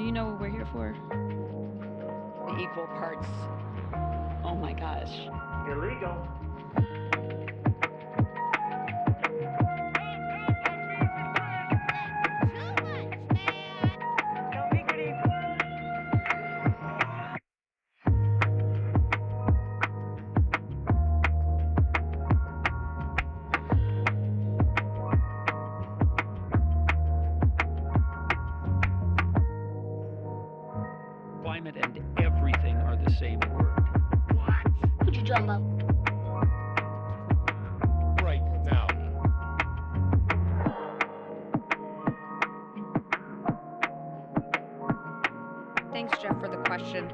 you know what we're here for? The equal parts. Oh my gosh. Illegal. Climate and everything are the same word. What? Could you drum up? Right now. Thanks, Jeff, for the question.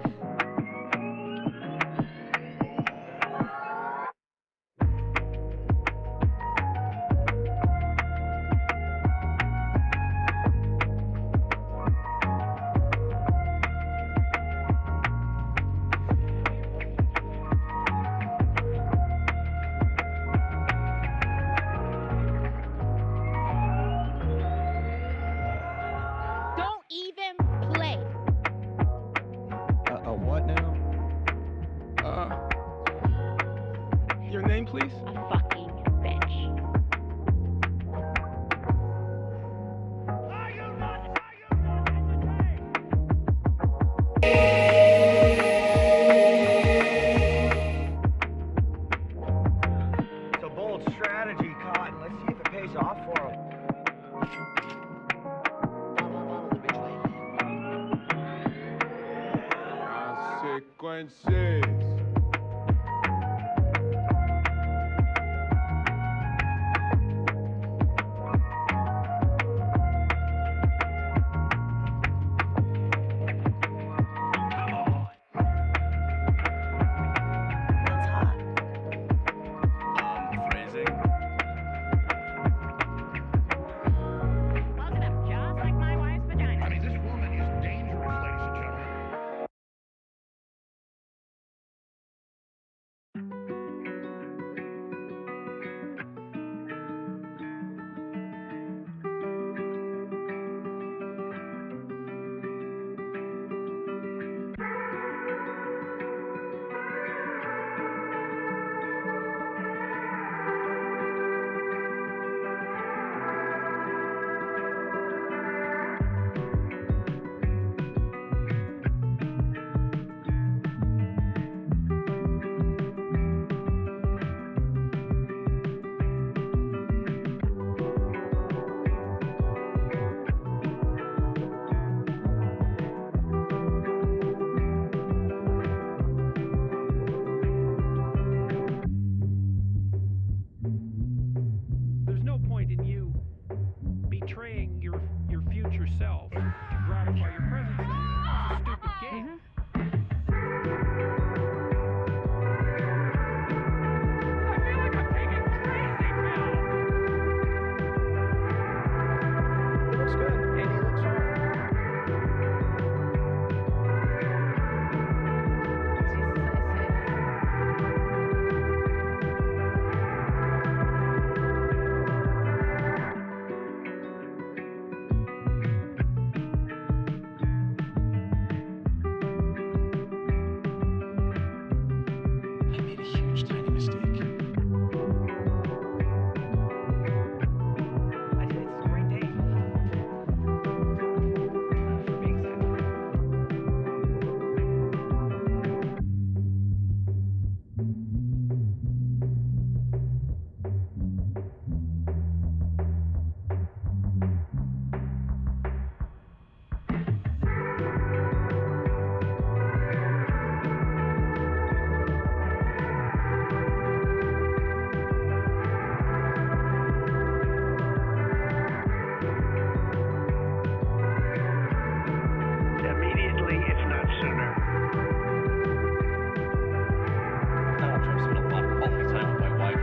Don't even play. What now? Your name, please? A fucking bitch. Are you not entertained? It's a bold strategy, Cotton. Let's see if it pays off for him. Consequences. Phrasing. Close enough, just like my wife's vagina. I mean, this woman is dangerous, ladies and gentlemen. There's no point in you betraying your future self to gratify your present self. It's a stupid game. I feel like I'm taking crazy pills. It looks good. Andy looks hard. I made a huge, tiny mistake. I did. It's a great day. For being sad. Immediately, if not sooner. Donald Trump spent a lot of quality time with my wife.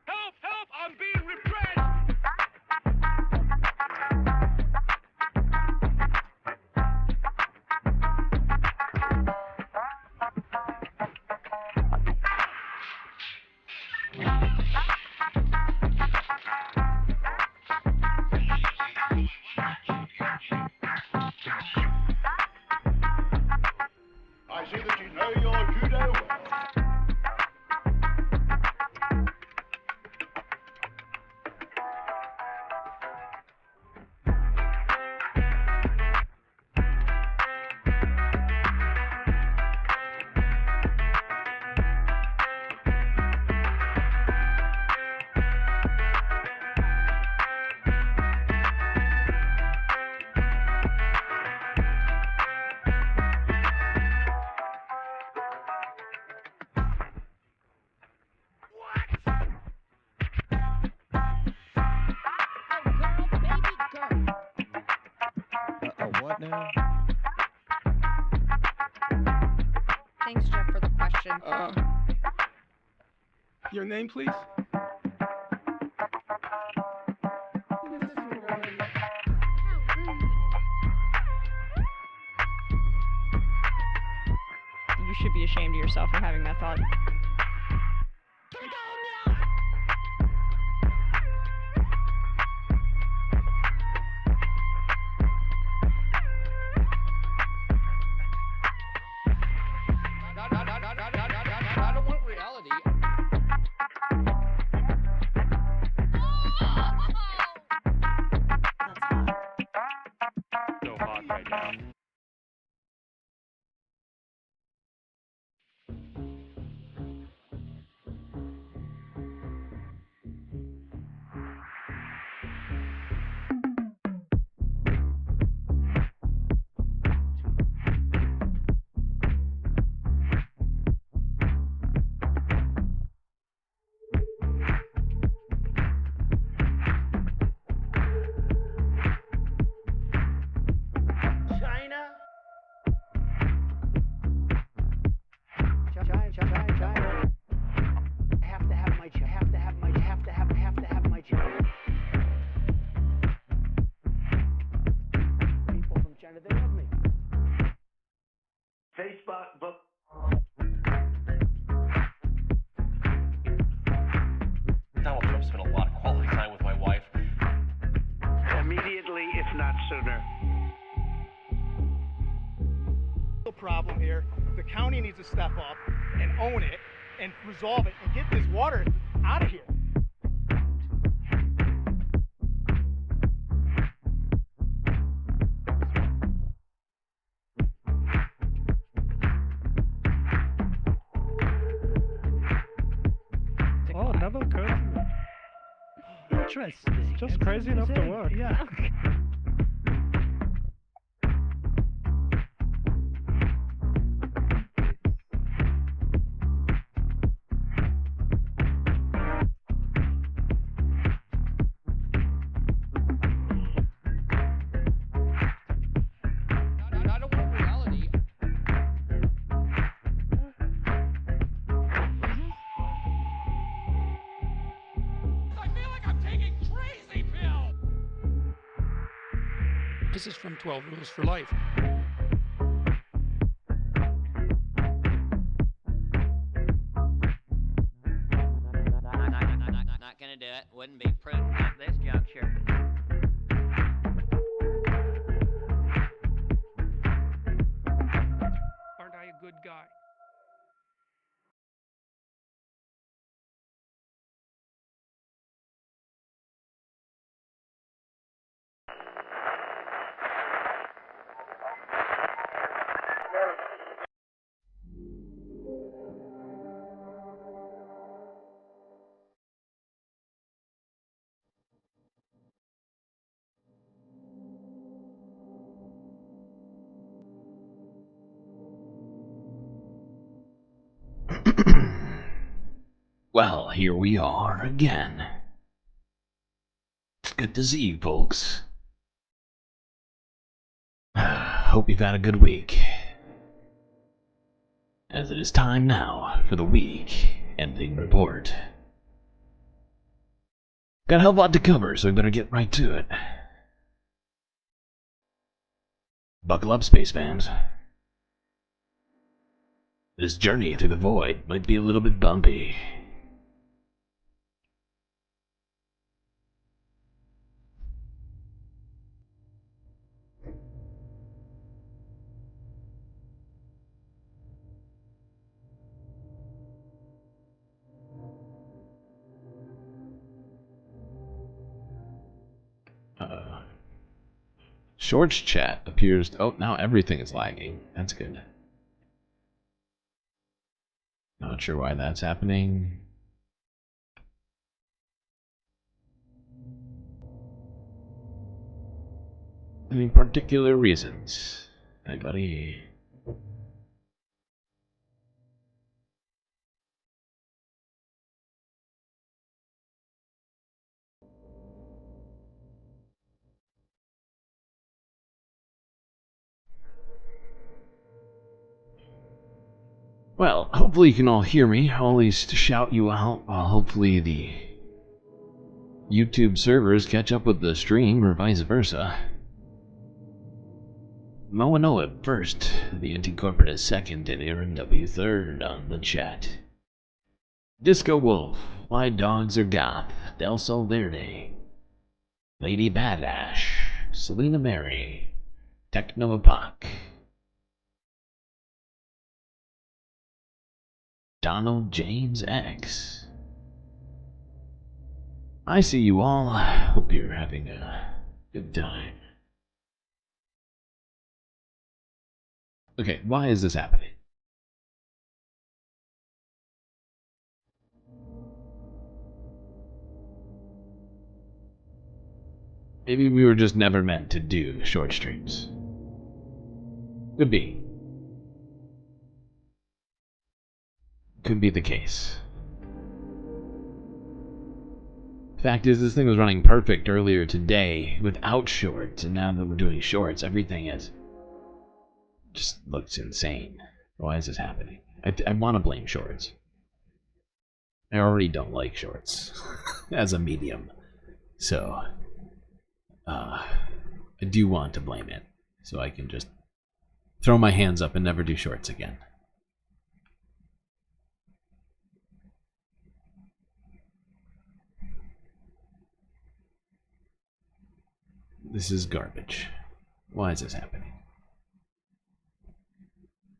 Help! Help! I'm being repressed! I see that you know your judo well. What now? Thanks, Jeff, for the question. Your name, please? You should be ashamed of yourself for having that thought. I don't want reality. So hot right now. China. Have to have my China. People from China, they love me. Facebook, book. Donald Trump spent a lot of quality time with my wife. Immediately, if not sooner. The problem here, the county needs to step up and own it and resolve it and get this water out of here. Oh, another curtain. Interesting. Just crazy enough to work. Yeah. I don't want reality. I feel like I'm taking crazy pills. This is from 12 Rules for Life. Not gonna do it. Wouldn't be prudent at this juncture. Aren't I a good guy? Well, here we are again. It's good to see you folks. hope you've had a good week. As it is time now for the week ending report. Got a hell of a lot to cover, so we better get right to it. Buckle up, space fans. This journey through the void might be a little bit bumpy. Shorts chat appears. Oh, now everything is lagging. That's good. Not sure why that's happening. Any particular reasons? Anybody? Well, hopefully you can all hear me. I'll at least shout you out while hopefully the YouTube servers catch up with the stream or vice versa. Moanoa first, the anti-corporate is second, and Aaron W third on the chat. Disco Wolf, Why Dogs Are Goth, Del Sol Verde, Lady Badash, Selena Mary, Techno Epoch, Donald James X. I see you all. Hope you're having a good time. Okay, why is this happening? Maybe we were just never meant to do short streams. Could be. Could be the case. Fact is, this thing was running perfect earlier today without shorts, and now that we're doing shorts, everything is just looks insane. Why is this happening? I want to blame shorts. I already don't like shorts as a medium, so I do want to blame it, so I can just throw my hands up and never do shorts again. This is garbage. Why is this happening?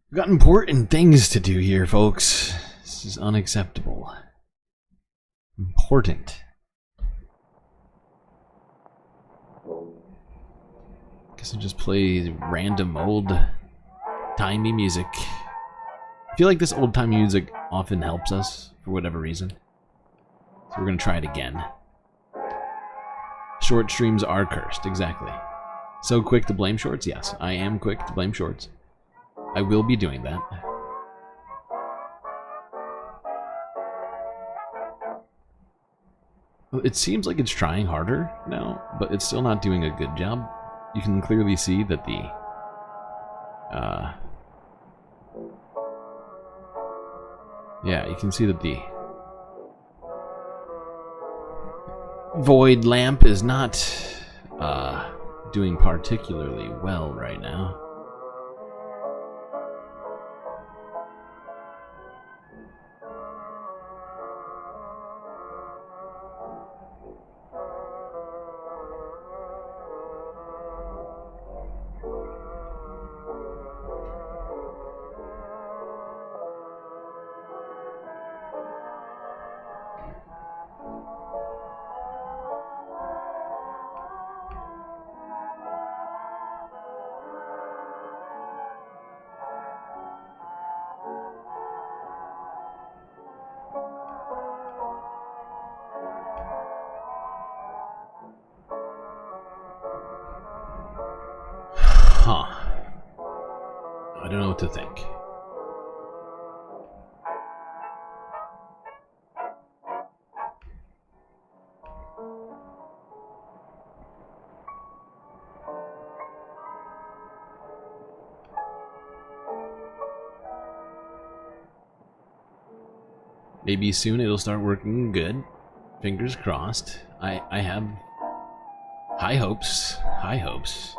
We've got important things to do here, folks. This is unacceptable. Important. Guess I'll just play random old-timey music. I feel like this old-timey music often helps us, for whatever reason. So we're gonna try it again. Short streams are cursed, exactly. So quick to blame shorts? Yes, I am quick to blame shorts. I will be doing that. It seems like it's trying harder now, but it's still not doing a good job. You can clearly see that the yeah, you can see that the void lamp is not doing particularly well right now. Huh. I don't know what to think. Maybe soon it'll start working good. Fingers crossed. I have high hopes. High hopes.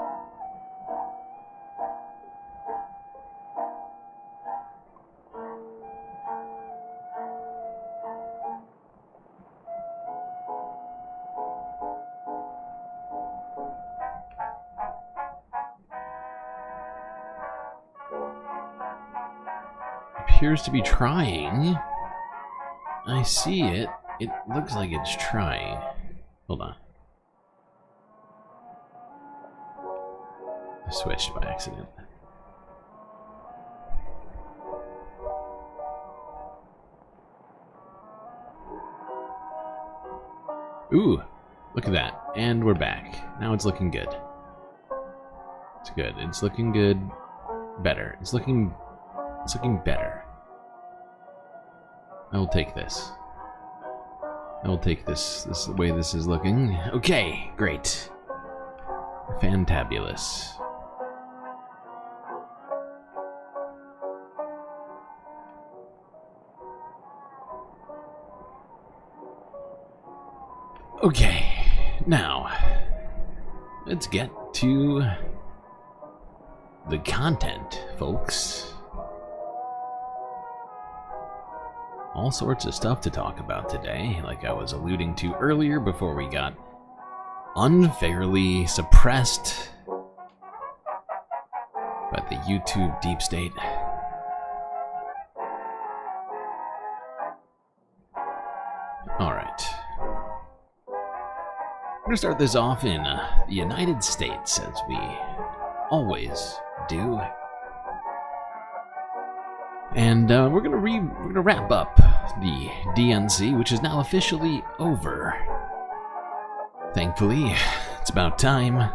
Appears to be trying. I see it. It looks like it's trying. Hold on. I switched by accident. Ooh, look at that. And we're back. Now it's looking good. It's good. It's looking good. Better. It's looking better. I will take this. I will take this the way this is looking. Okay, great. Fantabulous. Okay, now let's get to the content, folks. All sorts of stuff to talk about today, like I was alluding to earlier before we got unfairly suppressed by the YouTube deep state. Alright. We're gonna start this off in the United States, as we always do. And we're gonna wrap up the DNC, which is now officially over. Thankfully, it's about time.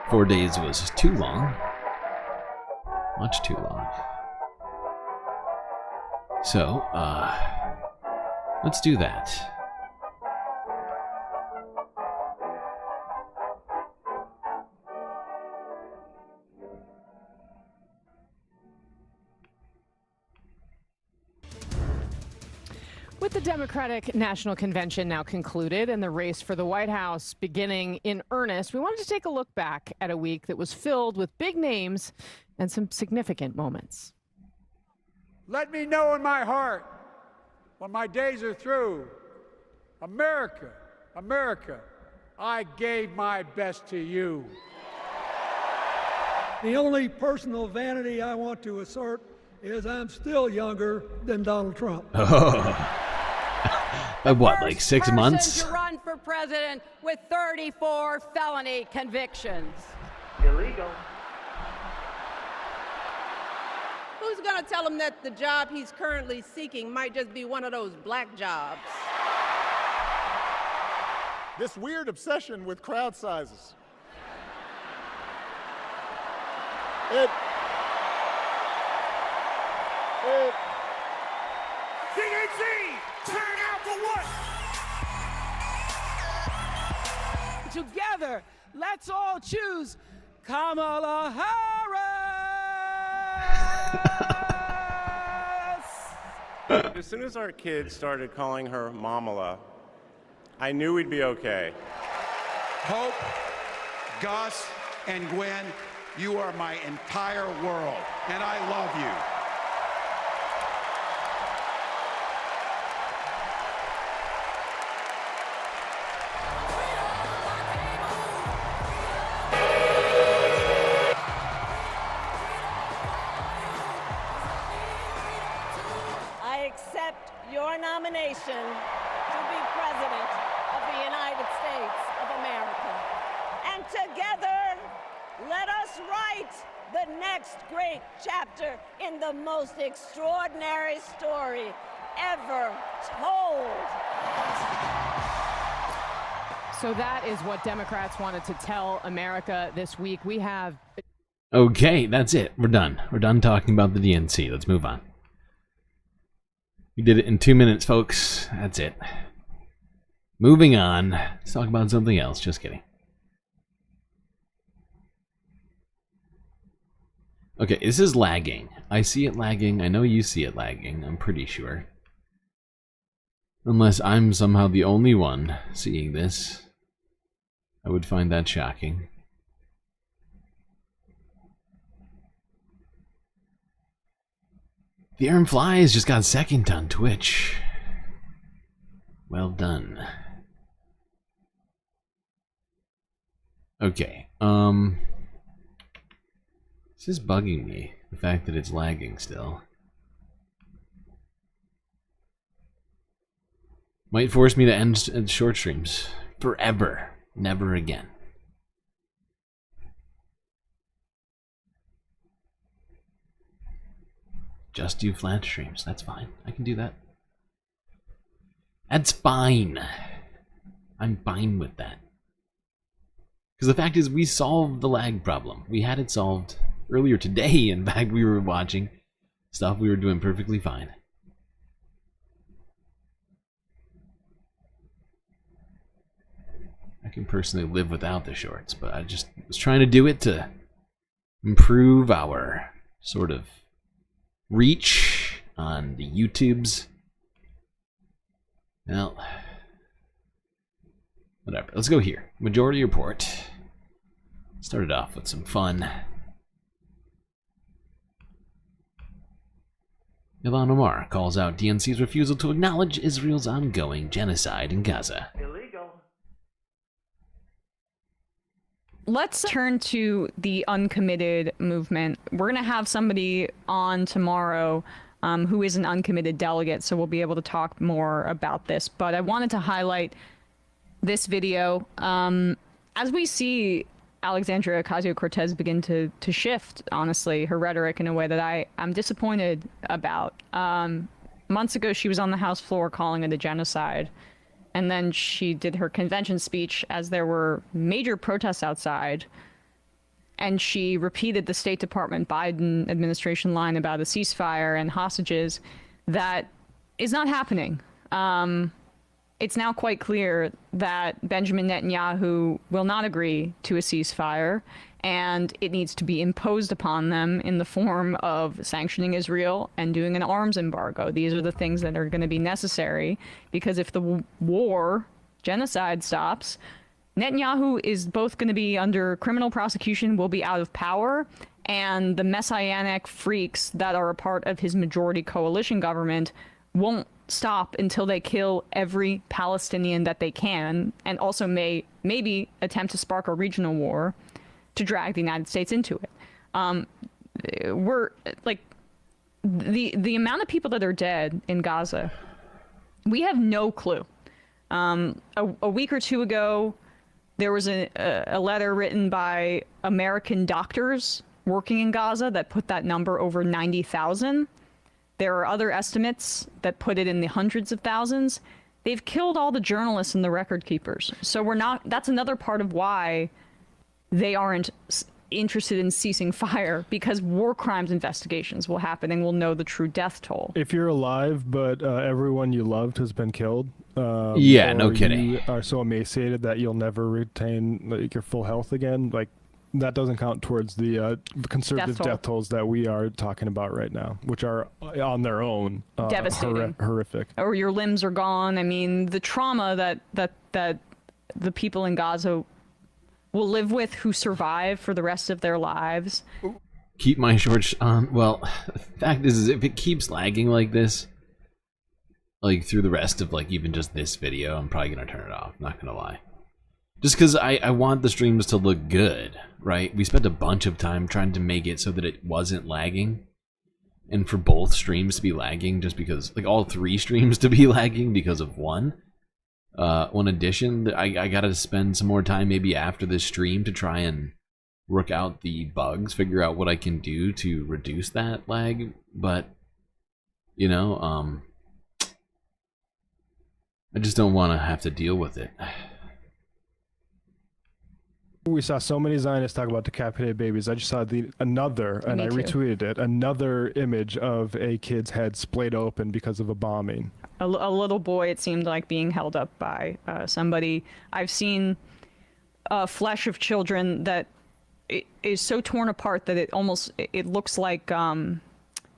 4 days was too long. Much too long. So, let's do that. With the Democratic National Convention now concluded and the race for the White House beginning in earnest, we wanted to take a look back at a week that was filled with big names and some significant moments. Let me know in my heart when my days are through. America, America, I gave my best to you. The only personal vanity I want to assert is I'm still younger than Donald Trump. Oh. By what, like 6 months? To run for president with 34 felony convictions. Illegal. Who's going to tell him that the job he's currently seeking might just be one of those black jobs? This weird obsession with crowd sizes. DNC, turn out for what? Together, let's all choose Kamala Harris. As soon as our kids started calling her Mamala, I knew we'd be okay. Hope, Gus, and Gwen, you are my entire world, and I love you. Your nomination to be President of the United States of America. And together, let us write the next great chapter in the most extraordinary story ever told. So that is what Democrats wanted to tell America this week. We have... Okay, that's it. We're done. We're done talking about the DNC. Let's move on. We did it in 2 minutes, folks. That's it. Moving on. Let's talk about something else. Just kidding. Okay, this is lagging. I see it lagging. I know you see it lagging. I'm pretty sure. Unless I'm somehow the only one seeing this. I would find that shocking. The Aaron Flies just got second on Twitch. Well done. Okay, this is bugging me, the fact that it's lagging still. Might force me to end short streams forever. Never again. Just do flat streams. That's fine. I can do that. That's fine. I'm fine with that. Because the fact is, we solved the lag problem. We had it solved earlier today. In fact, we were watching stuff. We were doing perfectly fine. I can personally live without the shorts, but I just was trying to do it to improve our sort of reach on the YouTubes. Well, whatever. Let's go here. Majority report. Started off with some fun. Ilhan Omar calls out DNC's refusal to acknowledge Israel's ongoing genocide in Gaza. Let's turn to the uncommitted movement. We're going to have somebody on tomorrow who is an uncommitted delegate, so we'll be able to talk more about this. But I wanted to highlight this video. As we see Alexandria Ocasio-Cortez begin to shift, honestly, her rhetoric in a way that I'm disappointed about. Months ago, she was on the House floor calling it a genocide. And then she did her convention speech as there were major protests outside. And she repeated the State Department Biden administration line about a ceasefire and hostages. That is not happening. It's now quite clear that Benjamin Netanyahu will not agree to a ceasefire, and it needs to be imposed upon them in the form of sanctioning Israel and doing an arms embargo. These are the things that are going to be necessary, because if the war, genocide, stops, Netanyahu is both going to be under criminal prosecution, will be out of power, and the messianic freaks that are a part of his majority coalition government won't stop until they kill every Palestinian that they can, and also maybe attempt to spark a regional war to drag the United States into it. We're like the amount of people that are dead in Gaza, we have no clue. A week or two ago, there was a letter written by American doctors working in Gaza that put that number over 90,000. There are other estimates that put it in the hundreds of thousands. They've killed all the journalists and the record keepers. So that's another part of why they aren't interested in ceasing fire, because war crimes investigations will happen and we'll know the true death toll. If you're alive, but everyone you loved has been killed, yeah, no kidding. You are so emaciated that you'll never retain your full health again, that doesn't count towards the conservative death tolls that we are talking about right now, which are on their own devastating, horrific. Or your limbs are gone. I mean, the trauma that the people in Gaza will live with who survive for the rest of their lives. Keep my shorts on. Well, the fact is if it keeps lagging like this, through the rest of even just this video, I'm probably gonna turn it off. Not gonna lie. Just because I want the streams to look good, right? We spent a bunch of time trying to make it so that it wasn't lagging. And for both streams to be lagging, just because, all three streams to be lagging because of one addition, I gotta spend some more time maybe after this stream to try and work out the bugs, figure out what I can do to reduce that lag. But, I just don't want to have to deal with it. We saw so many Zionists talk about decapitated babies. I just saw another retweeted it, another image of a kid's head splayed open because of a bombing. A little boy, it seemed like, being held up by somebody. I've seen flesh of children that is so torn apart that it looks like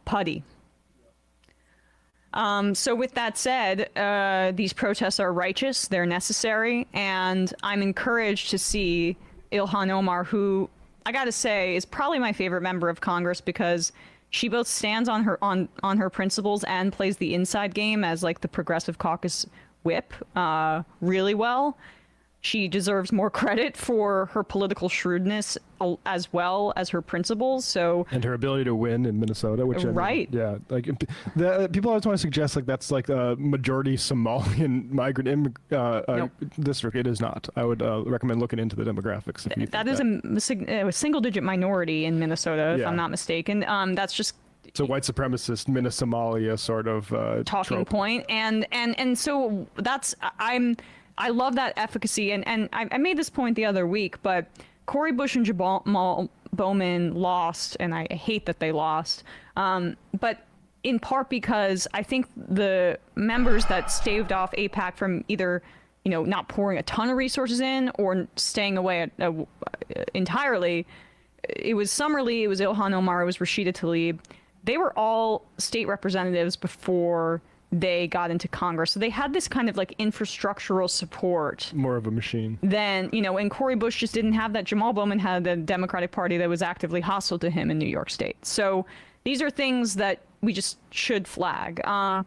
putty. So with that said, these protests are righteous, they're necessary, and I'm encouraged to see Ilhan Omar, who I gotta say is probably my favorite member of Congress because she both stands on her principles and plays the inside game as like the Progressive Caucus whip really well. She deserves more credit for her political shrewdness as well as her principles. So and her ability to win in Minnesota, which right, yeah, like people always want to suggest like that's like a majority Somalian migrant district. It is not. I would recommend looking into the demographics. If you that is a single-digit minority in Minnesota, if I'm not mistaken. That's just. It's a white supremacist Minnesomalia sort of talking trope. point, and so that's I love that efficacy, and I made this point the other week, but Cori Bush and Jamal Bowman lost, and I hate that they lost, but in part because I think the members that staved off AIPAC from either, not pouring a ton of resources in or staying away entirely, it was Summer Lee, it was Ilhan Omar, it was Rashida Tlaib. They were all state representatives before they got into Congress. So they had this kind of like infrastructural support. More of a machine. Then, and Cori Bush just didn't have that. Jamal Bowman had the Democratic Party that was actively hostile to him in New York State. So these are things that we just should flag. And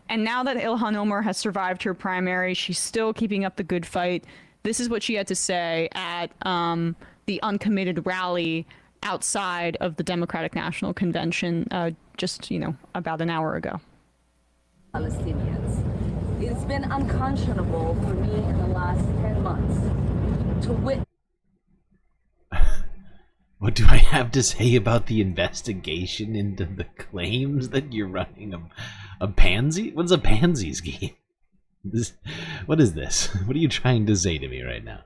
now that Ilhan Omar has survived her primary, she's still keeping up the good fight. This is what she had to say at the uncommitted rally outside of the Democratic National Convention just, about an hour ago. Palestinians. It's been unconscionable for me in the last 10 months to witness. What do I have to say about the investigation into the claims that you're running a pansy? What's a pansy scheme? What is this? What are you trying to say to me right now?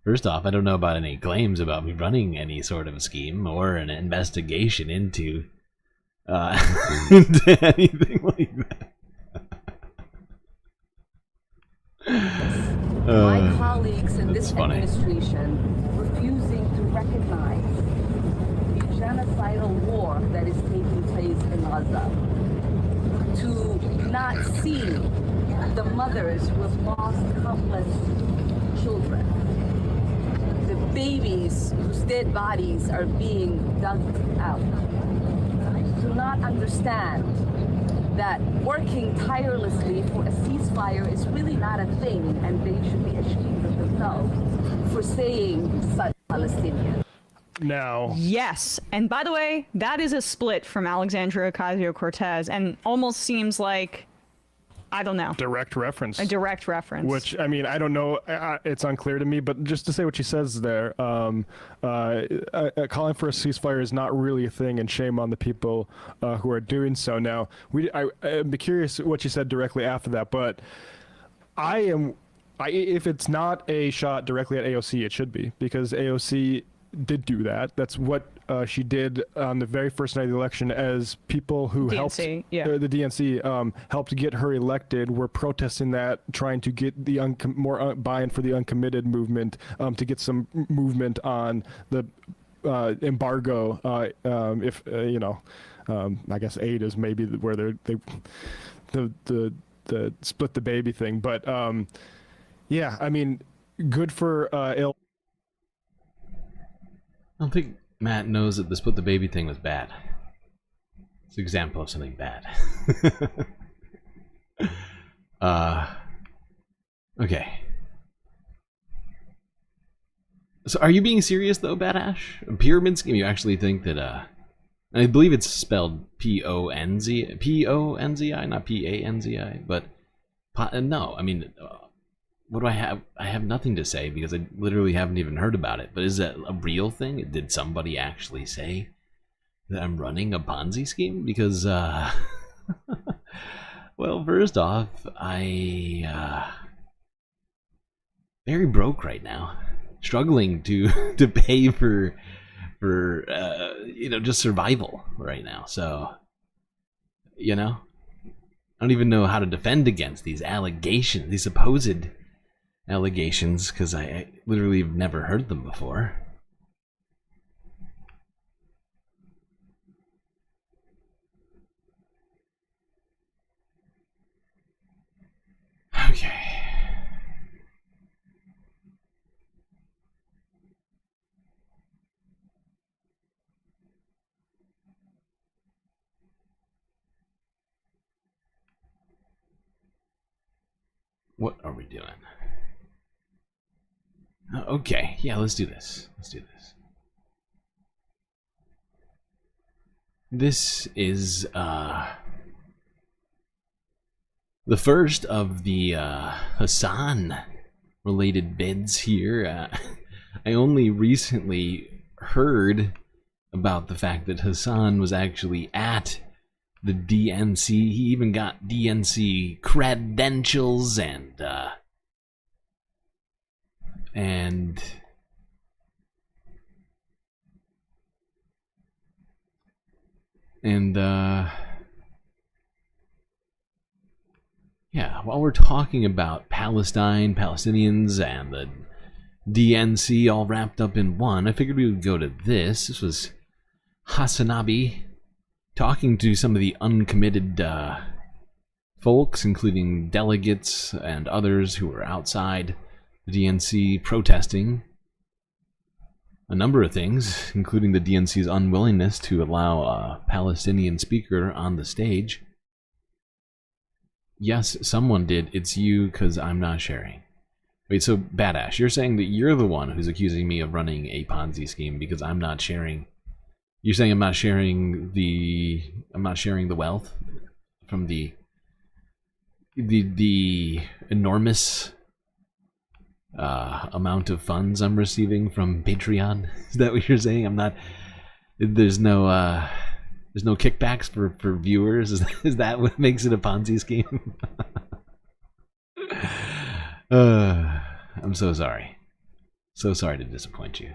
First off, I don't know about any claims about me running any sort of scheme or an investigation into into anything like that. My colleagues in this administration refusing to recognize the genocidal war that is taking place in Gaza, to not see the mothers who have lost countless children, the babies whose dead bodies are being dug out, to not understand that working tirelessly for a ceasefire is really not a thing, and they should be ashamed of themselves for saying such Palestinians. Now. Yes, and by the way, that is a split from Alexandria Ocasio-Cortez, and almost seems like, I don't know. Direct reference. A direct reference. Which, I mean, I don't know. It's unclear to me, but just to say what she says there, calling for a ceasefire is not really a thing, and shame on the people who are doing so. Now, I'd be curious what she said directly after that, but if it's not a shot directly at AOC, it should be, because AOC did do that. That's what she did on the very first night of the election, as people who DNC, helped the DNC helped get her elected were protesting that, trying to get the more buy-in for the uncommitted movement, to get some movement on the embargo. If I guess aid is maybe where the split the baby thing, but yeah, I mean, good for I don't think Matt knows that the split the baby thing was bad. It's an example of something bad. Okay. So are you being serious though, Bad Ash? A pyramid scheme? You actually think that I believe it's spelled P-O-N-Z, P-O-N-Z-I, not P-A-N-Z-I, but no, I mean, what do I have? I have nothing to say because I literally haven't even heard about it. But is that a real thing? Did somebody actually say that I'm running a Ponzi scheme? Because, well, first off, I very broke right now, struggling to pay for just survival right now. So, I don't even know how to defend against these allegations, these supposed allegations, because I literally have never heard them before. What are we doing? Okay, yeah, let's do this. This is the first of the Hassan related bids here. I only recently heard about the fact that Hassan was actually at the DNC. He even got DNC credentials and yeah, while we're talking about Palestine, Palestinians, and the DNC all wrapped up in one, I figured we would go to this. This was Hassanabi talking to some of the uncommitted folks, including delegates and others who were outside the DNC protesting a number of things, including the DNC's unwillingness to allow a Palestinian speaker on the stage. Yes, someone did. It's you, because I'm not sharing. Wait, so Badass, you're saying that you're the one who's accusing me of running a Ponzi scheme because I'm not sharing. You're saying I'm not sharing the wealth from the enormous amount of funds I'm receiving from Patreon? Is that what you're saying? I'm not. There's no kickbacks for viewers. Is that what makes it a Ponzi scheme? I'm so sorry. So sorry to disappoint you.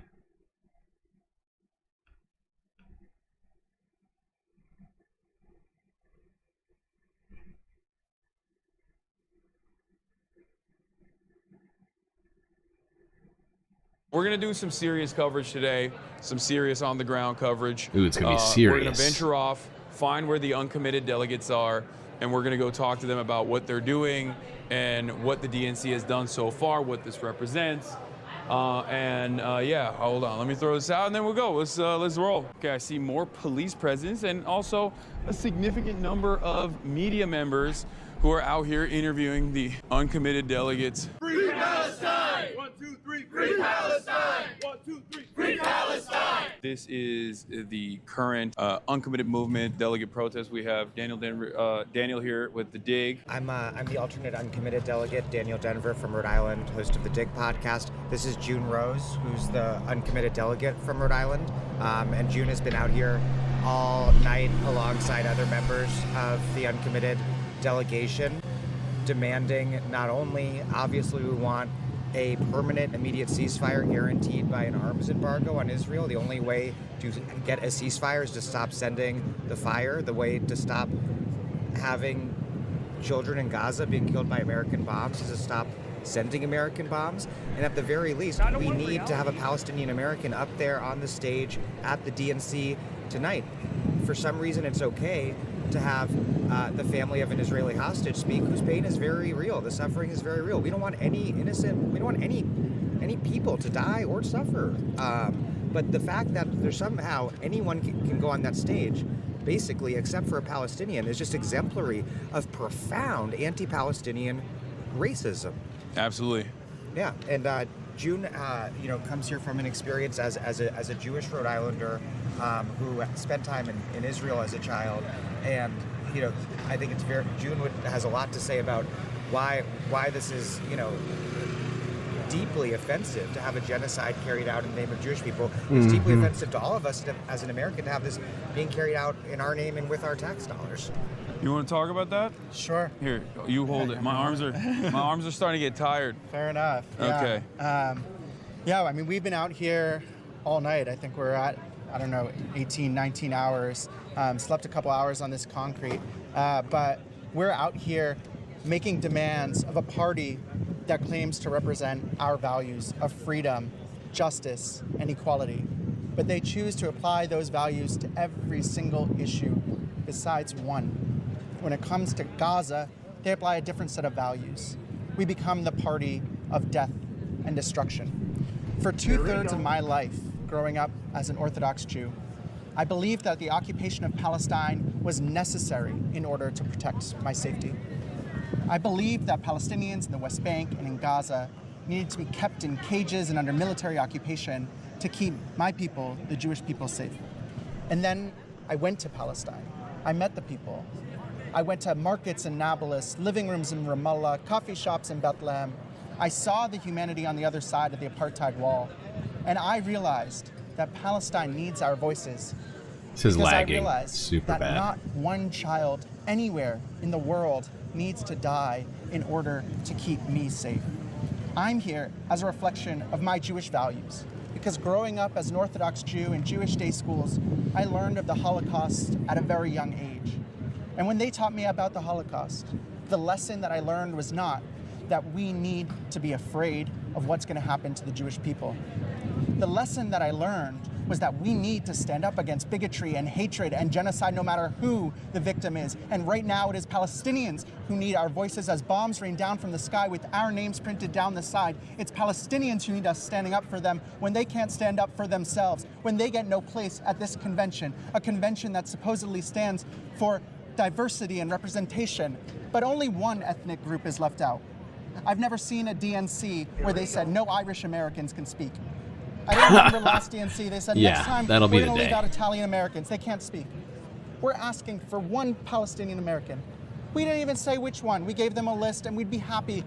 We're going to do some serious coverage today, some serious on-the-ground coverage. Ooh, it's going to be serious. We're going to venture off, find where the uncommitted delegates are, and we're going to go talk to them about what they're doing and what the DNC has done so far, what this represents. Yeah, hold on. Let me throw this out, and then we'll go. Let's roll. Okay, I see more police presence and also a significant number of media members who are out here interviewing the uncommitted delegates. Free Palestine! 1, 2, 3, free Palestine! 1, 2, 3, free Palestine! This is the current uncommitted movement delegate protest. We have Daniel here with the Dig. I'm the alternate uncommitted delegate, Daniel Denver from Rhode Island, host of the Dig podcast. This is June Rose, who's the uncommitted delegate from Rhode Island, and June has been out here all night alongside other members of the uncommitted delegation, demanding not only, obviously, we want a permanent immediate ceasefire guaranteed by an arms embargo on Israel. The only way to get a ceasefire is to stop sending the fire. The way to stop having children in Gaza being killed by American bombs is to stop sending American bombs. And at the very least, we need to have a Palestinian American up there on the stage at the DNC tonight. For some reason, it's okay to have the family of an Israeli hostage speak, whose pain is very real. The suffering is very real. We don't want any we don't want any people to die or suffer. But the fact that there's somehow anyone can go on that stage, basically, except for a Palestinian, is just exemplary of profound anti-Palestinian racism. Absolutely. Yeah, and June, comes here from an experience as a Jewish Rhode Islander who spent time in Israel as a child, and I think it's June has a lot to say about why this is deeply offensive to have a genocide carried out in the name of Jewish people. It's deeply offensive to all of us as an American to have this being carried out in our name and with our tax dollars. You want to talk about that? Sure. Here, you hold it. My arms are starting to get tired. Fair enough. Yeah. Okay. We've been out here all night. I think we're at, 18, 19 hours. Slept a couple hours on this concrete. But we're out here making demands of a party that claims to represent our values of freedom, justice, and equality. But they choose to apply those values to every single issue besides one. When it comes to Gaza, they apply a different set of values. We become the party of death and destruction. For 2/3 of my life, growing up as an Orthodox Jew, I believed that the occupation of Palestine was necessary in order to protect my safety. I believed that Palestinians in the West Bank and in Gaza needed to be kept in cages and under military occupation to keep my people, the Jewish people, safe. And then I went to Palestine. I met the people. I went to markets in Nablus, living rooms in Ramallah, coffee shops in Bethlehem. I saw the humanity on the other side of the apartheid wall. And I realized that Palestine needs our voices. This is because lagging I realized super that bad. not one child anywhere in the world needs to die in order to keep me safe. I'm here as a reflection of my Jewish values, because growing up as an Orthodox Jew in Jewish day schools, I learned of the Holocaust at a very young age. And when they taught me about the Holocaust, the lesson that I learned was not that we need to be afraid of what's going to happen to the Jewish people. The lesson that I learned was that we need to stand up against bigotry and hatred and genocide no matter who the victim is. And right now it is Palestinians who need our voices as bombs rain down from the sky with our names printed down the side. It's Palestinians who need us standing up for them when they can't stand up for themselves, when they get no place at this convention, a convention that supposedly stands for diversity and representation, but only one ethnic group is left out. I've never seen a DNC where they said no Irish Americans can speak. I don't remember last DNC, they said next time we're going to leave out Italian Americans. They can't speak. We're asking for one Palestinian American. We didn't even say which one. We gave them a list and we'd be happy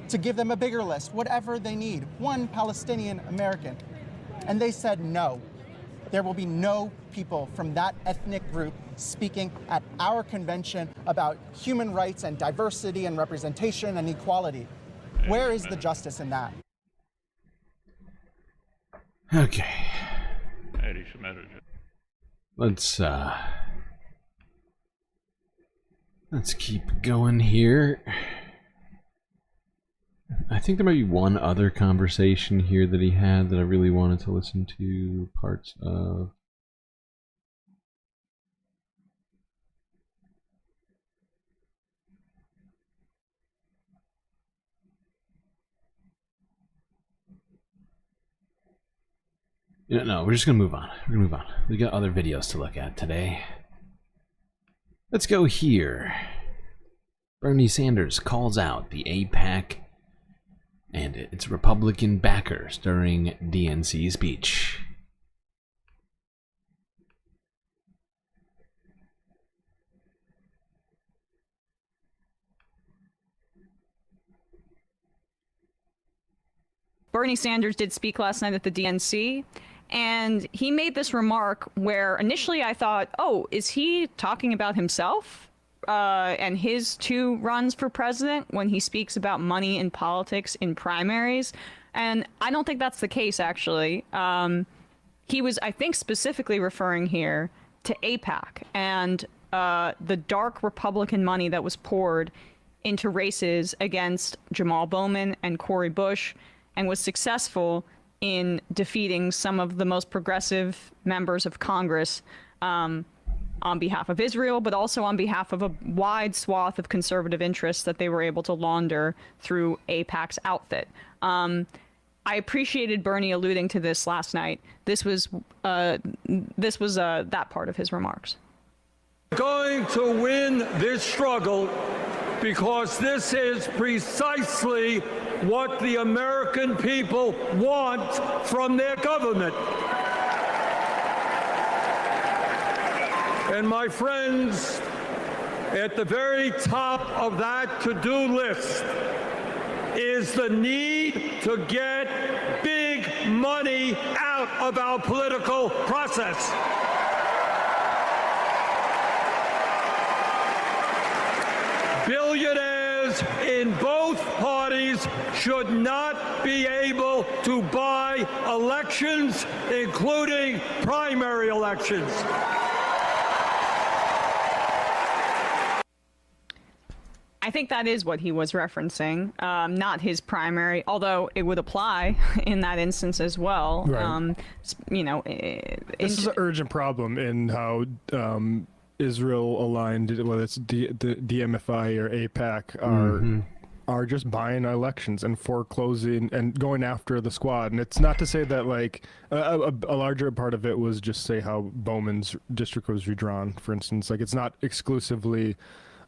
to give them a bigger list, whatever they need. One Palestinian American. And they said no. There will be no people from that ethnic group speaking at our convention about human rights and diversity and representation and equality. Where is the justice in that? Okay. Let's keep going here. I think there might be one other conversation here that he had that I really wanted to listen to parts of. No, we're just gonna move on. We're gonna move on. We got other videos to look at today. Let's go here. Bernie Sanders calls out the AIPAC and its Republican backers during DNC speech. Bernie Sanders did speak last night at the DNC, and he made this remark where initially I thought, oh, is he talking about himself and his 2 runs for president when he speaks about money in politics in primaries? And I don't think that's the case, actually. He was, I think, specifically referring here to AIPAC and the dark Republican money that was poured into races against Jamal Bowman and Cori Bush, and was successful in defeating some of the most progressive members of Congress on behalf of Israel, but also on behalf of a wide swath of conservative interests that they were able to launder through AIPAC's outfit. I appreciated Bernie alluding to this last night. This was that part of his remarks. Going to win this struggle because this is precisely what the American people want from their government. And my friends, at the very top of that to-do list is the need to get big money out of our political process. Billionaires in both parties should not be able to buy elections, including primary elections. I think that is what he was referencing, not his primary, although it would apply in that instance as well. Right. You know, this is an urgent problem in how Israel aligned, whether it's the DMFI or AIPAC, are just buying elections and foreclosing and going after the squad. And it's not to say that like a larger part of it was just say how Bowman's district was redrawn, for instance. Like it's not exclusively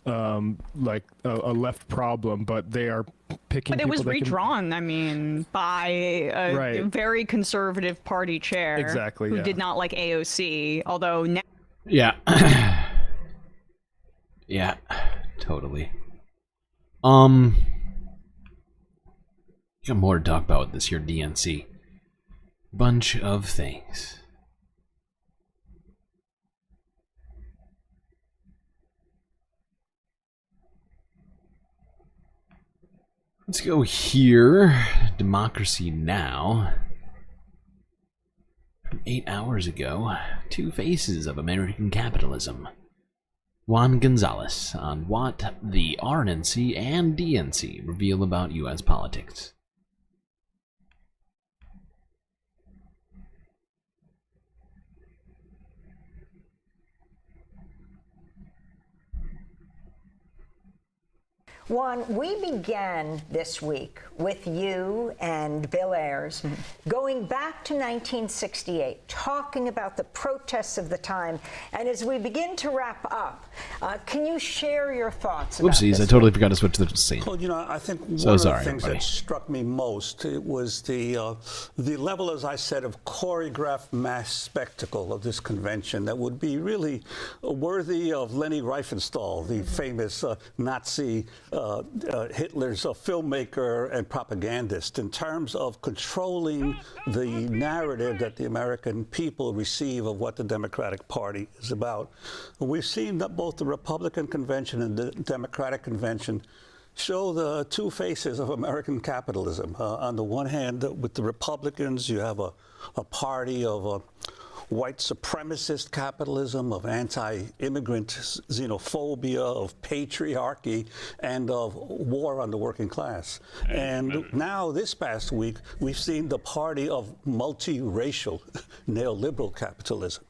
like a left problem, but they are picking. But it was people that can- redrawn, I mean, by a Right. very conservative party chair. Exactly, Who yeah. did not like AOC, although now. Yeah. Yeah, totally. Got more to talk about with this here DNC. Bunch of things. Let's go here. Democracy Now! From 8 hours ago, two faces of American capitalism. Juan Gonzalez on what the RNC and DNC reveal about U.S. politics. Juan, we began this week with you and Bill Ayers going back to 1968, talking about the protests of the time. And as we begin to wrap up, can you share your thoughts about Whoopsies, this? I totally forgot to switch the scene. Well, you know, I think one So of sorry, the things everybody. that struck me most it was the level, as I said, of choreographed mass spectacle of this convention that would be really worthy of Leni Riefenstahl, the famous Nazi Hitler's filmmaker and propagandist, in terms of controlling the narrative that the American people receive of what the Democratic Party is about. We've seen that both the Republican convention and the Democratic convention show the two faces of American capitalism. On the one hand, with the Republicans, you have a party of white supremacist capitalism, of anti-immigrant xenophobia, of patriarchy, and of war on the working class. And now, this past week, we've seen the party of multiracial neoliberal capitalism,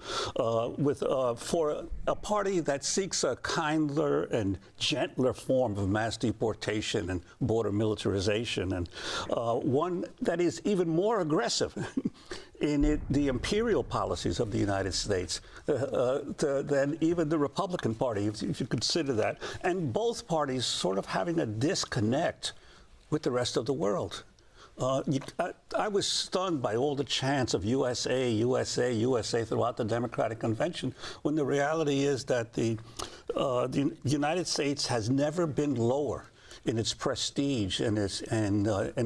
for a party that seeks a kinder and gentler form of mass deportation and border militarization, and one that is even more aggressive in the imperial policies of the United States than even the Republican Party, if you consider that. And both parties sort of having a disconnect with the rest of the world. I was stunned by all the chants of USA, USA, USA throughout the Democratic Convention, when the reality is that the United States has never been lower in its prestige and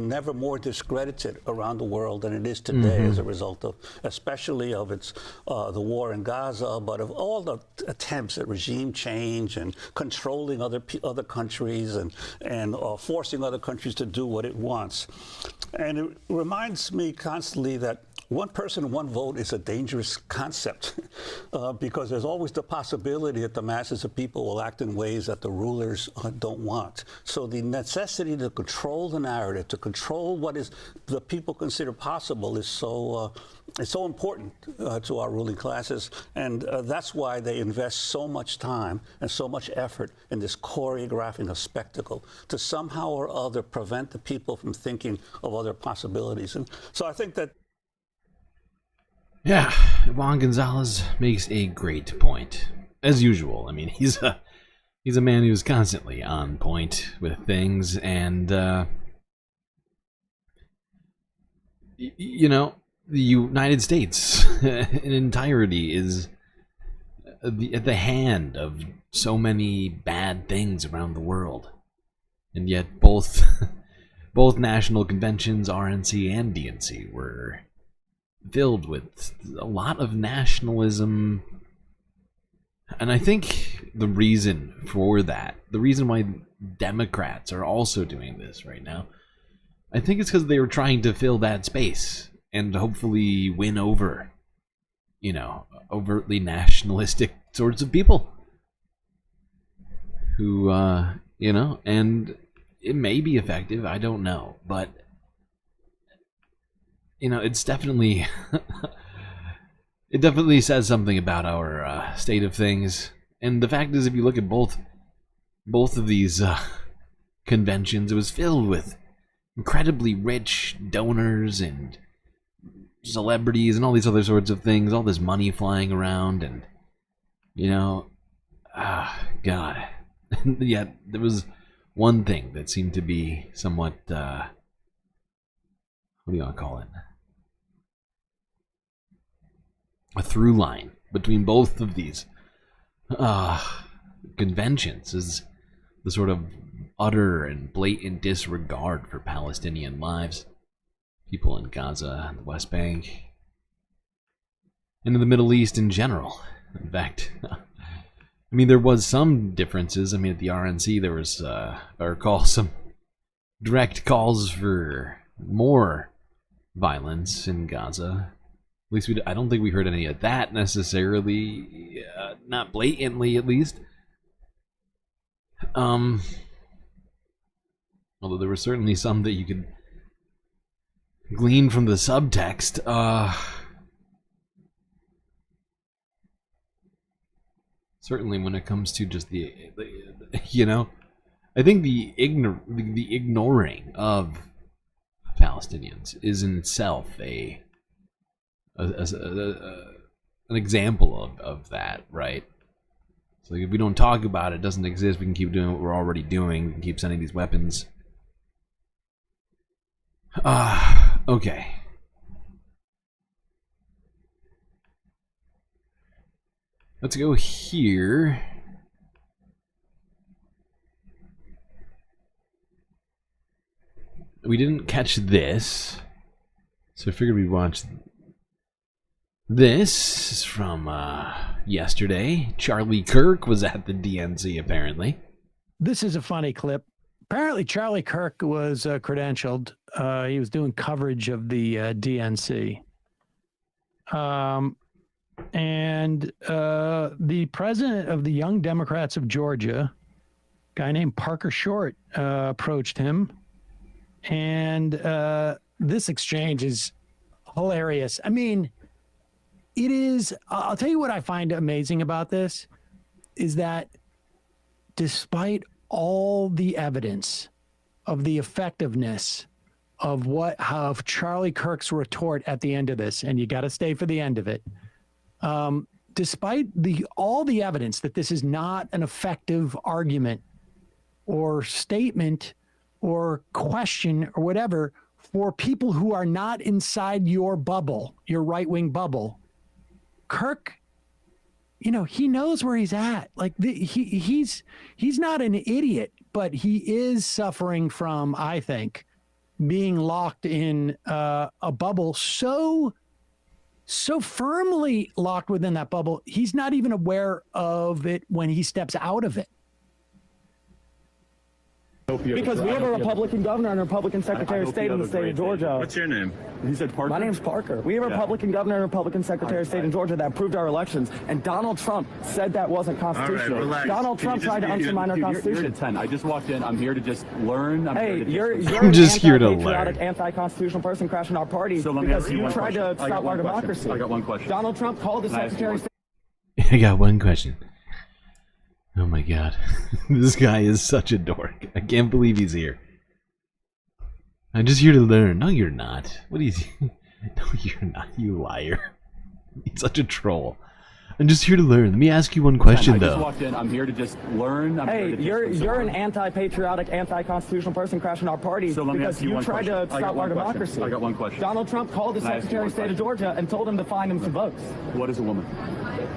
never more discredited around the world than it is today, as a result of, especially of its the war in Gaza, but of all the attempts at regime change and controlling other countries and forcing other countries to do what it wants. And it reminds me constantly that one person, one vote is a dangerous concept because there's always the possibility that the masses of people will act in ways that the rulers don't want. So the necessity to control the narrative, to control what is the people consider possible, is so it's so important to our ruling classes, and that's why they invest so much time and so much effort in this choreographing of spectacle to somehow or other prevent the people from thinking of other possibilities. And so I think that. Yeah, Juan Gonzalez makes a great point, as usual. I mean, he's a man who's constantly on point with things, and you know, the United States in entirety is at the hand of so many bad things around the world, and yet both national conventions, RNC and DNC, were filled with a lot of nationalism. And I think the reason for that, the reason why Democrats are also doing this right now, I think it's because they were trying to fill that space and hopefully win over, you know, overtly nationalistic sorts of people who, you know, and it may be effective, I don't know, but you know, it's definitely it definitely says something about our state of things. And the fact is, if you look at both of these conventions, it was filled with incredibly rich donors and celebrities and all these other sorts of things, all this money flying around, and you know, God, Yet there was one thing that seemed to be somewhat, what do you want to call it? A through line between both of these conventions is the sort of utter and blatant disregard for Palestinian lives, people in Gaza and the West Bank, and in the Middle East in general. In fact, I mean, there was some differences. I mean, at the RNC, there was, if I recall, some direct calls for more violence in Gaza. At least I don't think we heard any of that necessarily, not blatantly at least. Although there were certainly some that you could glean from the subtext. Certainly when it comes to just the you know, I think the ignoring of Palestinians is in itself an example of that, right? So if we don't talk about it, it doesn't exist, we can keep doing what we're already doing, we can keep sending these weapons. Okay. Let's go here. We didn't catch this, so I figured we'd watch this. Is from yesterday. Charlie Kirk was at the DNC, apparently. This is a funny clip. Apparently, Charlie Kirk was credentialed. He was doing coverage of the DNC. And the president of the Young Democrats of Georgia, a guy named Parker Short, approached him. And this exchange is hilarious. I mean, it is. I'll tell you what I find amazing about this is that despite all the evidence of the effectiveness of Charlie Kirk's retort at the end of this, and you got to stay for the end of it. Despite all the evidence that this is not an effective argument or statement or question or whatever for people who are not inside your bubble, your right-wing bubble, Kirk, you know, he knows where he's at. Like he's not an idiot, but he is suffering from, I think, being locked in a bubble so firmly locked within that bubble, he's not even aware of it when he steps out of it. Because we have a Republican governor and a Republican Secretary of State in the state of Georgia. What's your name? He said Parker? My name's Parker. We have a Republican governor and a Republican Secretary of State in Georgia that approved our elections, and Donald Trump said that wasn't constitutional. All right, relax. Donald Trump tried to undermine our Constitution. You're at 10. I just walked in. I'm here to just learn. Hey, you're I'm just here to anti-patriotic, learn. anti-constitutional person crashing our party So let me because ask you you one tried question. to I got stop one our question. democracy. I got one question. Donald Trump called the Can I ask you Secretary of one? State. I got one question. Oh my god. This guy is such a dork. I can't believe he's here. I'm just here to learn. No, you're not. What are you... No, you're not, you liar. He's such a troll. I'm just here to learn. Let me ask you one question, I though. just walked in. I'm here to just learn. Hey, you're an anti-patriotic, anti-constitutional person crashing our party So let me because ask you you one tried question. to I got stop one our question. democracy. I got one question. Donald Trump called the Can I ask you Secretary one of State of question? Georgia and told him to find him some votes. What is a woman?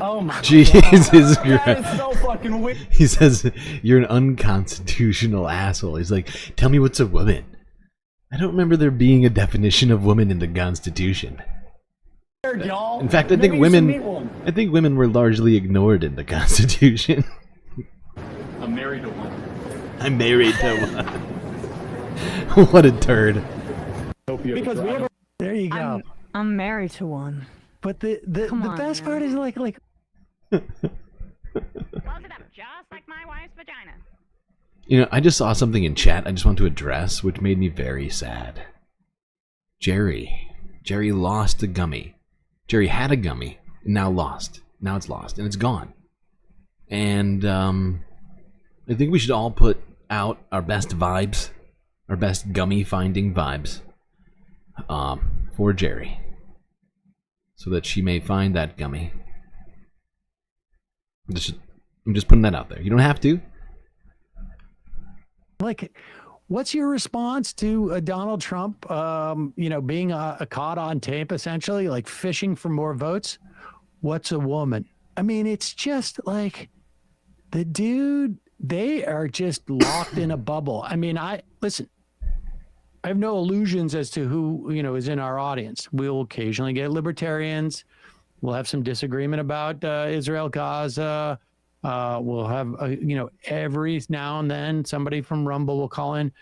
Oh my Jesus God. That is so fucking weird. He says, you're an unconstitutional asshole. He's like, tell me what's a woman. I don't remember there being a definition of woman in the Constitution. In fact, I think women were largely ignored in the Constitution. I'm married to one. I'm married to one. What a turd. Because we have There you go. I'm married to one. But the best part is like Close it up, just like my wife's vagina. You know, I just saw something in chat I just want to address, which made me very sad. Jerry lost a gummy. Jerry had a gummy, and now lost. Now it's lost, and it's gone. And I think we should all put out our best vibes, our best gummy finding vibes, for Jerry, so that she may find that gummy. I'm just putting that out there. You don't have to. Like, what's your response to Donald Trump, being caught on tape, essentially, like fishing for more votes? What's a woman? I mean, it's just like the dude, they are just locked in a bubble. I mean, I have no illusions as to who, is in our audience. We'll occasionally get libertarians. We'll have some disagreement about Israel, Gaza. We'll have, every now and then somebody from Rumble will call in.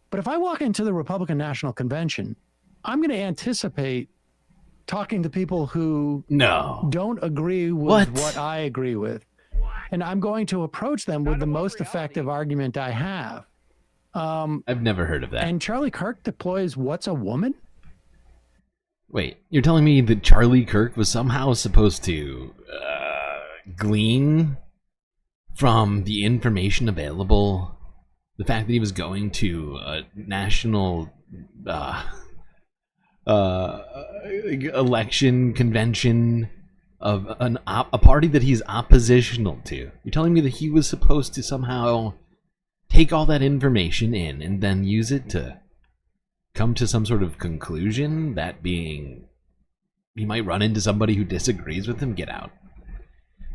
But if I walk into the Republican National Convention, I'm going to anticipate talking to people who don't agree with what I agree with. And I'm going to approach them with the most effective argument I have. I've never heard of that. And Charlie Kirk deploys What's a Woman? Wait, you're telling me that Charlie Kirk was somehow supposed to glean from the information available, the fact that he was going to a national election convention of a party that he's oppositional to. You're telling me that he was supposed to somehow take all that information in and then use it to come to some sort of conclusion, that being he might run into somebody who disagrees with him? Get out.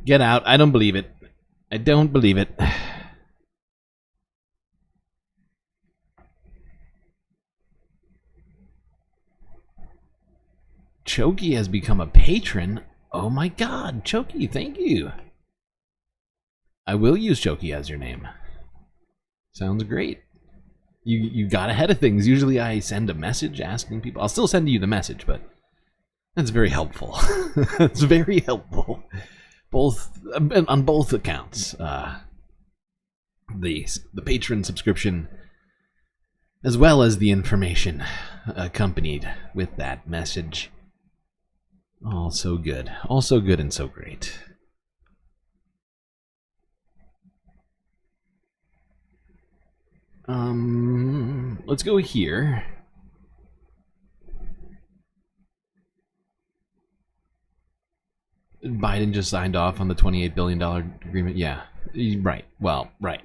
Get out. I don't believe it. I don't believe it. Choki has become a patron. Oh my god, Choki, thank you. I will use Choki as your name. Sounds great. You got ahead of things. Usually I send a message asking people. I'll still send you the message, but that's very helpful. It's very helpful. On both accounts. The patron subscription, as well as the information accompanied with that message. All so good. All so good and so great. Let's go here. Biden just signed off on the $28 billion agreement. Yeah, right. Well, right.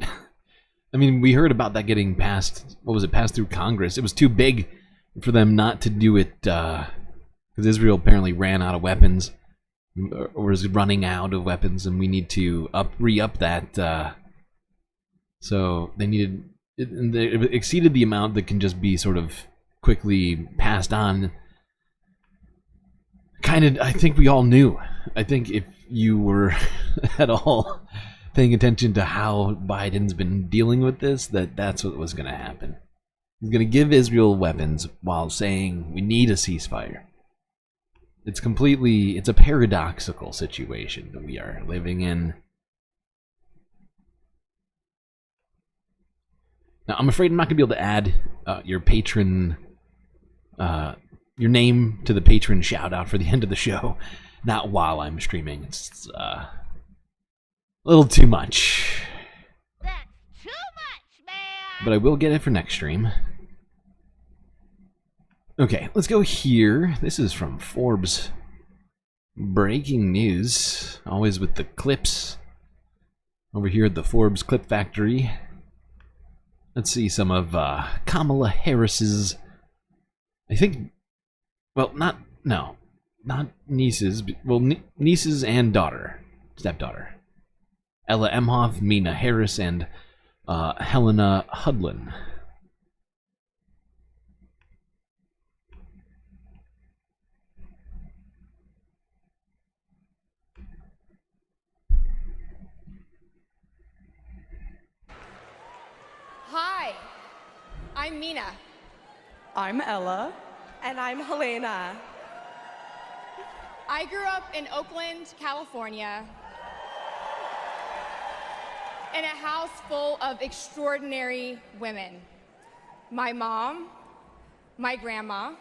I mean, we heard about that getting passed. What was it? Passed through Congress. It was too big for them not to do it, because Israel apparently ran out of weapons, or is running out of weapons, and we need to re-up that. So they needed. It exceeded the amount that can just be sort of quickly passed on. Kind of, I think we all knew. I think if you were at all paying attention to how Biden's been dealing with this, that's what was going to happen. He's going to give Israel weapons while saying we need a ceasefire. It's a paradoxical situation that we are living in. Now, I'm afraid I'm not going to be able to add your patron, your name to the patron shout out for the end of the show. Not while I'm streaming. It's a little too much. That's too much, man! But I will get it for next stream. Okay, let's go here. This is from Forbes. Breaking news. Always with the clips. Over here at the Forbes Clip Factory. Let's see some of Kamala Harris's, I think, well, not nieces, well, nieces and stepdaughter. Ella Emhoff, Mina Harris, and Helena Hudlin. Hi, I'm Mina. I'm Ella. And I'm Helena. I grew up in Oakland, California, in a house full of extraordinary women. My mom, my grandma,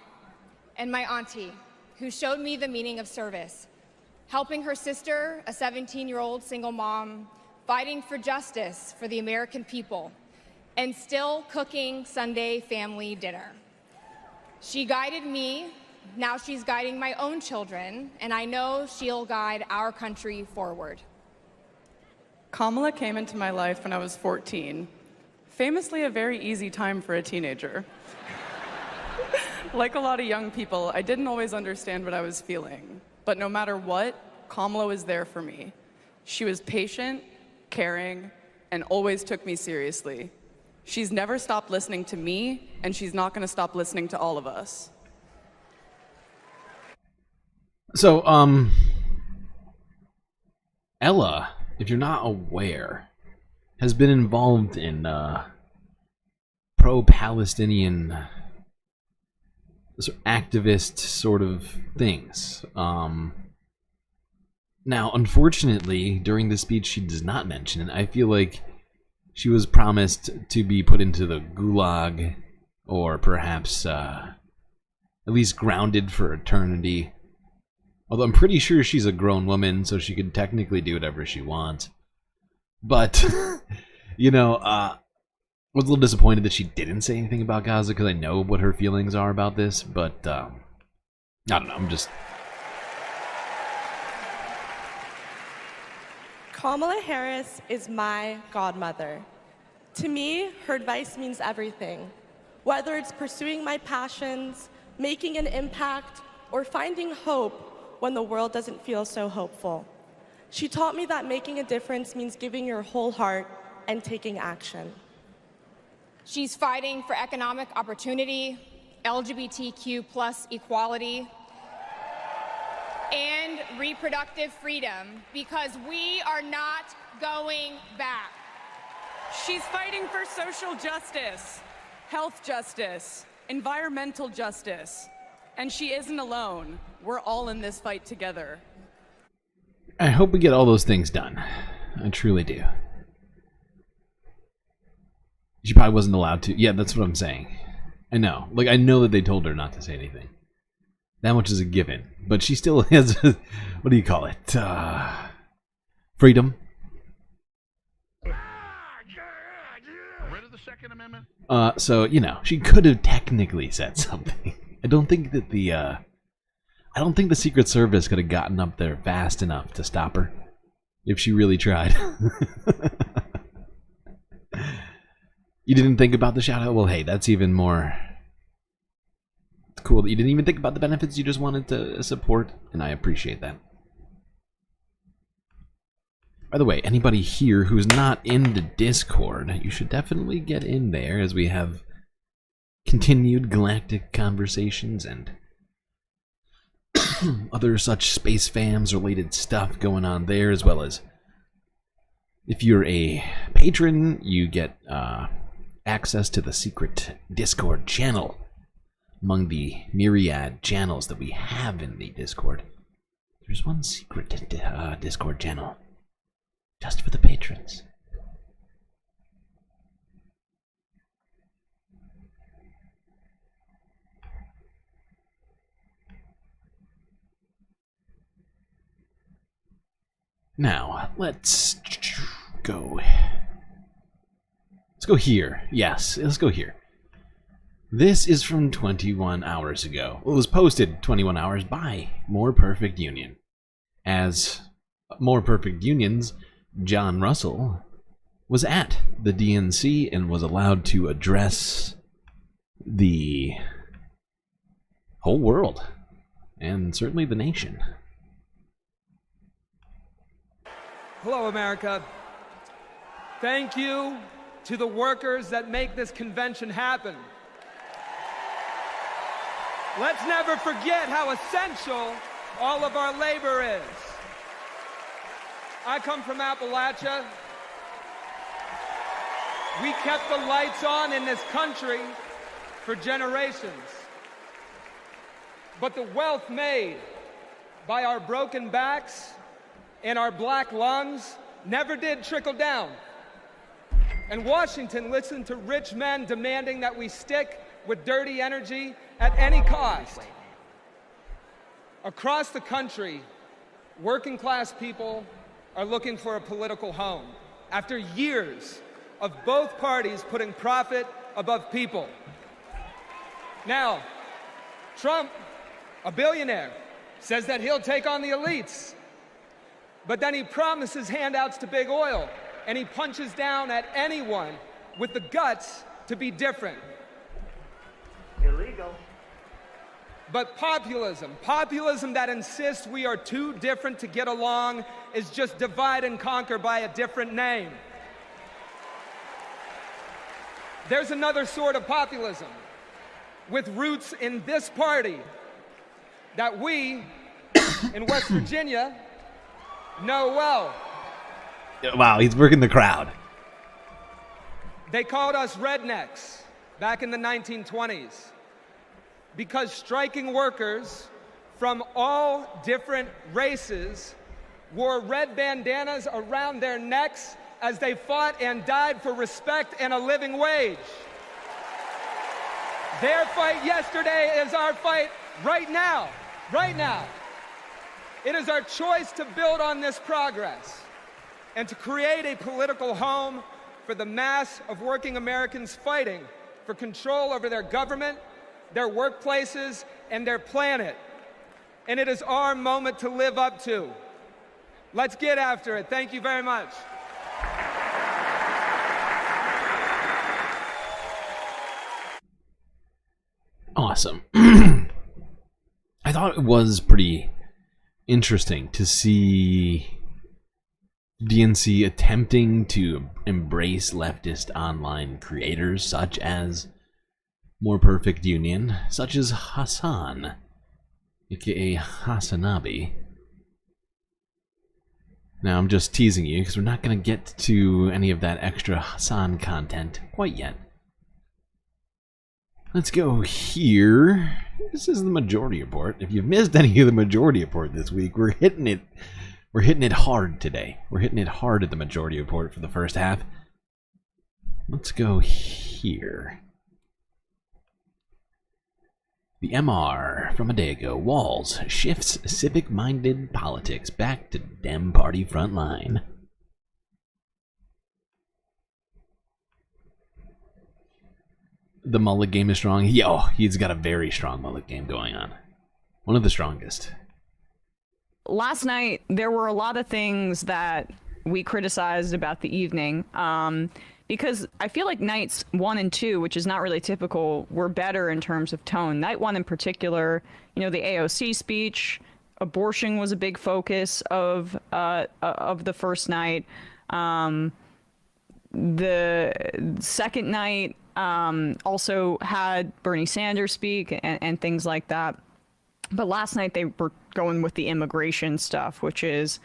and my auntie, who showed me the meaning of service, helping her sister, a 17-year-old single mom, fighting for justice for the American people, and still cooking Sunday family dinner. She guided me, now she's guiding my own children, and I know she'll guide our country forward. Kamala came into my life when I was 14. famously a very easy time for a teenager. Like a lot of young people, I didn't always understand what I was feeling. But no matter what, Kamala was there for me. She was patient, caring, and always took me seriously. She's never stopped listening to me, and she's not going to stop listening to all of us. So, Ella, if you're not aware, has been involved in pro-Palestinian activist sort of things. Now, unfortunately, during the speech, she does not mention it. I feel like she was promised to be put into the gulag, or perhaps at least grounded for eternity. Although I'm pretty sure she's a grown woman, so she could technically do whatever she wants. But, you know, I was a little disappointed that she didn't say anything about Gaza, because I know what her feelings are about this, but, I don't know, I'm just... Kamala Harris is my godmother. To me, her advice means everything. Whether it's pursuing my passions, making an impact, or finding hope when the world doesn't feel so hopeful. She taught me that making a difference means giving your whole heart and taking action. She's fighting for economic opportunity, LGBTQ+ equality, and reproductive freedom, because we are not going back. She's fighting for social justice, health justice, environmental justice. And she isn't alone. We're all in this fight together. I hope we get all those things done. I truly do. She probably wasn't allowed to. Yeah, that's what I'm saying. I know. Like, I know that they told her not to say anything. That much is a given. But she still has, what do you call it? Freedom. Rid of the Second Amendment? So, you know, she could have technically said something. I don't think that the Secret Service could have gotten up there fast enough to stop her. If she really tried. You didn't think about the shout out? Well, hey, that's even more cool that you didn't even think about the benefits, you just wanted to support, and I appreciate that. By the way, anybody here who's not in the Discord, you should definitely get in there, as we have continued galactic conversations and other such space fams related stuff going on there, as well as if you're a patron, you get access to the secret Discord channel. Among the myriad channels that we have in the Discord, there's one secret Discord channel just for the patrons. Now, let's go. Let's go here. Yes, let's go here. This is from 21 hours ago. It was posted 21 hours by More Perfect Union. As More Perfect Union's John Russell was at the DNC and was allowed to address the whole world, and certainly the nation. Hello, America. Thank you to the workers that make this convention happen. Let's never forget how essential all of our labor is. I come from Appalachia. We kept the lights on in this country for generations. But the wealth made by our broken backs and our black lungs never did trickle down. And Washington listened to rich men demanding that we stick with dirty energy at any cost. Across the country, working class people are looking for a political home after years of both parties putting profit above people. Now, Trump, a billionaire, says that he'll take on the elites, but then he promises handouts to big oil, and he punches down at anyone with the guts to be different. Illegal. But populism that insists we are too different to get along, is just divide and conquer by a different name. There's another sort of populism with roots in this party that we in West Virginia know well. Wow, he's working the crowd. They called us rednecks back in the 1920s because striking workers from all different races wore red bandanas around their necks as they fought and died for respect and a living wage. Their fight yesterday is our fight right now. Right now. It is our choice to build on this progress and to create a political home for the mass of working Americans fighting for control over their government, their workplaces, and their planet. And it is our moment to live up to. Let's get after it. Thank you very much. Awesome. I thought it was pretty interesting to see DNC attempting to embrace leftist online creators such as More Perfect Union, such as Hassan, aka Hassanabi. Now I'm just teasing you because we're not going to get to any of that extra Hassan content quite yet. Let's go here. This is the majority report. If you've missed any of the majority report this week, we're hitting it hard today. We're hitting it hard at the majority report for the first half. Let's go here. The MR from a day ago. Walls shifts civic-minded politics back to Dem Party frontline. The mullet game is strong. He's got a very strong mullet game going on. One of the strongest. Last night, there were a lot of things that we criticized about the evening. Because I feel like nights 1 and 2, which is not really typical, were better in terms of tone. Night 1 in particular, the AOC speech, abortion was a big focus of the first night. The second night also had Bernie Sanders speak and things like that. But last night they were going with the immigration stuff, which is,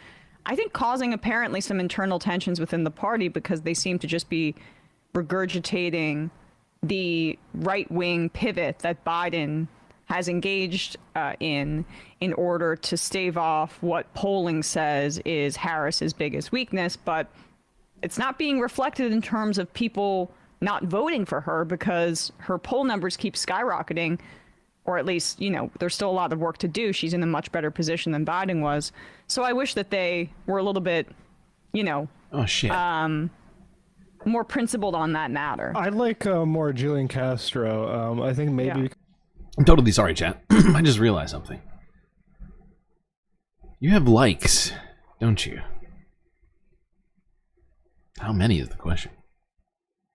I think, causing apparently some internal tensions within the party because they seem to just be regurgitating the right-wing pivot that Biden has engaged in order to stave off what polling says is Harris's biggest weakness. But it's not being reflected in terms of people not voting for her because her poll numbers keep skyrocketing. Or at least, there's still a lot of work to do. She's in a much better position than Biden was. So I wish that they were a little bit, oh shit, more principled on that matter. I'd like more Jillian Castro. I think maybe. Yeah. I'm totally sorry, chat. I just realized something. You have likes, don't you? How many is the question?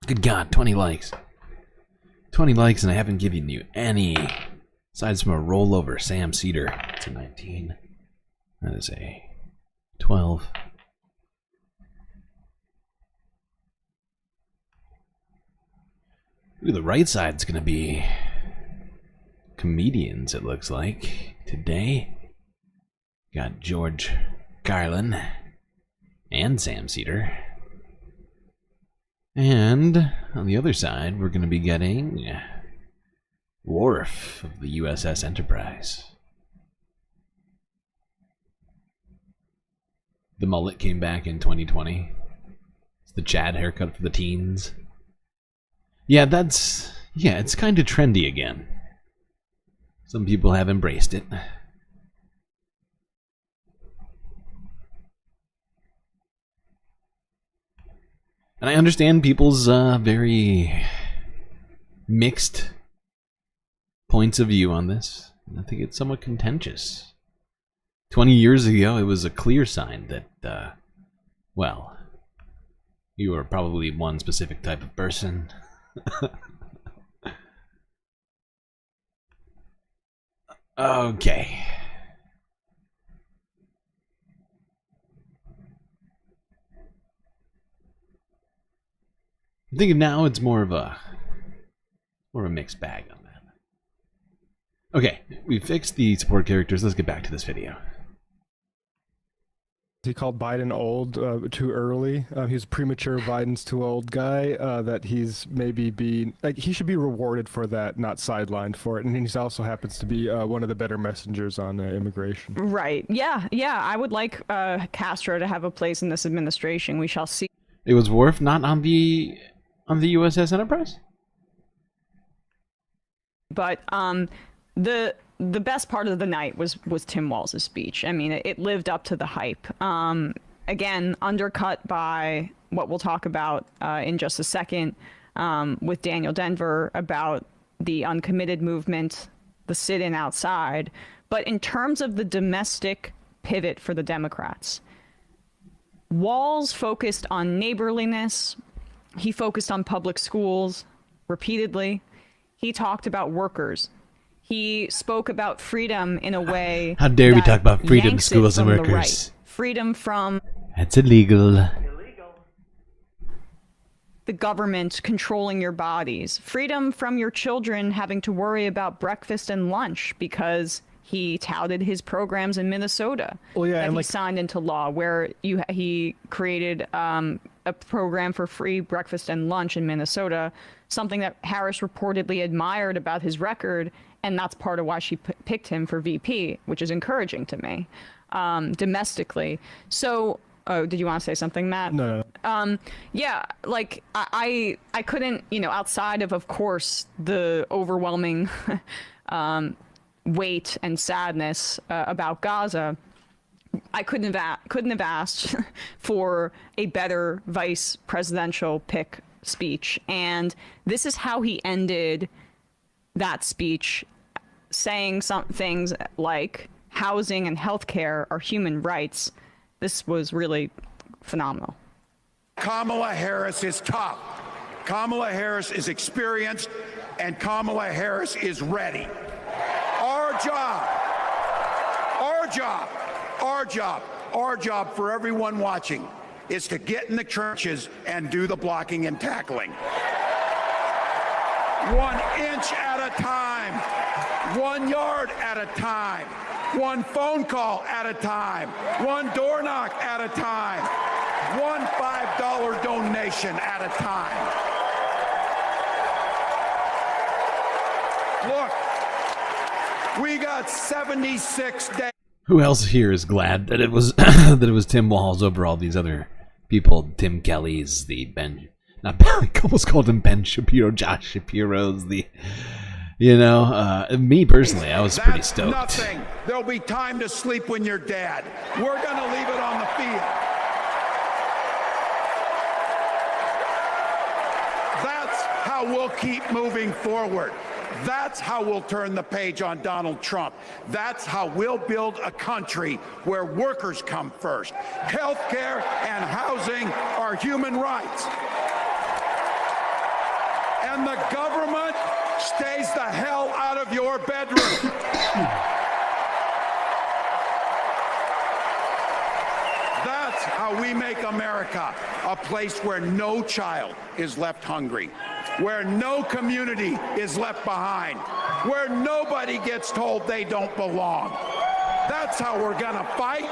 Good God, 20 likes. 20 likes and I haven't given you any. Aside from a rollover Sam Cedar. That's a 19. That is a 12. Ooh, the right side's gonna be comedians, it looks like. Today, got George Carlin and Sam Cedar. And on the other side, we're gonna be getting Worf of the USS Enterprise. The mullet came back in 2020. It's the Chad haircut for the teens. Yeah, it's kind of trendy again. Some people have embraced it. And I understand people's very mixed points of view on this. I think it's somewhat contentious. 20 years ago, it was a clear sign that, You are probably one specific type of person. Okay. I'm thinking now it's more of a mixed bag on that. Okay, we fixed the support characters. Let's get back to this video. He called Biden old too early. He's premature. Biden's too old guy. That he's maybe being like he should be rewarded for that, not sidelined for it. And he also happens to be one of the better messengers on immigration. Right. Yeah. I would like Castro to have a place in this administration. We shall see. It was Worf, not on the USS Enterprise. But the best part of the night was Tim Walz's speech. I mean, it lived up to the hype. Again, undercut by what we'll talk about in just a second with Daniel Denver about the uncommitted movement, the sit-in outside. But in terms of the domestic pivot for the Democrats, Walz focused on neighborliness. He focused on public schools repeatedly. He talked about workers. He spoke about freedom in a way. How dare we talk about freedom, yanks schools, it and from workers? the right. Freedom from That's illegal. the government controlling your bodies. Freedom from your children having to worry about breakfast and lunch because he touted his programs in Minnesota. Well, yeah, that and he signed into law, where he created a program for free breakfast and lunch in Minnesota, something that Harris reportedly admired about his record, and that's part of why she picked him for VP, which is encouraging to me, domestically. So, oh, did you want to say something, Matt? No. Yeah, like I couldn't, outside of course, the overwhelming weight and sadness about Gaza, I couldn't have asked for a better vice presidential pick speech. And this is how he ended that speech, saying some things like housing and healthcare are human rights. This was really phenomenal. Kamala Harris is tough. Kamala Harris is experienced, and Kamala Harris is ready. Our job for everyone watching is to get in the trenches and do the blocking and tackling. 1 inch at a time, 1 yard at a time, 1 phone call at a time, 1 door knock at a time, 1 $5 donation at a time. Look, we got 76 days. Who else here is glad that it was that it was Tim Walz over all these other people? Tim Kelly's, the Ben, not Ben, I almost called him Ben Shapiro, Josh Shapiro's, me personally, I was pretty stoked. Nothing. There'll be time to sleep when you're dead. We're gonna leave it on the field. That's how we'll keep moving forward. That's how we'll turn the page on Donald Trump. That's how we'll build a country where workers come first. Healthcare and housing are human rights. And the government stays the hell out of your bedroom. That's how we make America a place where no child is left hungry, where no community is left behind, where nobody gets told they don't belong. That's how we're gonna fight.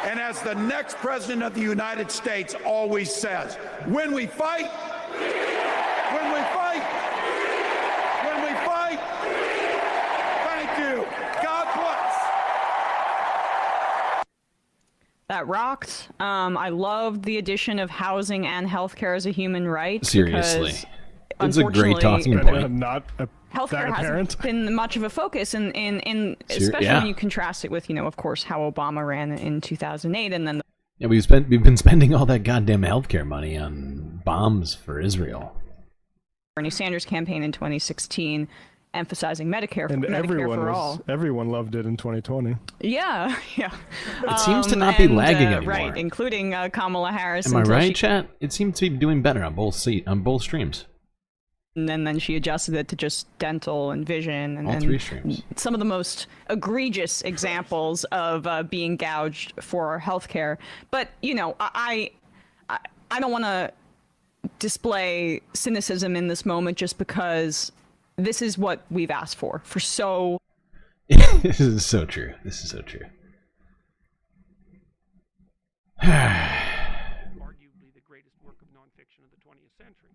And as the next president of the United States always says, when we fight, thank you. God bless. That rocked. I loved the addition of housing and healthcare as a human right. Seriously. Because, it's a great talking point. Healthcare hasn't been much of a focus, especially when you contrast it with, of course, how Obama ran in 2008, and then. Yeah, we've been spending all that goddamn healthcare money on bombs for Israel. Bernie Sanders campaign in 2016, emphasizing Medicare And Medicare for all. everyone loved it in 2020. Yeah, yeah. It seems to not be lagging anymore. Right, including Kamala Harris. Am I until right, chat? It seems to be doing better on both streams. And then she adjusted it to just dental and vision and All 3 streams. some of the most egregious examples of being gouged for healthcare. But you know, I don't want to display cynicism in this moment just because this is what we've asked for so. This is so true. This is so true. Arguably the greatest work of nonfiction of the 20th century.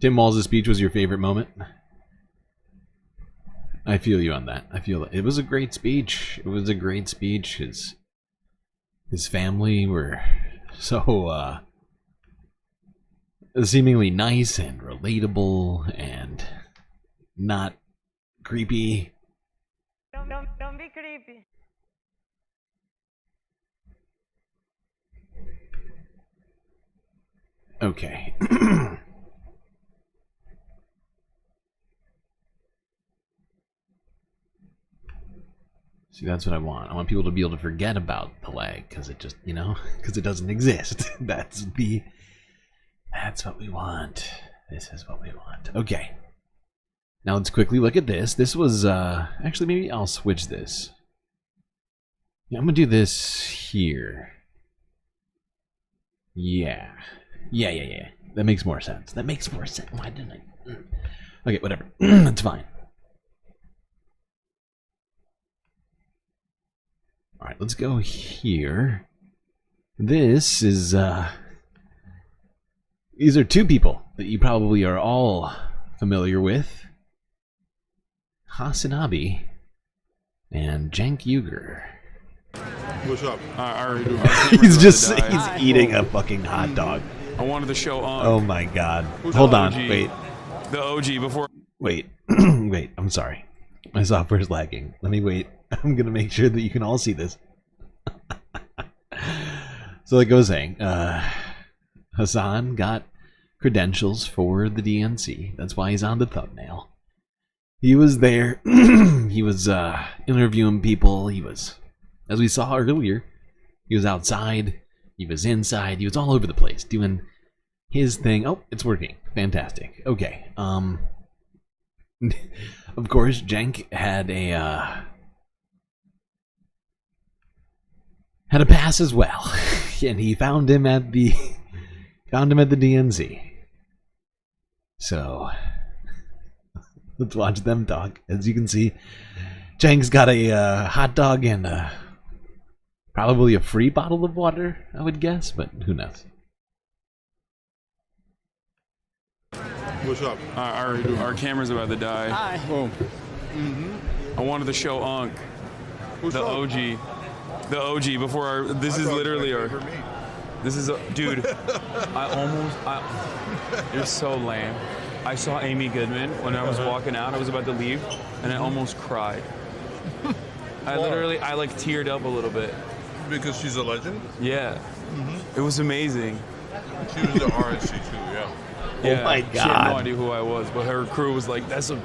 Tim Walz' speech was your favorite moment? I feel you on that. I feel it was a great speech. It was a great speech. His family were so seemingly nice and relatable and not creepy. Don't be creepy. Okay. See, that's what I want. I want people to be able to forget about the lag because it just, you know, because it doesn't exist. That's what we want. This is what we want. Okay. Now let's quickly look at this. This was, actually, maybe I'll switch this. Yeah, I'm gonna do this here. Yeah. Yeah. That makes more sense. That makes more sense. Why didn't I? Okay, whatever. That's fine. Alright, let's go here. This is, these are 2 people that you probably are all familiar with. Hasanabi and Cenk Uygur. What's up? He's eating a fucking hot dog. I wanted to show on. Oh my god. Hold on, wait. The OG before. Wait, wait, I'm sorry. My software's lagging. Let me wait. I'm gonna make sure that you can all see this. So like I was saying, Hassan got credentials for the DNC. That's why he's on the thumbnail. He was there. He was interviewing people. He was, as we saw earlier, he was outside. He was inside. He was all over the place doing his thing. Oh, it's working. Fantastic. Okay. Of course, Cenk had a pass as well, and he found him at the DNC. So let's watch them talk. As you can see, Cenk's got a hot dog and probably a free bottle of water, I would guess, but who knows. What's up? Our camera's about to die. Hi. Oh. I wanted to show Unc, the OG. The OG before our. This is literally our. This is a dude. You're so lame. I saw Amy Goodman when I was walking out. I was about to leave, and I almost cried. I like teared up a little bit. Because she's a legend? Yeah. It was amazing. She was the RNC too, yeah. Yeah, Oh my she had no god. idea who I was, but her crew was like, "That's a."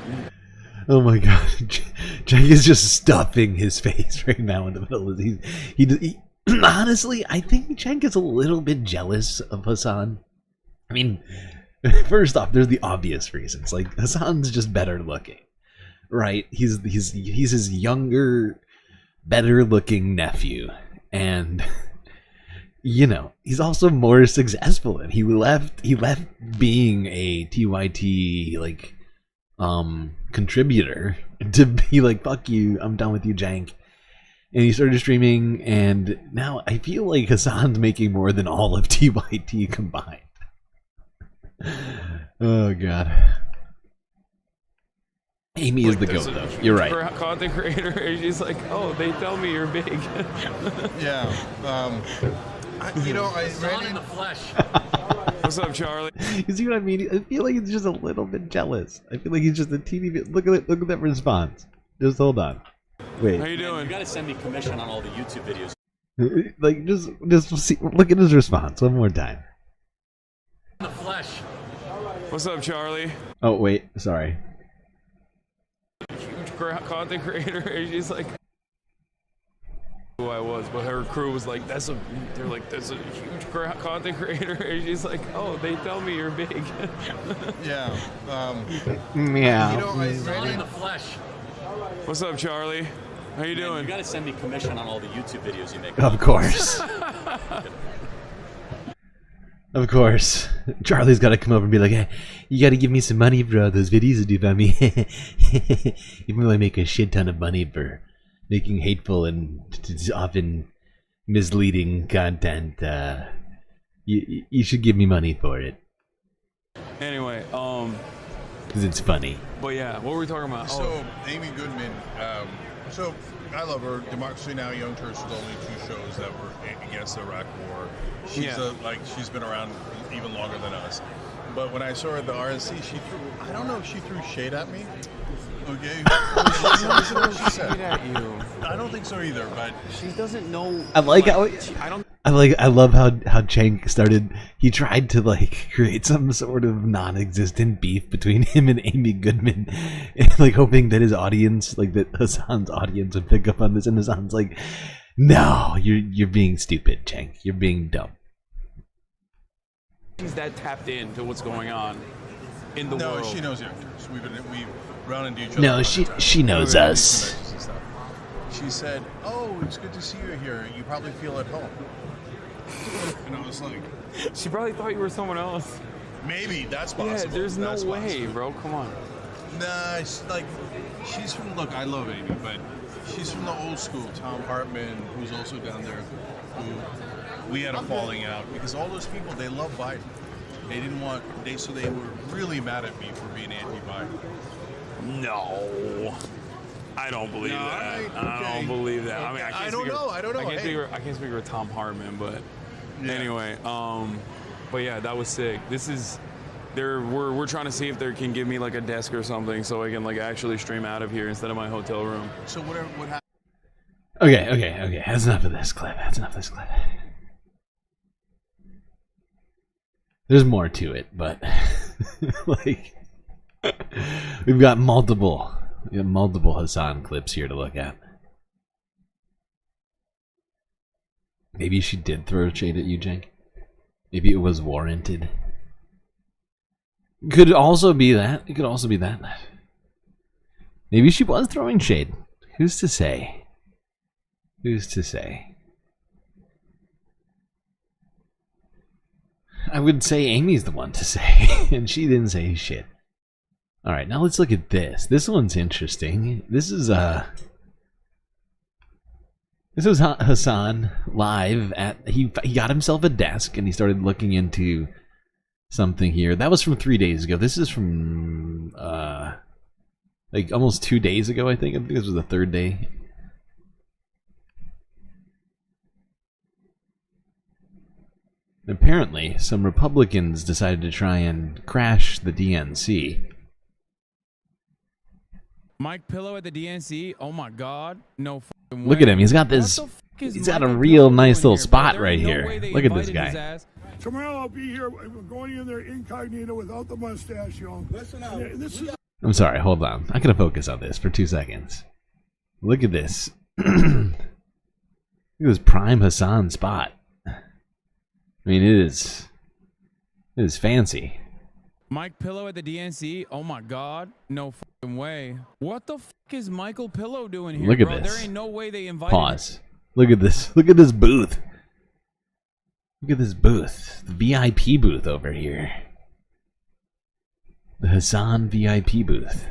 Oh my god. Cenk is just stuffing his face right now in the middle of these. He honestly, I think Cenk is a little bit jealous of Hassan. I mean, first off, there's the obvious reasons. Like, Hassan's just better looking, right? He's his younger, better looking nephew, and you know, he's also more successful. And he left being a TYT like contributor to be like, fuck you, I'm done with you, Cenk. And he started streaming, and now I feel like Hassan's making more than all of TYT combined. Oh god. Amy is the goat, though. You're right. For content creator, she's like, "Oh, they tell me you're big." Yeah. You know, I ran in the flesh. What's up, Charlie? You see what I mean? I feel like he's just a little bit jealous. I feel like he's just a teeny bit. Look at that response. Just hold on. Wait. How you doing? You gotta send me commission on all the YouTube videos. Like, just see, look at his response one more time. The flesh. What's up, Charlie? Oh wait, sorry. Huge content creator. And she's like, who I was, but her crew was like, they're like, that's a huge content creator. And she's like, oh, they tell me you're big. Yeah. Yeah. You know, Right in the flesh. What's up, Charlie? How you doing? You gotta send me commission on all the YouTube videos you make. Of course. Of course. Charlie's got to come over and be like, hey, you got to give me some money for all those videos you do about me. Even though I make a shit ton of money for making hateful and often misleading content, you should give me money for it. Anyway, because it's funny. But yeah, what were we talking about? So, Amy Goodman, so I love her. Democracy Now! Young Turks was only 2 shows that were against the Iraq War. She's she's been around even longer than us. But when I saw her at the RNC, I don't know if she threw shade at me. Okay. She said. At you. I don't think so either, but she doesn't know. I love how Chang started. He tried to like create some sort of non-existent beef between him and Amy Goodman, like hoping that his audience, like that Hassan's audience, would pick up on this. And Hassan's like, "No, you're being stupid, Chang. You're being dumb." She's that tapped into what's going on in the world. No, she knows actors. We've run into each other. No, she knows us. She said, "Oh, it's good to see you here. You probably feel at home." And I was like, she probably thought you were someone else. Maybe that's possible. Yeah, there's no way, bro. Come on. Nah, she's from. Look, I love Amy, but she's from the old school. Tom Hartman, who's also down there, who we had a falling out because all those people, they love Biden. They didn't want. So they were really mad at me for being anti-Biden. No. I don't believe that. I don't believe that. I mean, I don't know. I can't speak for Tom Hartman, but anyway, but yeah, that was sick. This is, we're trying to see if they can give me like a desk or something so I can like actually stream out of here instead of my hotel room. So what happened? Okay. That's enough of this clip. There's more to it, but like we've got multiple Hassan clips here to look at. Maybe she did throw shade at you, Jenk. Maybe it was warranted. Could also be that. It could also be that. Maybe she was throwing shade. Who's to say? Who's to say? I would say Amy's the one to say, and she didn't say shit. Alright, now let's look at this. This one's interesting. This is Hassan live at he got himself a desk and he started looking into something here. That was from 3 days ago. This is from like almost 2 days ago, I think. I think this was the third day. Apparently, some Republicans decided to try and crash the DNC. Mike Pillow at the DNC? Oh my God! No fucking way. Look at him. He's got this. He's got a real nice little spot right here. Look at this guy. Tomorrow I'll be here. I'm going in there incognito without the mustache, y'all. Listen up. I'm sorry. Hold on. I'm gonna focus on this for 2 seconds. Look at this. Look at this prime Hassan spot. I mean, it is fancy. Mike Pillow at the DNC? Oh my God! No fucking way. What the fuck is Michael Pillow doing here? Look at bro? this. There ain't no way they invited Pause. Look at this. Look at this booth. Look at this booth. The VIP booth over here. The Hassan VIP booth.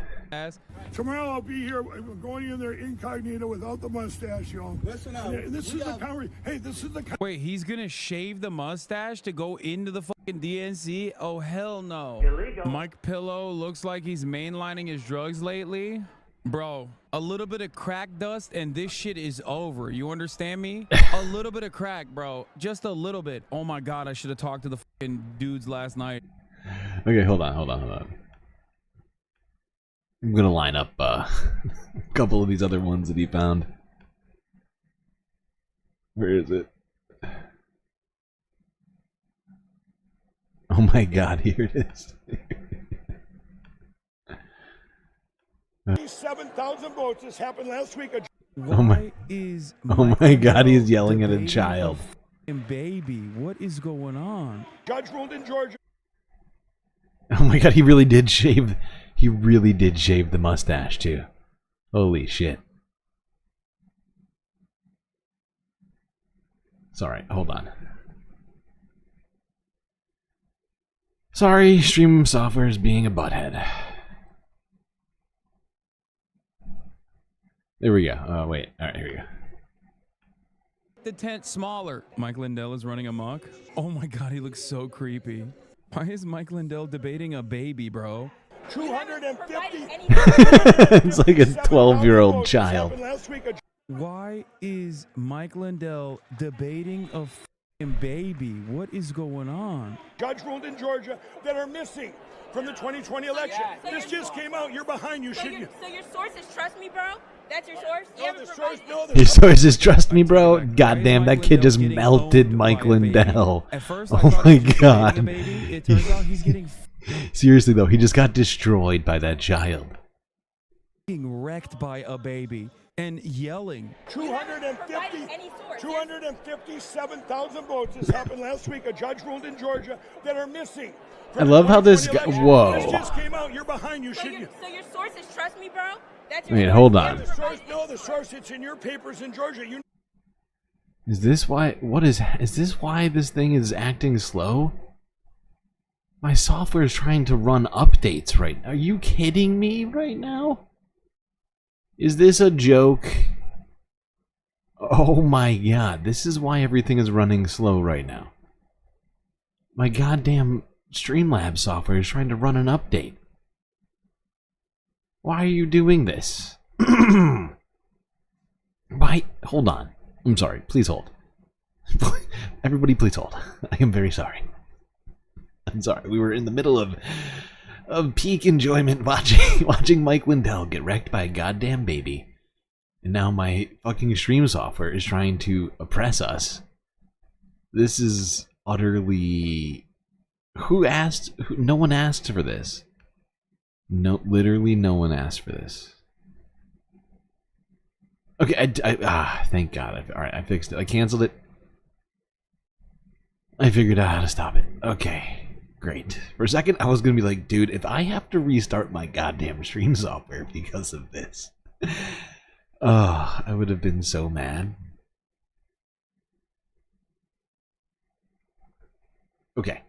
Tomorrow I'll be here. I'm going in there incognito without the mustache, y'all. Listen up. This is the conversation. Hey, this is the. Wait, he's gonna shave the mustache to go into the fucking DNC? Oh hell no. Illegal. Mike Pillow looks like he's mainlining his drugs lately. Bro, a little bit of crack dust and this shit is over. You understand me? A little bit of crack, bro. Just a little bit. Oh my God, I should have talked to the fucking dudes last night. Okay, hold on. I'm gonna line up a couple of these other ones that he found. Where is it? Oh my God, here it is. 7,000 votes. This happened last week. Oh my God, he's yelling at a child. Baby, what is going on? Judge ruled in Georgia. Oh my God, he really did shave. He really did shave the mustache too. Holy shit. Sorry, hold on. Sorry, stream software is being a butthead. There we go. Oh, wait. Alright, here we go. The tent smaller. Mike Lindell is running amok. Oh my God, he looks so creepy. Why is Mike Lindell debating a baby, bro? 250. It's like a 12-year-old child. Why is Mike Lindell debating a f***ing baby? What is going on? Judge ruled in Georgia that are missing from the 2020 election. So this just came out. You're behind. You should. So your sources trust me, bro? That's your source? Your sources trust me, bro. Goddamn, that kid just melted Mike Lindell. Oh my God. Seriously though, he just got destroyed by that child. Being wrecked by a baby and yelling. 257,000 votes. This happened last week. A judge ruled in Georgia that are missing. I love how this guy. Whoa. This just came out. You're behind. You should. So your sources trust me, bro? That's your Wait, source? hold on. The source. It's in your papers in Georgia. Is this why? Is this why this thing is acting slow? My software is trying to run updates right now. Are you kidding me right now? Is this a joke? Oh my God, this is why everything is running slow right now. My goddamn Streamlabs software is trying to run an update. Why are you doing this? Why? Hold on. I'm sorry. Please hold. Everybody, please hold. I am very sorry. I'm sorry. We were in the middle of peak enjoyment watching Mike Lindell get wrecked by a goddamn baby. And now my fucking stream software is trying to oppress us. This is utterly... Who asked? No one asked for this. No, literally no one asked for this. Okay, thank God. Alright, I fixed it. I canceled it. I figured out how to stop it. Okay, great. For a second, I was gonna be like, dude, if I have to restart my goddamn stream software because of this, I would have been so mad. Okay.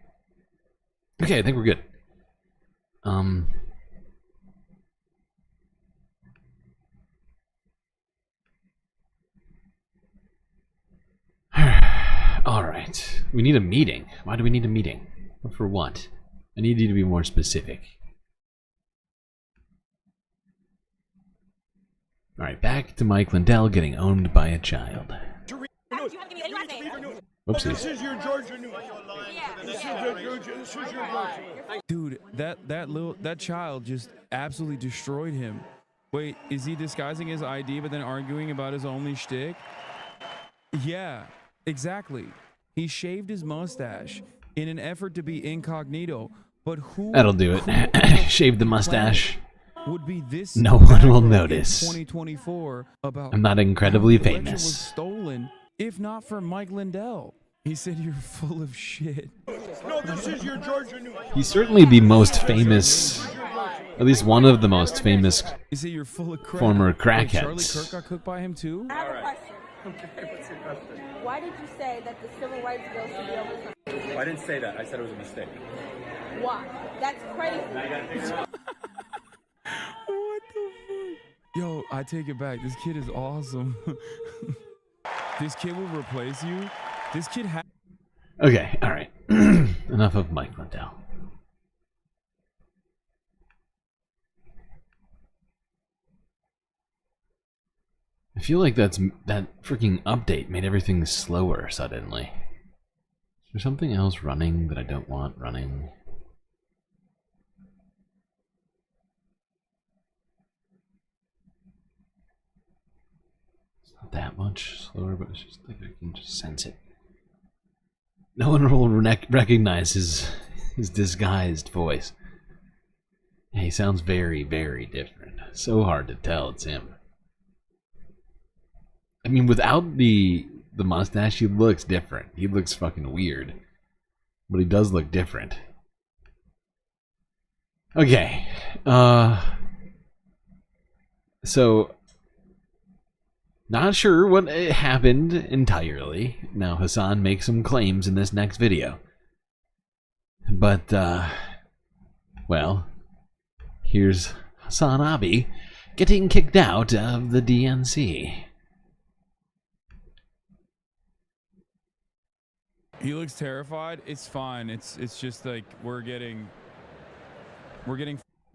Okay, I think we're good. Alright. We need a meeting. Why do we need a meeting? For what? I need you to be more specific. Alright, back to Mike Lindell getting owned by a child. Whoopsies. This is your Georgia news. This is your Georgia. Dude, that child just absolutely destroyed him. Wait, is he disguising his ID but then arguing about his only shtick? Yeah, exactly. He shaved his mustache in an effort to be incognito, but who... That'll do it. Shave the mustache. Would be this no one will notice. 2024 about I'm not incredibly how the election famous. was stolen, if not for Mike Lindell. He said you're full of shit. No, this is your Georgia news. He's certainly the most famous, at least one of the most famous You say you're full of crap. former Wait, Charlie crackheads. Kirk got cooked by him too? I have a question. Okay, what's your question? Why did you say that the civil rights bill should be overturned? I didn't say that. I said it was a mistake. Why? That's crazy. What the fuck? Yo, I take it back. This kid is awesome. This kid will replace you. This kid has... Okay, alright. Enough of Mike Lindell. I feel like that freaking update made everything slower suddenly. Is there something else running that I don't want running? It's not that much slower, but it's just like I can just sense it. No one will recognize his disguised voice. He sounds very, very different. So hard to tell it's him. I mean, without the mustache, he looks different. He looks fucking weird. But he does look different. Okay. So, not sure what happened entirely. Now, Hassan makes some claims in this next video. But, well, here's Hassan Abi getting kicked out of the DNC. He looks terrified. It's fine. It's just like we're getting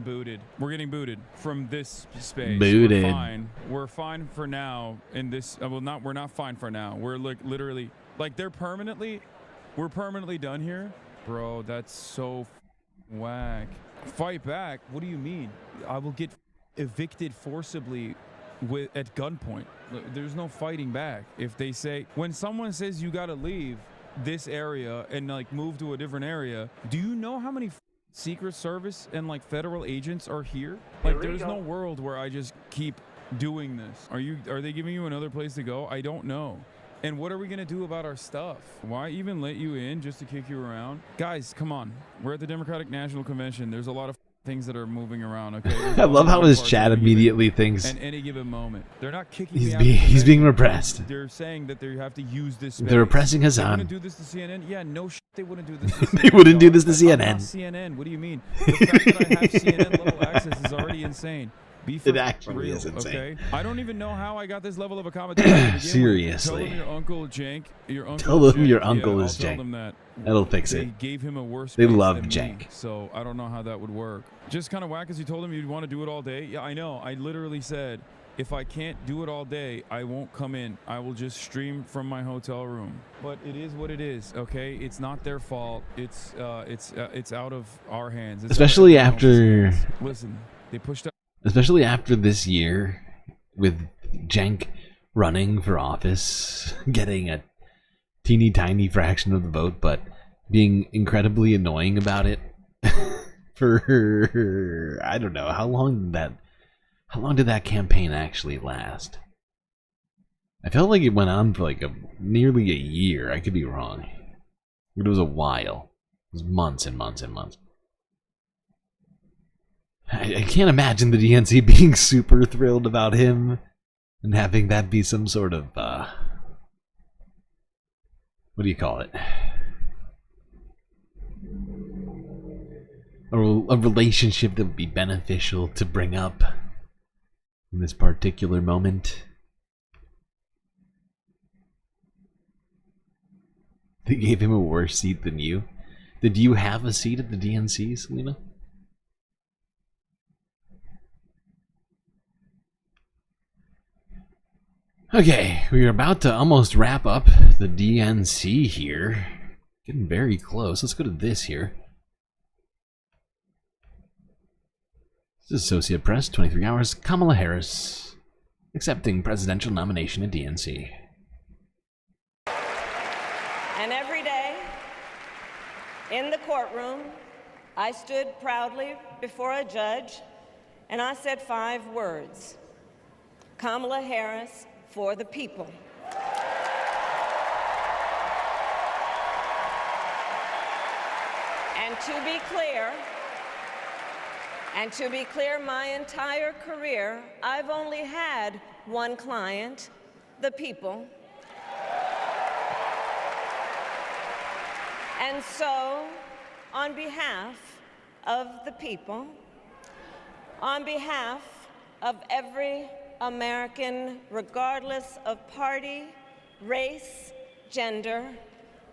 booted. We're getting booted from this space. Booted. We're fine. We're fine for now. In this, well, we're not fine for now. We're like literally, like we're permanently done here, bro. That's so whack. Fight back? What do you mean? I will get evicted forcibly at gunpoint. There's no fighting back. If they say, when someone says you gotta leave this area and like move to a different area, do you know how many Secret Service and like federal agents are here? Like there's no world where I just keep doing this. Are they giving you another place to go? I don't know. And what are we gonna do about our stuff? Why even let you in just to kick you around? Guys, come on. We're at the Democratic National Convention. There's a lot of things that are moving around, okay? I love how his chat immediately thinks at any given moment. They're not kicking me out. He's being repressed. They're saying that they have to use this space. They're repressing Hassan. They wouldn't do this to CNN? Yeah, no shit, they wouldn't do this to CNN. They wouldn't do this to CNN. I'm not CNN, what do you mean? The fact that I have CNN level access is already insane. It actually is insane. Okay? I don't even know how I got this level of accommodation. Seriously. Tell them your uncle Cenk. Tell them your uncle is Cenk. That'll fix they it. Gave him a worse they space love than Cenk. me, so I don't know how that would work. Just kind of whack, as you told him you'd want to do it all day. Yeah, I know. I literally said, if I can't do it all day, I won't come in. I will just stream from my hotel room. But it is what it is, okay? It's not their fault. It's out of our hands. It's Especially after... Listen, they pushed up. Especially after this year, with Cenk running for office, getting a teeny tiny fraction of the vote, but being incredibly annoying about it for, I don't know, how long did that campaign actually last? I felt like it went on for like nearly a year. I could be wrong. But it was a while. It was months and months and months. I can't imagine the DNC being super thrilled about him and having that be some sort of, what do you call it? A relationship that would be beneficial to bring up in this particular moment. They gave him a worse seat than you. Did you have a seat at the DNC, Selena? Okay, we are about to almost wrap up the DNC here. Getting very close. Let's go to this here. This is Associate Press, 23 hours. Kamala Harris accepting presidential nomination at DNC. And every day in the courtroom, I stood proudly before a judge and I said 5 words: Kamala Harris, for the people. And to be clear, my entire career, I've only had one client, the people. And so, on behalf of the people, on behalf of every American, regardless of party, race, gender,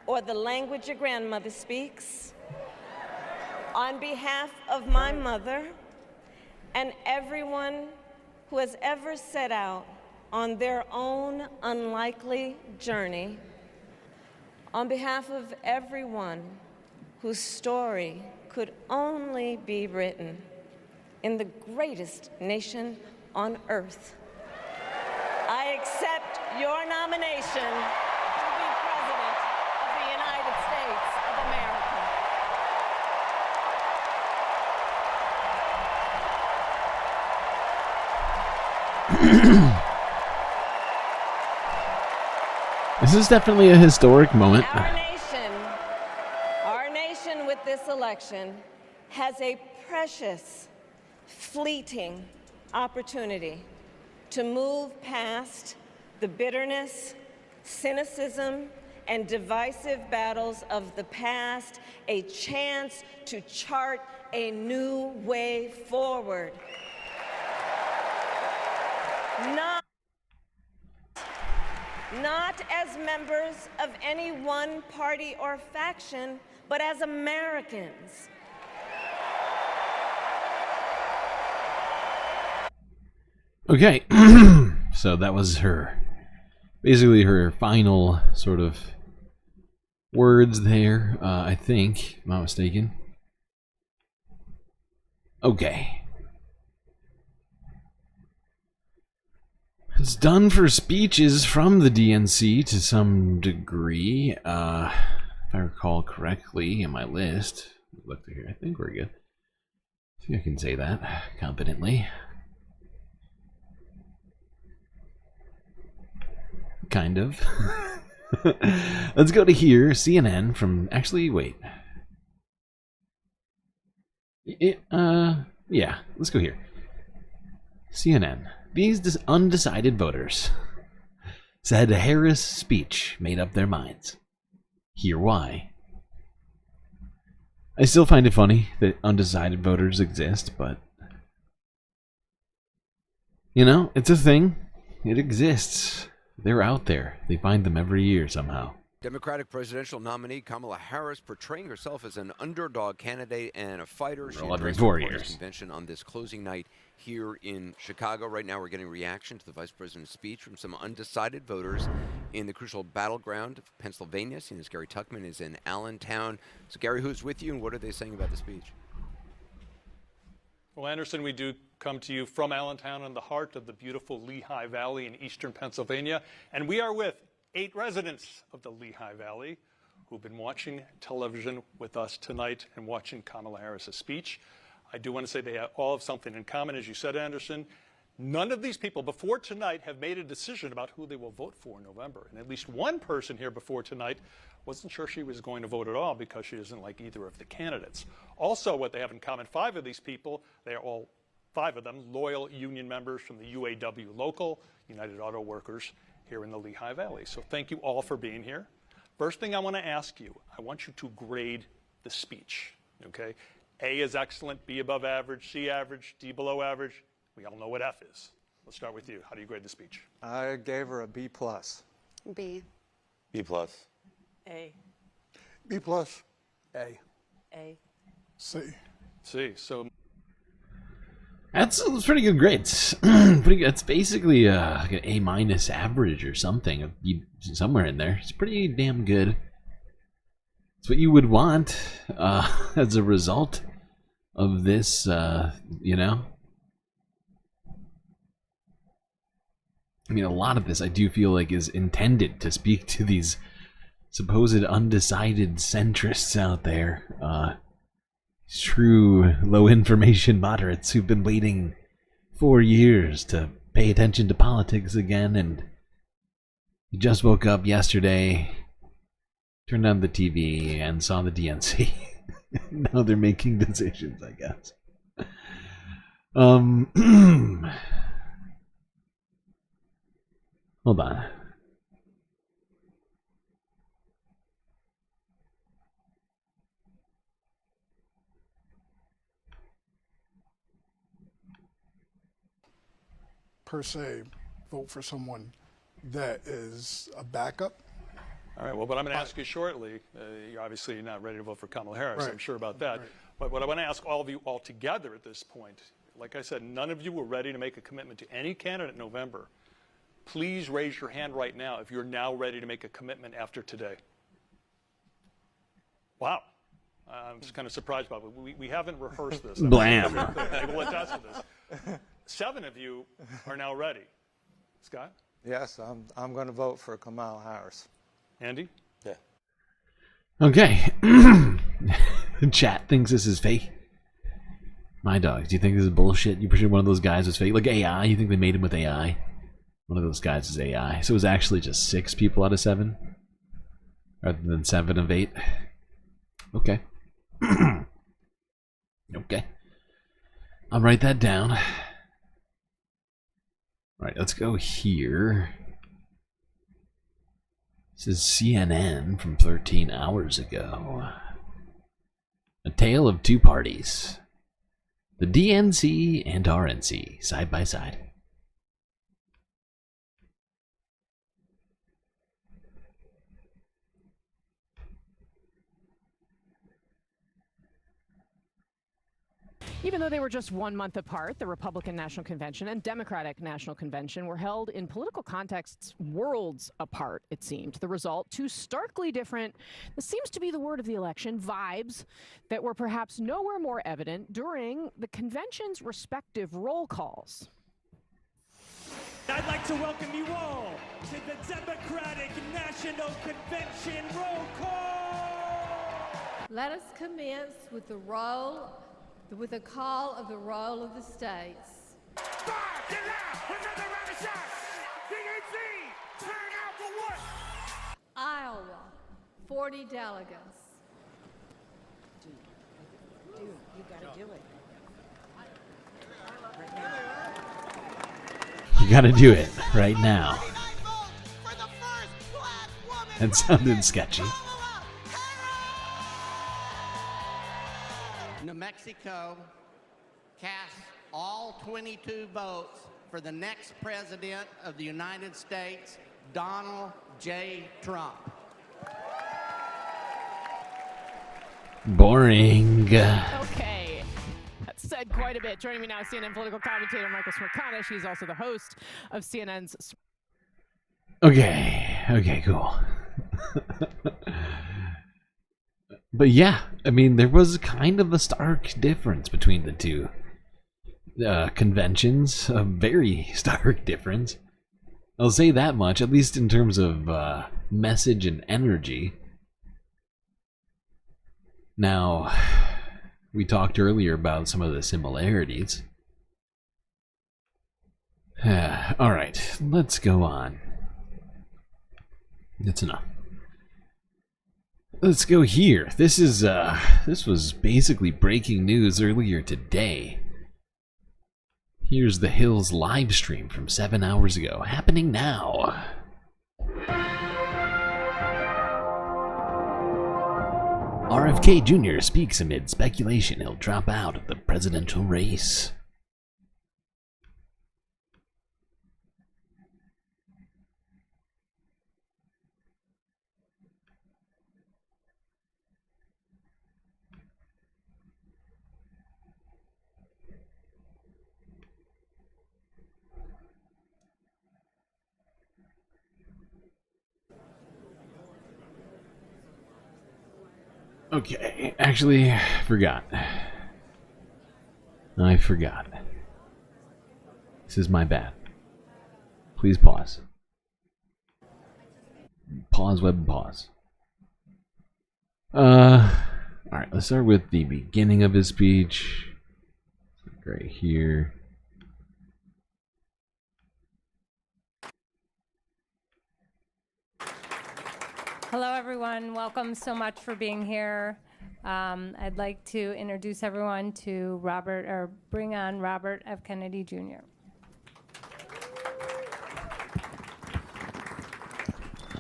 or the language your grandmother speaks, on behalf of my mother and everyone who has ever set out on their own unlikely journey, on behalf of everyone whose story could only be written in the greatest nation on earth, I accept your nomination to be President of the United States of America. This is definitely a historic moment. Our nation with this election has a precious, fleeting opportunity to move past the bitterness, cynicism, and divisive battles of the past, a chance to chart a new way forward. Not as members of any one party or faction, but as Americans. Okay, so that was basically her final sort of words there, I think, if I'm not mistaken. Okay. It's done for speeches from the DNC to some degree, if I recall correctly in my list. Look here, I think we're good. I think I can say that competently. Kind of. Let's go to here, CNN from, actually, wait. Yeah, let's go here. CNN. These undecided voters said Harris' speech made up their minds. Hear why. I still find it funny that undecided voters exist, but you know, it's a thing. It exists. They're out there. They find them every year somehow. Democratic presidential nominee Kamala Harris portraying herself as an underdog candidate and a fighter. She addressed the party's convention on this closing night here in Chicago. Right now we're getting reaction to the vice president's speech from some undecided voters in the crucial battleground of Pennsylvania. Seeing as Gary Tuckman is in Allentown. So Gary, who's with you and what are they saying about the speech? Well, Anderson, we do come to you from Allentown in the heart of the beautiful Lehigh Valley in eastern Pennsylvania. And we are with 8 residents of the Lehigh Valley who've been watching television with us tonight and watching Kamala Harris' speech. I do want to say they all have something in common, as you said, Anderson. None of these people before tonight have made a decision about who they will vote for in November. And at least one person here before tonight wasn't sure she was going to vote at all because she doesn't like either of the candidates. Also, what they have in common, 5 of these people, they are all 5 of them loyal union members from the UAW local, United Auto Workers, here in the Lehigh Valley. So thank you all for being here. First thing I want to ask you, I want you to grade the speech, okay? A is excellent, B above average, C average, D below average. We all know what F is. Let's start with you. How do you grade the speech? I gave her a B+. B. B+. A. B+. A. A. C. C. So That's pretty good grades. Pretty good. It's basically like an A- average or something, somewhere in there. It's pretty damn good. It's what you would want as a result of this, you know. I mean, a lot of this I do feel like is intended to speak to these supposed undecided centrists out there. True low information moderates who've been waiting 4 years to pay attention to politics again, and you just woke up yesterday, turned on the TV, and saw the DNC. Now they're making decisions, I guess. Hold on. Per se, vote for someone that is a backup. all right, well, but I'm going to ask you shortly. You're obviously not ready to vote for Kamala Harris. Right. I'm sure about that. Right. But what I want to ask all of you all together at this point, like I said, none of you were ready to make a commitment to any candidate in November. Please raise your hand right now if you're now ready to make a commitment after today. Wow. I'm just kind of surprised about it. We haven't rehearsed this. Blam. I will attest to this. 7 of you are now ready. Scott? Yes, I'm going to vote for Kamala Harris. Andy? Yeah. Okay. Chat thinks this is fake. My dogs. Do you think this is bullshit? You presume one of those guys was fake? Like AI? You think they made him with AI? One of those guys is AI. So it was actually just 6 people out of 7? Rather than 7 of 8? Okay. Okay. I'll write that down. Alright, let's go here. This is CNN from 13 hours ago. A tale of 2 parties. The DNC and RNC, side by side. Even though they were just 1 month apart, the Republican National Convention and Democratic National Convention were held in political contexts worlds apart, it seemed. The result, 2 starkly different, this seems to be the word of the election, vibes that were perhaps nowhere more evident during the convention's respective roll calls. I'd like to welcome you all to the Democratic National Convention roll call. Let us commence with the call of the roll of the states. Another round of shots. DNC, turn out for what? Iowa, 40 delegates. Dude, you gotta do it. You gotta do it right now. That sounded sketchy. New Mexico cast all 22 votes for the next president of the United States, Donald J. Trump. Boring. Okay. That said quite a bit. Joining me now, CNN political commentator Michael Smirkana. She's also the host of CNN's... Okay, cool. But yeah, I mean, there was kind of a stark difference between the 2 conventions. A very stark difference. I'll say that much, at least in terms of message and energy. Now, we talked earlier about some of the similarities. Alright, let's go on. That's enough. Let's go here. This was basically breaking news earlier today. Here's the Hill's live stream from 7 hours ago, happening now. RFK Jr. speaks amid speculation he'll drop out of the presidential race. Okay, actually, forgot. I forgot. This is my bad. Please pause. Pause, web, pause. Alright, let's start with the beginning of his speech. Right here. Hello, everyone. Welcome so much for being here. I'd like to introduce everyone to bring on Robert F. Kennedy Jr.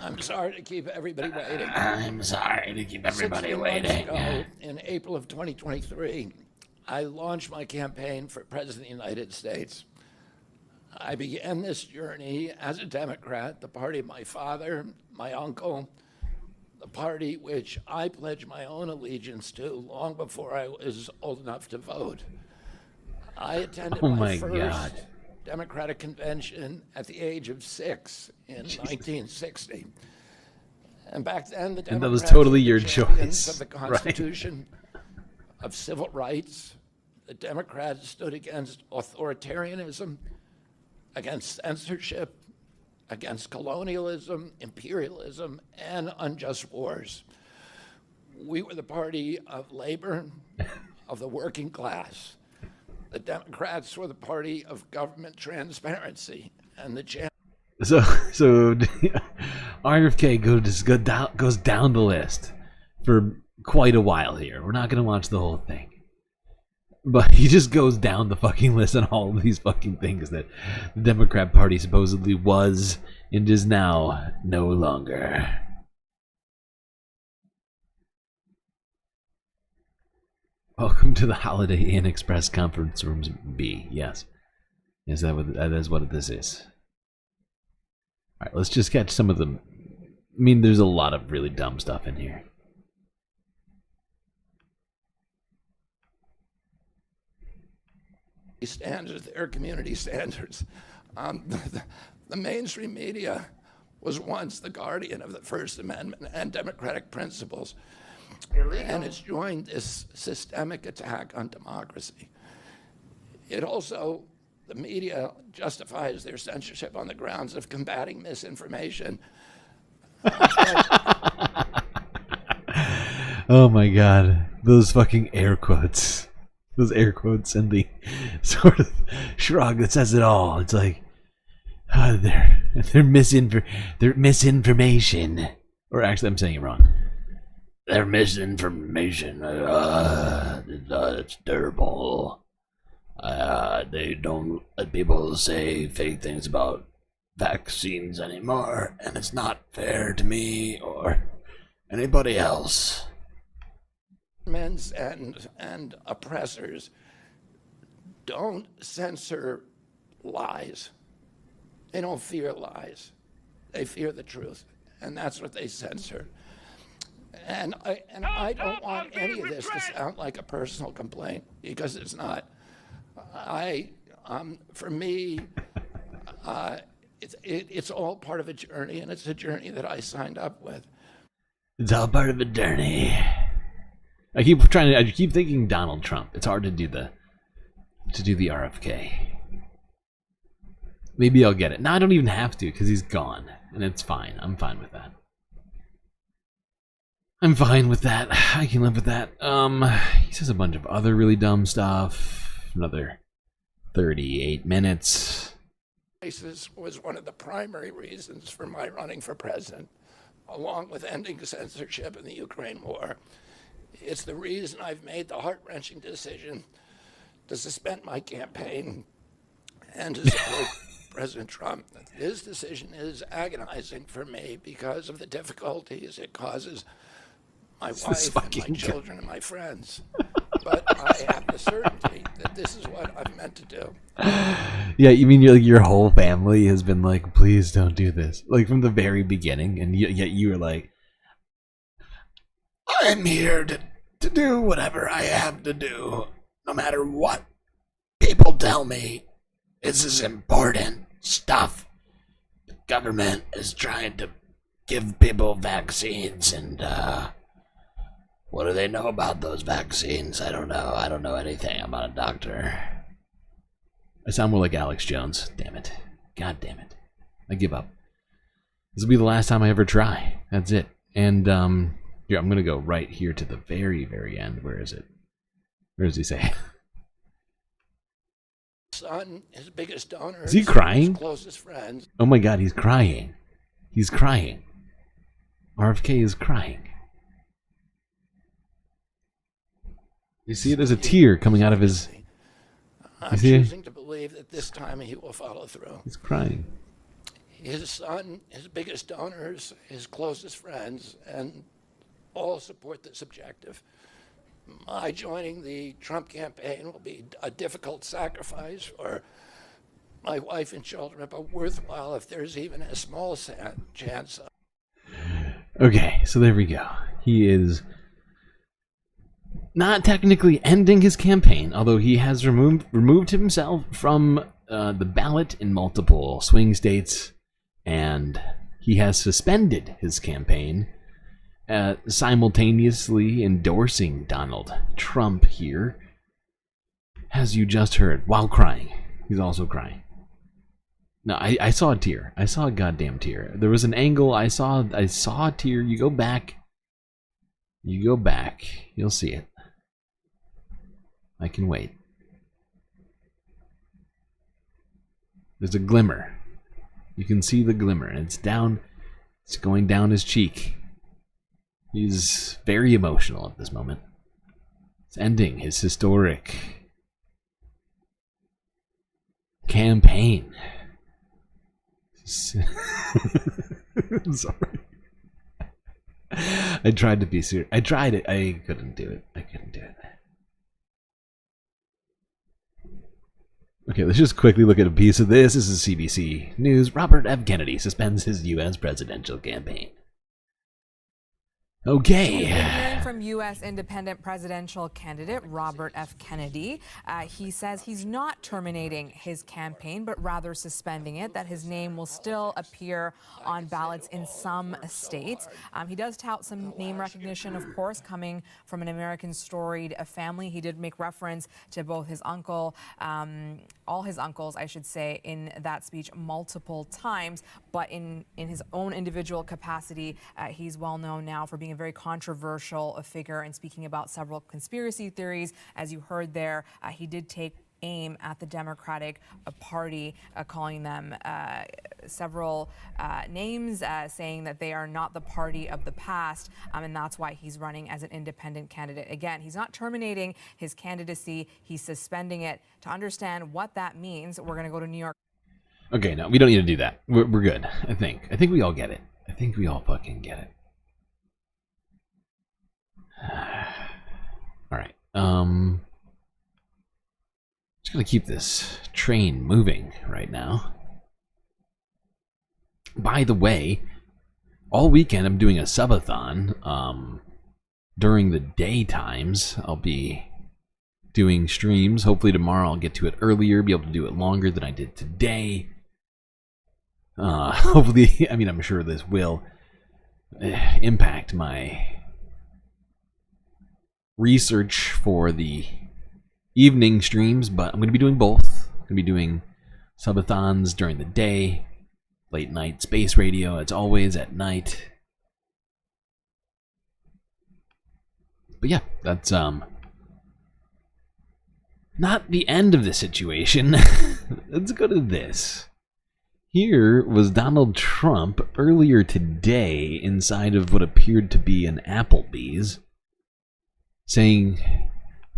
I'm sorry to keep everybody waiting. I'm sorry to keep everybody waiting. 16 months ago, in April of 2023, I launched my campaign for President of the United States. I began this journey as a Democrat, the party of my father, my uncle, the party which I pledged my own allegiance to long before I was old enough to vote. I attended my first Democratic convention at the age of 6 in 1960. And back then, the Democrats that was totally were your the champions choice, of the right? Constitution, of civil rights. The Democrats stood against authoritarianism, against censorship, against colonialism, imperialism, and unjust wars. We were the party of labor, of the working class. The Democrats were the party of government transparency and the chance. So RFK goes down the list for quite a while here. We're not going to watch the whole thing. But he just goes down the fucking list on all of these fucking things that the Democrat Party supposedly was and is now no longer. Welcome to the Holiday Inn Express Conference Rooms B. Yes. That is what this is. Alright, let's just catch some of them. I mean, there's a lot of really dumb stuff in here. Standards, their community standards. The mainstream media was once the guardian of the First Amendment and democratic principles. And it's joined this systemic attack on democracy. It also, the media justifies their censorship on the grounds of combating misinformation. Oh my god, those fucking air quotes. Those air quotes and the sort of shrug that says it all. It's like, they're misinformation. Or actually, I'm saying it wrong. They're misinformation. It's terrible. They don't let people say fake things about vaccines anymore, and it's not fair to me or anybody else. And oppressors don't censor lies. They don't fear lies. They fear the truth, and that's what they censor. And I don't want any of this to sound like a personal complaint, because it's not. For me, it's all part of a journey, and it's a journey that I signed up with. It's all part of a journey. I keep thinking Donald Trump. It's hard to do the RFK. Maybe I'll get it. No, I don't even have to, because he's gone, and it's fine. I'm fine with that. I'm fine with that. I can live with that. He says a bunch of other really dumb stuff. Another 38 minutes. This was one of the primary reasons for my running for president, along with ending censorship in the Ukraine war. It's the reason I've made the heart-wrenching decision to suspend my campaign and to support President Trump. This decision is agonizing for me because of the difficulties it causes my wife, and my children, and my friends. But I have the certainty that this is what I'm meant to do. Yeah, you mean your whole family has been like, please don't do this, like from the very beginning, and yet you were like, I'm here to do whatever I have to do, no matter what people tell me. This is important stuff. The government is trying to give people vaccines, and what do they know about those vaccines? I don't know. I don't know anything. I'm not a doctor. I sound more like Alex Jones. Damn it. God damn it. I give up. This will be the last time I ever try. That's it. And here, I'm gonna go right here to the very, very end. Where is it? Where does he say? Son, his biggest donor. Is he crying? His closest friends. Oh my god, he's crying. He's crying. RFK is crying. You see, there's a tear coming out of his. I'm choosing to believe that this time he will follow through. He's crying. His son, his biggest donors, his closest friends, and all support this objective. My joining the Trump campaign will be a difficult sacrifice for my wife and children, but worthwhile if there's even a small chance. Okay, so there we go. He is not technically ending his campaign, although he has removed himself from the ballot in multiple swing states, and he has suspended his campaign, simultaneously endorsing Donald Trump here, as you just heard, while crying. He's also crying. No, I saw a tear. I saw a goddamn tear. There was an angle. I saw a tear. You go back. You go back. You'll see it. I can wait. There's a glimmer. You can see the glimmer, and it's down. It's going down his cheek. He's very emotional at this moment. It's ending his historic campaign. I'm sorry. I tried to be serious. I tried it. I couldn't do it. Okay, let's just quickly look at a piece of this. This is CBC News. Robert F. Kennedy suspends his U.S. presidential campaign. Okay. Hearing from U.S. independent presidential candidate Robert F. Kennedy. He says he's not terminating his campaign, but rather suspending it, that his name will still appear on ballots in some states. He does tout some name recognition, of course, coming from an American storied family. He did make reference to both his uncle, all his uncles, I should say, in that speech multiple times, but in his own individual capacity, he's well known now for being a very controversial figure and speaking about several conspiracy theories. As you heard there, he did take aim at the Democratic Party, calling them several names, saying that they are not the party of the past, and that's why he's running as an independent candidate. Again, he's not terminating his candidacy, he's suspending it. To understand what that means, we're going to go to New York. Okay, no, we don't need to do that. We're good, I think. I think we all get it. I think we all fucking get it. Alright, just gonna keep this train moving right now. By the way, all weekend I'm doing a subathon. During the day times, I'll be doing streams. Hopefully tomorrow I'll get to it earlier, be able to do it longer than I did today. Hopefully, I mean, I'm sure this will impact my research for the evening streams, but I'm going to be doing both. I'm going to be doing subathons during the day, late night space radio, as always, at night. But yeah, that's not the end of the situation. Let's go to this. Here was Donald Trump earlier today inside of what appeared to be an Applebee's, saying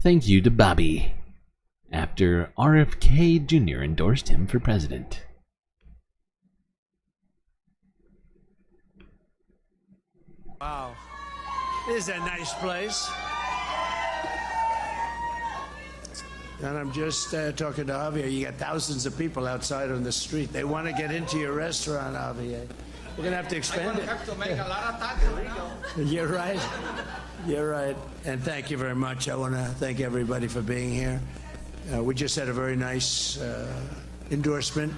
thank you to Bobby after RFK Jr. endorsed him for president. Wow, this is a nice place. And I'm just talking to Javier. You got thousands of people outside on the street. They want to get into your restaurant, Javier. We're going to have to expand it. Have to make a lot of tacos. You're right. You're right. And thank you very much. I want to thank everybody for being here. We just had a very nice endorsement.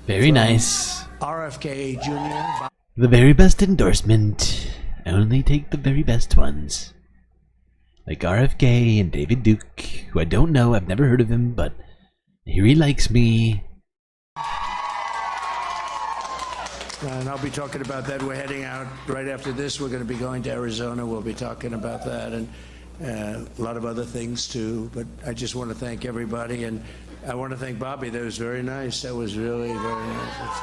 Very nice. RFK Jr. The very best endorsement. I only take the very best ones. Like RFK and David Duke, who I don't know, I've never heard of him, but here he likes me. And I'll be talking about that. We're heading out right after this. We're going to be going to Arizona. We'll be talking about that and a lot of other things too. But I just want to thank everybody, and I want to thank Bobby. That was very nice. That was really very nice.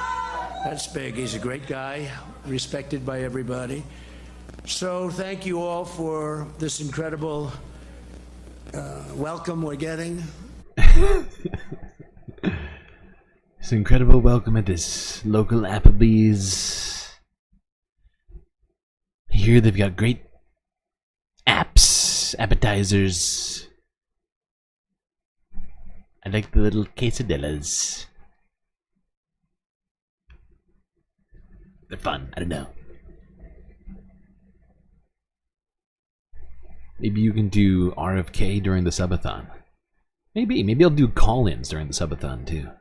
That's big. He's a great guy, respected by everybody. So thank you all for this incredible welcome we're getting. This incredible welcome at this local Applebee's. Here they've got great apps, appetizers. I like the little quesadillas. They're fun. I don't know. Maybe you can do RFK during the subathon. Maybe I'll do call-ins during the subathon too.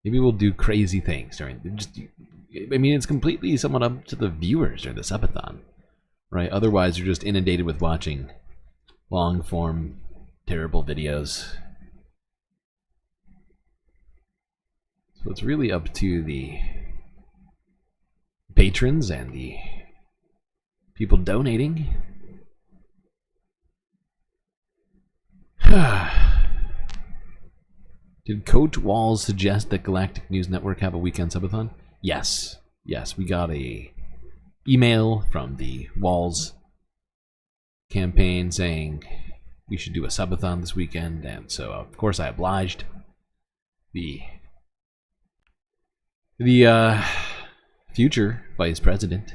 Maybe we'll do crazy things during. I mean, it's completely somewhat up to the viewers during the subathon, right? Otherwise, you're just inundated with watching long-form, terrible videos. So it's really up to the patrons and the people donating. Did Coach Walls suggest that Galactic News Network have a weekend subathon? Yes. Yes, we got a email from the Walls campaign saying we should do a subathon this weekend, and so of course I obliged. The future vice president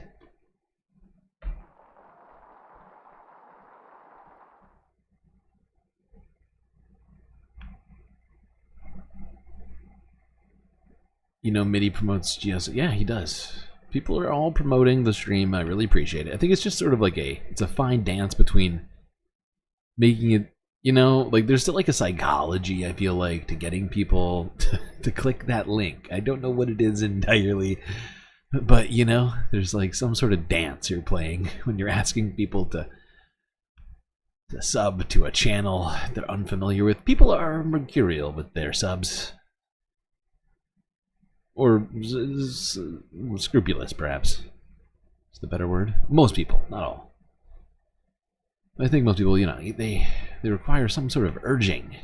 MIDI promotes GS. Yeah, he does. People are all promoting the stream. I really appreciate it. I think it's just sort of like it's a fine dance between making it, there's still like a psychology, I feel like, to getting people to click that link. I don't know what it is entirely, but there's like some sort of dance you're playing when you're asking people to sub to a channel they're unfamiliar with. People are mercurial with their subs. Or scrupulous, perhaps. Is the better word? Most people, not all. I think most people, they require some sort of urging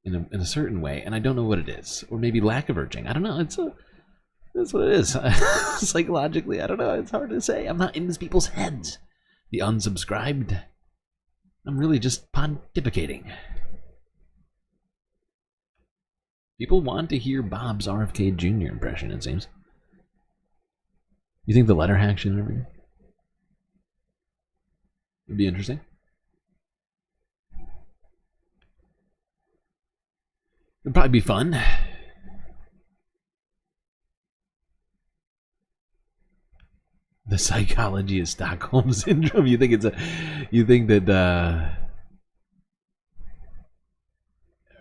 in a certain way, and I don't know what it is. Or maybe lack of urging. I don't know. That's what it is. Psychologically, I don't know. It's hard to say. I'm not in these people's heads. The unsubscribed. I'm really just pontificating. People want to hear Bob's RFK Jr. impression, it seems. You think the letter hack should ever would be interesting? It'd probably be fun. The psychology of Stockholm syndrome. You think that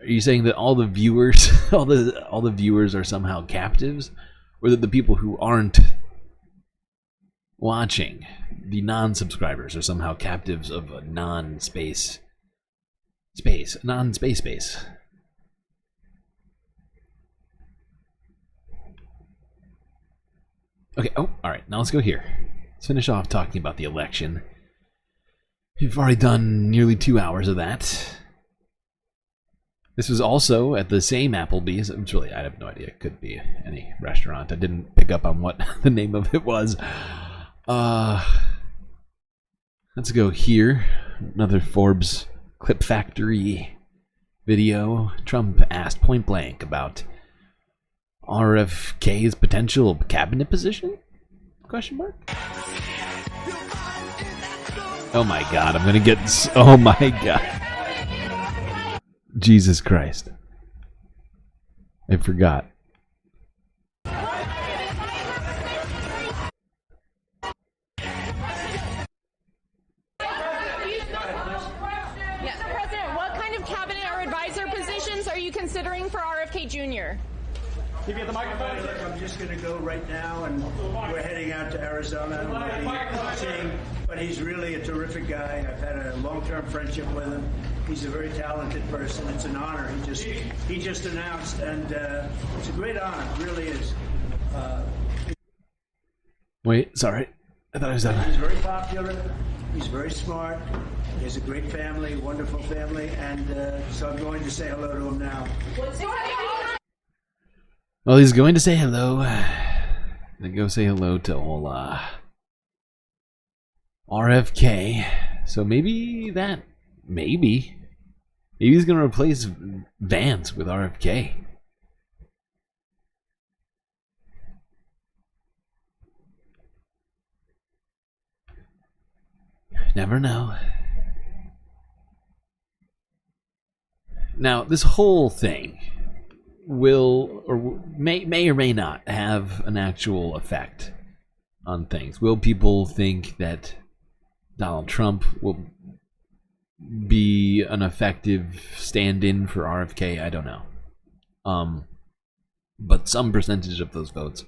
are you saying that all the viewers, all the viewers are somehow captives, or that the people who aren't watching, the non-subscribers, are somehow captives of a non-space space? Okay. Oh, all right. Now let's go here. Let's finish off talking about the election. We've already done nearly 2 hours of that. This was also at the same Applebee's. It's really, I have no idea. It could be any restaurant. I didn't pick up on what the name of it was. Let's go here. Another Forbes Clip Factory video. Trump asked point blank about RFK's potential cabinet position? Question mark? Oh my god, I'm gonna get... Oh my god. Jesus Christ. I forgot. President, what kind of cabinet or advisor positions are you considering for RFK Jr.? Give you the microphone. Look, I'm just going to go right now, and we're heading out to Arizona. But he's really a terrific guy. I've had a long-term friendship with him. He's a very talented person. It's an honor. He just announced, and it's a great honor. It really is. Wait, sorry. I thought I was done. He's very popular. He's very smart. He has a great family, wonderful family, and so I'm going to say hello to him now. Well, he's going to say hello. Then go say hello to old RFK. So maybe he's going to replace Vance with RFK. Never know. Now, this whole thing will or may or may not have an actual effect on things. Will people think that Donald Trump will be an effective stand-in for RFK? I don't know. But some percentage of those votes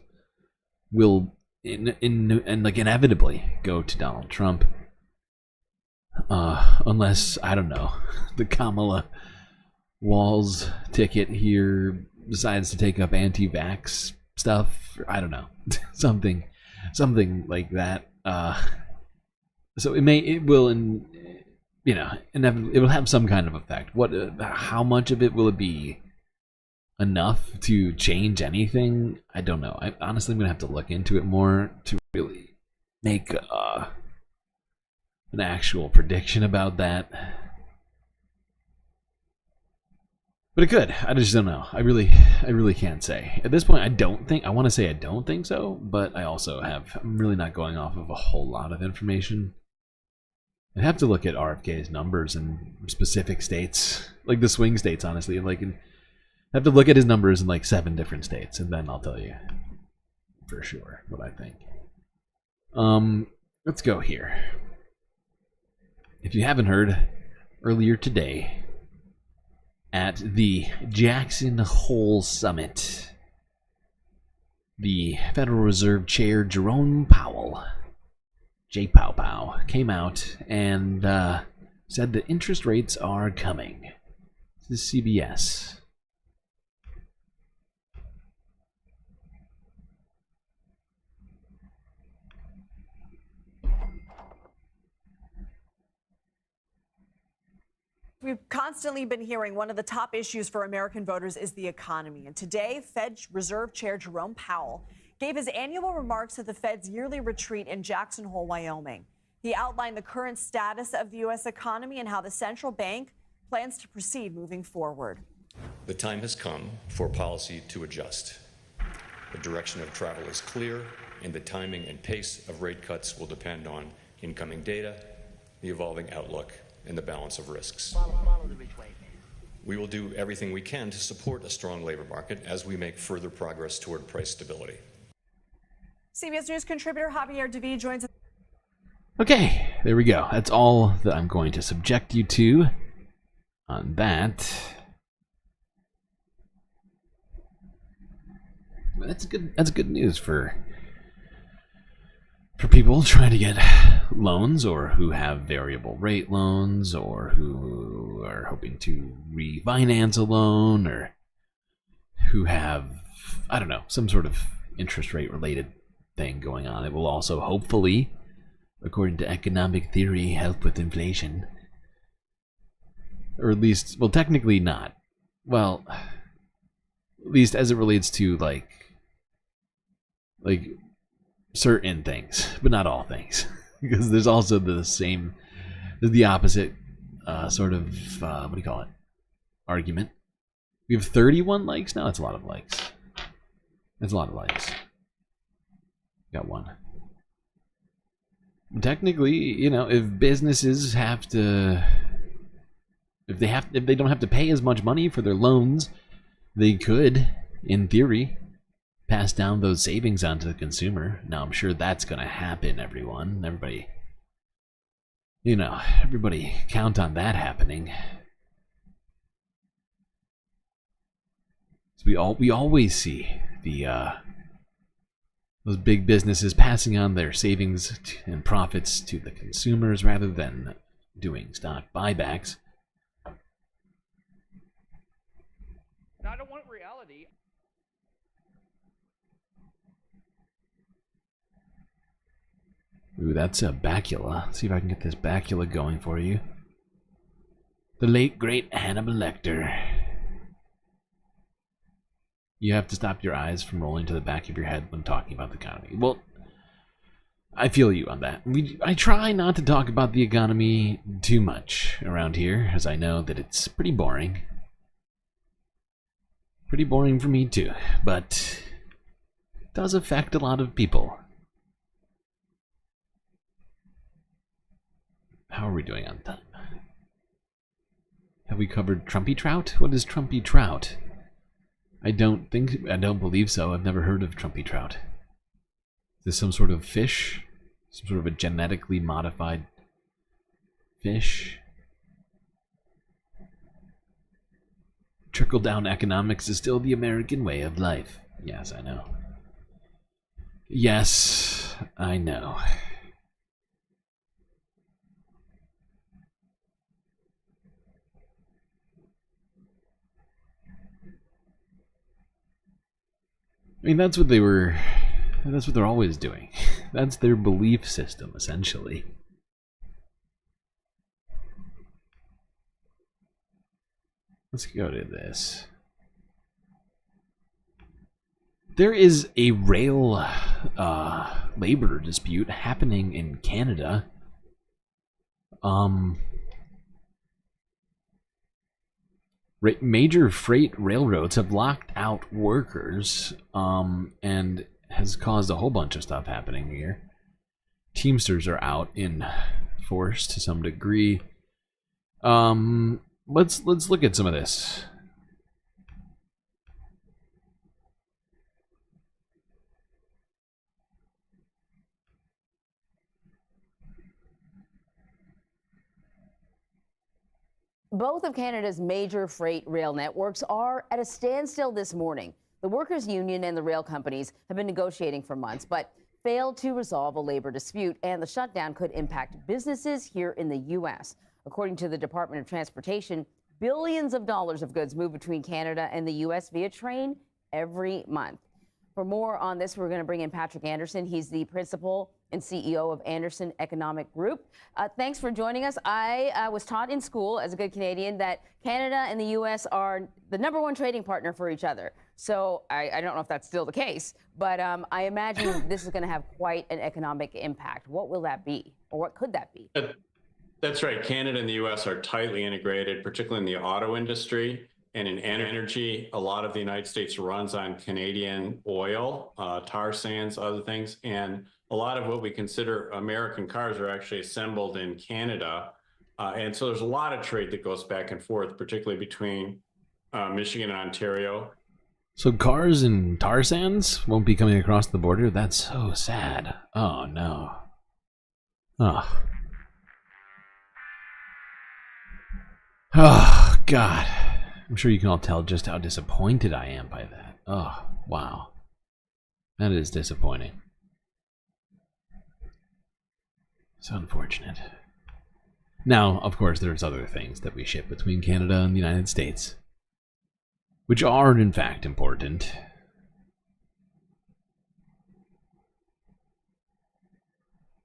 will inevitably go to Donald Trump. Unless, I don't know, the Kamala Walls ticket here decides to take up anti-vax stuff. I don't know. something like that. So it will you know, it will have some kind of effect. How much of it will it be enough to change anything? I don't know. Honestly, I'm gonna have to look into it more to really make an actual prediction about that. But it could. I just don't know. I really can't say. At this point, I want to say I don't think so, but I'm really not going off of a whole lot of information. I'd have to look at RFK's numbers in specific states, like the swing states, honestly. Like, I have to look at his numbers in like 7 different states, and then I'll tell you for sure what I think. Let's go here. If you haven't heard, earlier today at the Jackson Hole Summit, the Federal Reserve Chair Jerome Powell, J. Pow Pow, came out and said that interest rates are coming. This is CBS. We've constantly been hearing one of the top issues for American voters is the economy. And today, Fed Reserve Chair Jerome Powell gave his annual remarks at the Fed's yearly retreat in Jackson Hole, Wyoming. He outlined the current status of the U.S. economy and how the central bank plans to proceed moving forward. The time has come for policy to adjust. The direction of travel is clear, and the timing and pace of rate cuts will depend on incoming data, the evolving outlook, and the balance of risks. We will do everything we can to support a strong labor market as we make further progress toward price stability. CBS News contributor Javier David joins us. Okay, there we go. That's all that I'm going to subject you to on that. That's good news for people trying to get loans, or who have variable rate loans, or who are hoping to refinance a loan, or who have, I don't know, some sort of interest rate related thing going on. It will also hopefully, according to economic theory, help with inflation. Or at least, well, technically not. Well, at least as it relates to like certain things, but not all things. Because there's also the opposite sort of, what do you call it, argument. We have 31 likes now. That's a lot of likes. That's a lot of likes. Got one. Technically, you know, if businesses have to, if they don't have to pay as much money for their loans, they could, in theory, pass down those savings onto the consumer. Now, I'm sure that's going to happen, everyone. Everybody, you know, everybody count on that happening. So we always see those big businesses passing on their savings and profits to the consumers rather than doing stock buybacks. I don't want reality. Ooh, that's a bacula. Let's see if I can get this bacula going for you. The late, great Hannibal Lecter. You have to stop your eyes from rolling to the back of your head when talking about the economy. Well, I feel you on that. I try not to talk about the economy too much around here, as I know that it's pretty boring. Pretty boring for me too, but it does affect a lot of people. How are we doing on time? Have we covered Trumpy Trout? What is Trumpy Trout? I don't believe so. I've never heard of Trumpy Trout. Is this some sort of fish? Some sort of a genetically modified fish? Trickle-down economics is still the American way of life. Yes, I know. Yes, I know. I mean, that's what they're always doing. That's their belief system, essentially. Let's go to this. There is a rail labor dispute happening in Canada. Major freight railroads have locked out workers, and has caused a whole bunch of stuff happening here. Teamsters are out in force to some degree. Let's look at some of this. Both of Canada's major freight rail networks are at a standstill this morning. The workers' union and the rail companies have been negotiating for months, but failed to resolve a labor dispute, and the shutdown could impact businesses here in the U.S. According to the Department of Transportation, billions of dollars of goods move between Canada and the U.S. via train every month. For more on this, we're going to bring in Patrick Anderson. He's the principal and CEO of Anderson Economic Group. Thanks for joining us. I was taught in school as a good Canadian that Canada and the U.S. are the #1 trading partner for each other. So I don't know if that's still the case, but I imagine this is going to have quite an economic impact. What will that be, or what could that be? That's right. Canada and the U.S. are tightly integrated, particularly in the auto industry. And in energy, a lot of the United States runs on Canadian oil, tar sands, other things. And a lot of what we consider American cars are actually assembled in Canada. And so there's a lot of trade that goes back and forth, particularly between Michigan and Ontario. So cars and tar sands won't be coming across the border? That's so sad. Oh, no. Oh. Oh, God. I'm sure you can all tell just how disappointed I am by that. Oh, wow. That is disappointing. So unfortunate. Now, of course, there's other things that we ship between Canada and the United States, which are, in fact, important.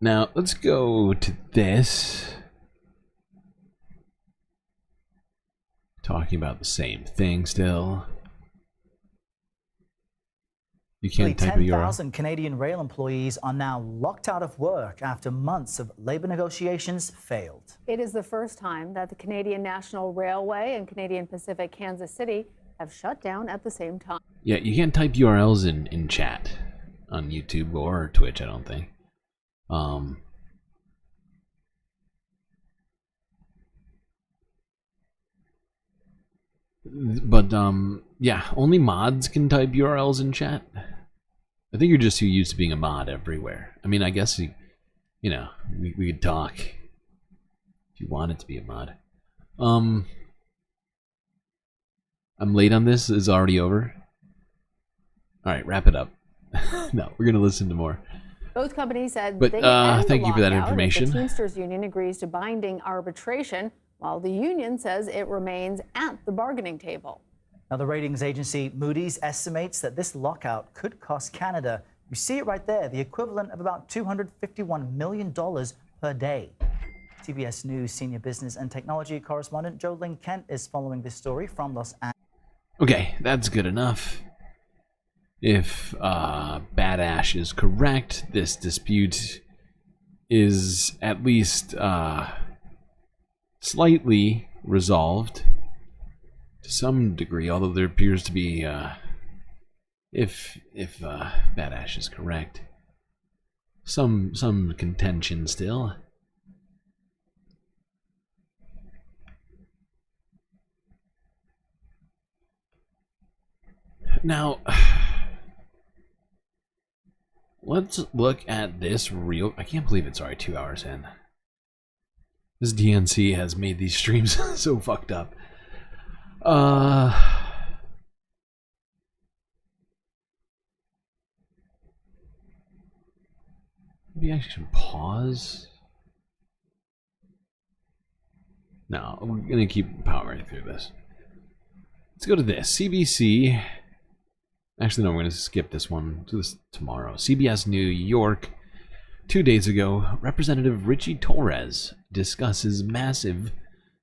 Now, let's go to this. Talking about the same thing still. You can't type a URL. 10,000 Canadian rail employees are now locked out of work after months of labor negotiations failed. It is the first time that the Canadian National Railway and Canadian Pacific Kansas City have shut down at the same time. Yeah, you can't type URLs in chat on YouTube or Twitch, I don't think. But yeah, only mods can type URLs in chat. I think you're just too used to being a mod everywhere. I mean, I guess you know, we could talk if you wanted to be a mod. I'm late on this. Is already over. All right, wrap it up. No, we're gonna listen to more. Both companies said But they end thank the you for that lockout if information. The Teamsters Union agrees to binding arbitration, while the union says it remains at the bargaining table. Now, the ratings agency Moody's estimates that this lockout could cost Canada, you see it right there, the equivalent of about $251 million per day. CBS News senior business and technology correspondent Jolene Kent is following this story from Los Angeles. Okay, that's good enough. If Bad Ash is correct, this dispute is at least slightly resolved to some degree, although there appears to be, if Bad Ash is correct, some contention still. Now, let's look at this real. I can't believe it's already 2 hours in. This DNC has made these streams so fucked up. Maybe I should pause. No, we're gonna keep powering through this. Let's go to this. CBC. Actually, no, we're going to skip this one. Do this tomorrow. CBS New York. 2 days ago, Representative Richie Torres discusses massive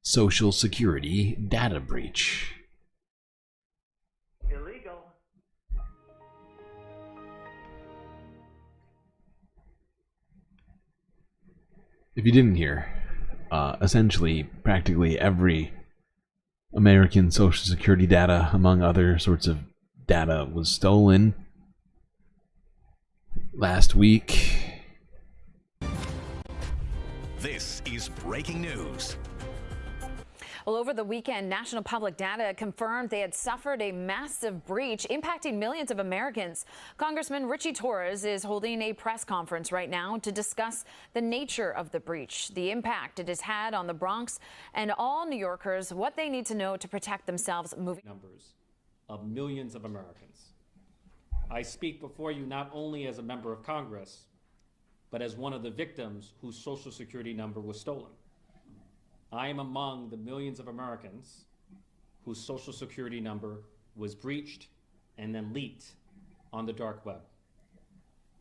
Social Security data breach. Illegal. If you didn't hear, essentially practically every American Social Security data, among other sorts of data, was stolen last week. This is breaking news. Well, over the weekend, National Public Data confirmed they had suffered a massive breach impacting millions of Americans. Congressman Richie Torres is holding a press conference right now to discuss the nature of the breach, the impact it has had on the Bronx and all New Yorkers, what they need to know to protect themselves moving. Numbers of millions of Americans. I speak before you not only as a member of Congress, but as one of the victims whose Social Security number was stolen. I am among the millions of Americans whose Social Security number was breached and then leaked on the dark web.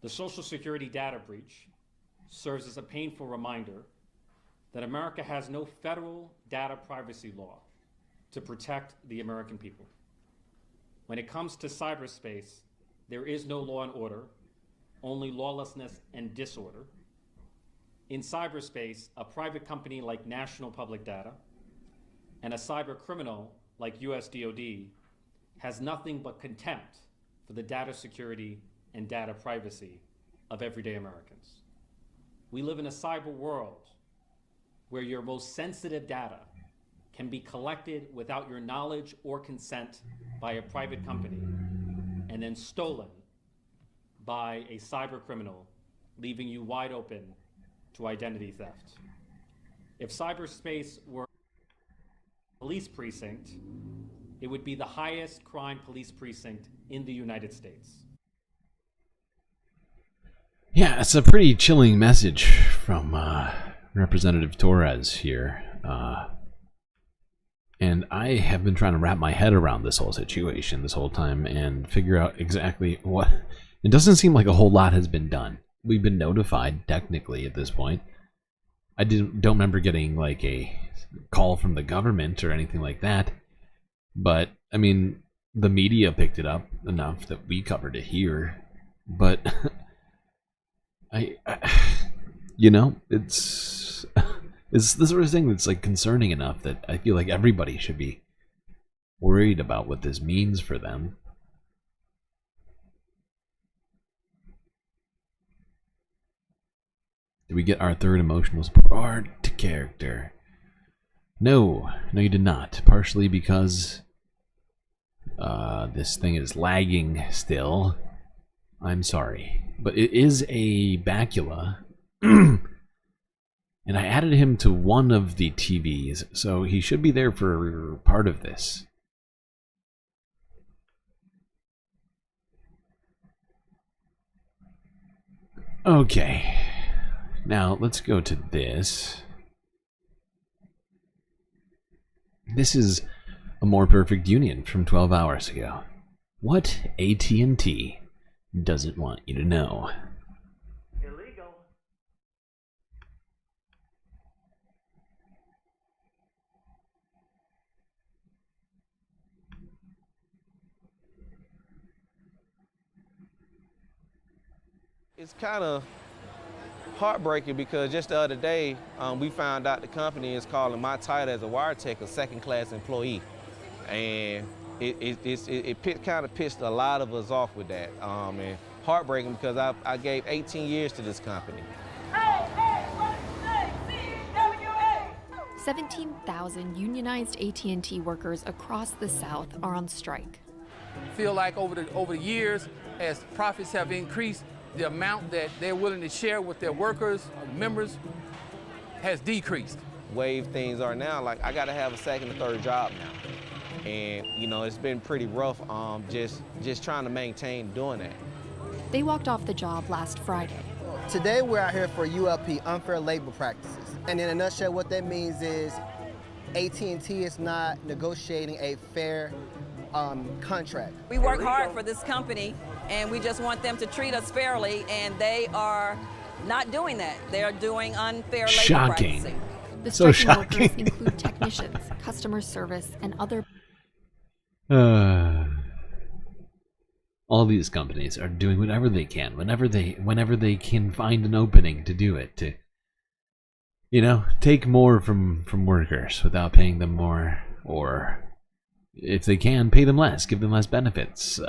The Social Security data breach serves as a painful reminder that America has no federal data privacy law to protect the American people. When it comes to cyberspace, there is no law and order, only lawlessness and disorder. In cyberspace, a private company like National Public Data and a cyber criminal like US DoD has nothing but contempt for the data security and data privacy of everyday Americans. We live in a cyber world where your most sensitive data can be collected without your knowledge or consent by a private company and then stolen by a cyber criminal, leaving you wide open to identity theft. If cyberspace were a police precinct, it would be the highest crime police precinct in the United States. Yeah, it's a pretty chilling message from Representative Torres here. And I have been trying to wrap my head around this whole situation this whole time and figure out exactly what... It doesn't seem like a whole lot has been done. We've been notified, technically, at this point. I don't remember getting, like, a call from the government or anything like that. But, I mean, the media picked it up enough that we covered it here. But, you know, it's the sort of thing that's, like, concerning enough that I feel like everybody should be worried about what this means for them. Did we get our third emotional support character? No, you did not. Partially because this thing is lagging still. I'm sorry. But it is a Bacula. And I added him to one of the TVs, so he should be there for part of this. Okay. Now, let's go to this. This is a more perfect union from 12 hours ago. What AT&T doesn't want you to know. Illegal. It's kind of heartbreaking because just the other day, we found out the company is calling my title as a wire tech a second-class employee. And it kind of pissed a lot of us off with that. And heartbreaking because I gave 18 years to this company. 17,000 unionized AT&T workers across the South are on strike. Feel like over the years, as profits have increased, the amount that they're willing to share with their workers, members, has decreased. Way things are now, like I gotta have a second or third job now. And you know, it's been pretty rough just trying to maintain doing that. They walked off the job last Friday. Today we're out here for ULP, unfair labor practices. And in a nutshell, what that means is AT&T is not negotiating a fair contract. We work hard for this company and we just want them to treat us fairly, and they are not doing that. They are doing unfair labor practicing. The So striking shocking. workers include technicians, customer service, and other. All these companies are doing whatever they can, whenever they can find an opening to do it, to, take more from workers without paying them more, or if they can, pay them less, give them less benefits.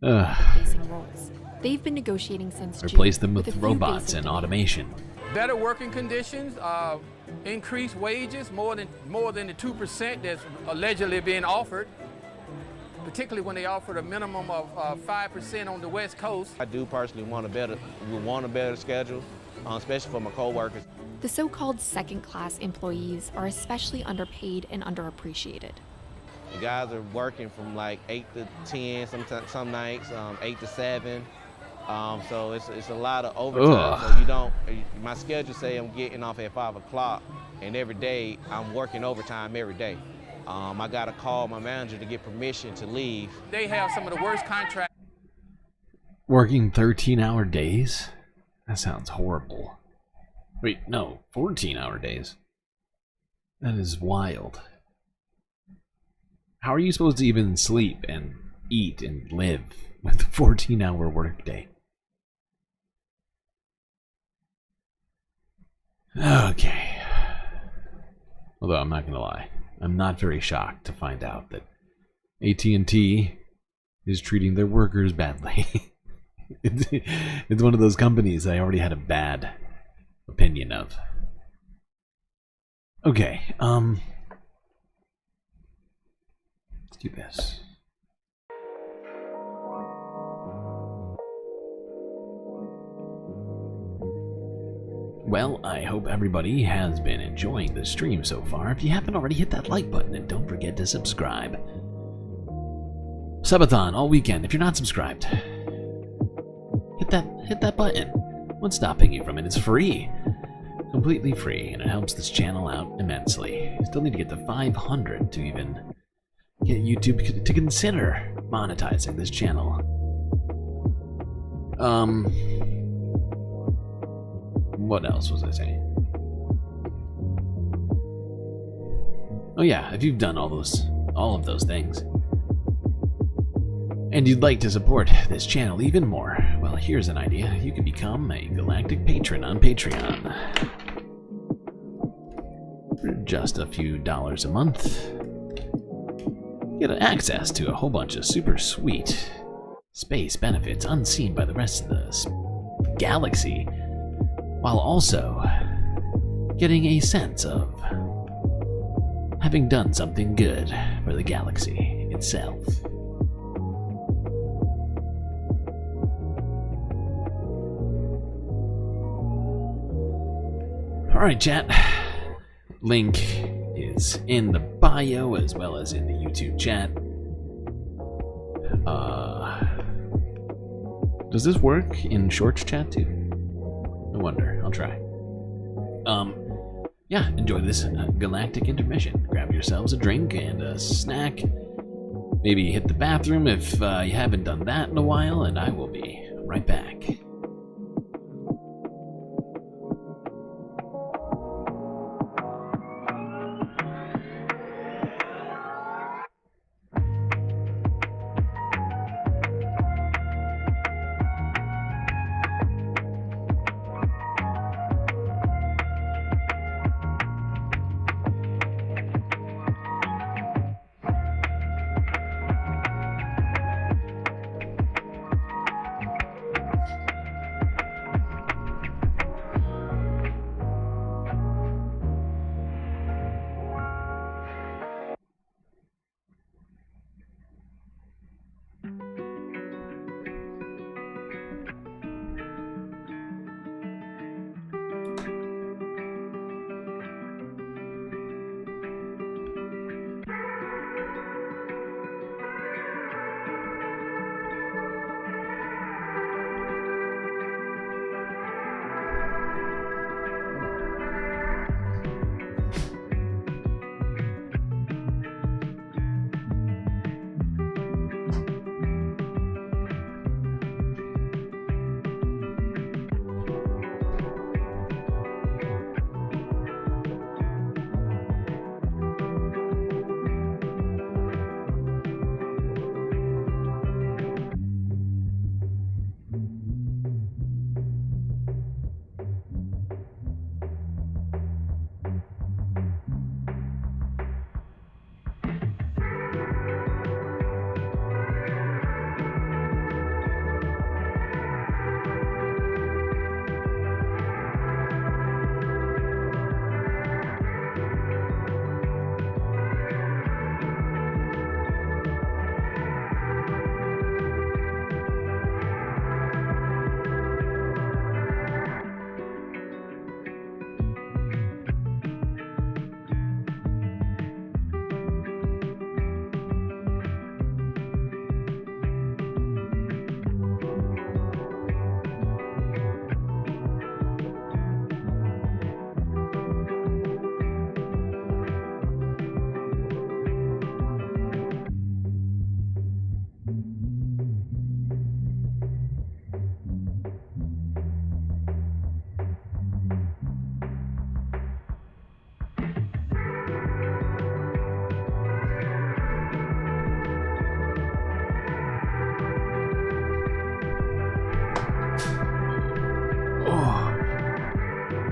Facing roles. They've been negotiating since Replace June them with a few robots basic and demands. automation. Better working conditions, increased wages, more than the 2% that's allegedly being offered, particularly when they offered a minimum of 5% on the West Coast. I do personally want a better schedule, especially for my coworkers. The so-called second-class employees are especially underpaid and underappreciated. The guys are working from like 8 to 10, some nights, 8 to 7. So it's a lot of overtime. Ugh. So my schedule say I'm getting off at 5 o'clock, and every day I'm working overtime every day. I got to call my manager to get permission to leave. They have some of the worst contracts. Working 13-hour days? That sounds horrible. Wait, no, 14-hour days. That is wild. How are you supposed to even sleep and eat and live with a 14-hour workday? Okay. Although I'm not going to lie, I'm not very shocked to find out that AT&T is treating their workers badly. It's one of those companies I already had a bad opinion of. Okay, let's do this. Well, I hope everybody has been enjoying the stream so far. If you haven't already, hit that like button and don't forget to subscribe. Subathon all weekend. If you're not subscribed, hit that button. What's stopping you from it? It's free. Completely free, and it helps this channel out immensely. Still need to get to 500 to even get YouTube to consider monetizing this channel. What else was I saying? Oh yeah, if you've done all of those things, and you'd like to support this channel even more, well, here's an idea. You can become a Galactic patron on Patreon. For just a few dollars a month, get access to a whole bunch of super sweet space benefits unseen by the rest of the galaxy, while also getting a sense of having done something good for the galaxy itself. Alright, chat. Link is in the bio as well as in the YouTube chat. Does this work in Shorts chat too? I wonder. I'll try. Yeah, enjoy this galactic intermission. Grab yourselves a drink and a snack. Maybe hit the bathroom if you haven't done that in a while, and I will be right back.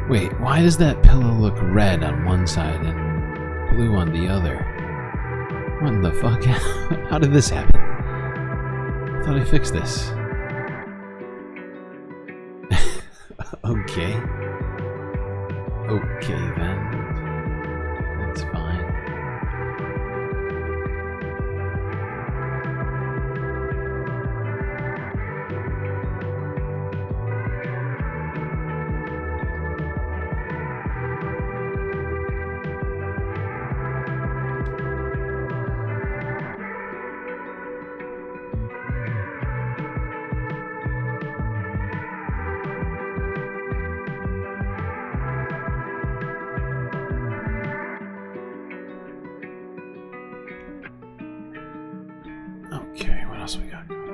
Wait, why does that pillow look red on one side and blue on the other? What in the fuck? How did this happen? I thought I fixed this. Okay. Okay then. That's fine. Okay, what else we got going on?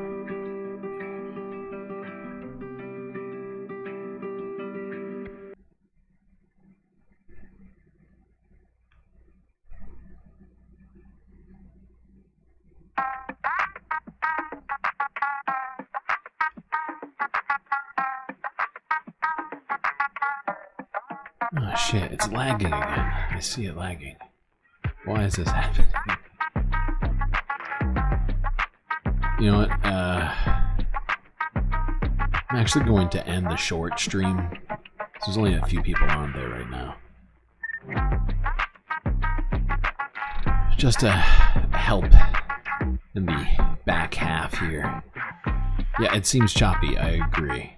Oh shit, it's lagging again. I see it lagging. Why is this happening? You know what? I'm actually going to end the short stream. There's only a few people on there right now. Just to help in the back half here. Yeah, it seems choppy, I agree.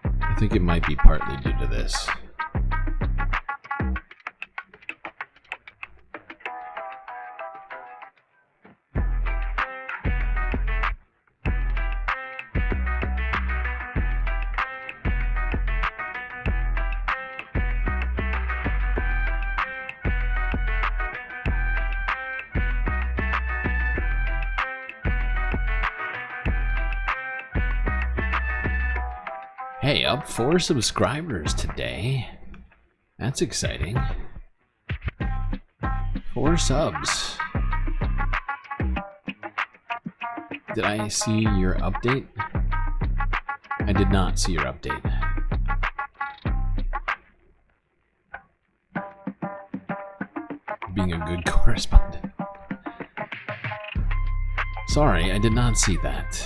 I think it might be partly due to this. Hey, up 4 subscribers today. That's exciting. 4 subs. Did I see your update? I did not see your update. Being a good correspondent. Sorry, I did not see that.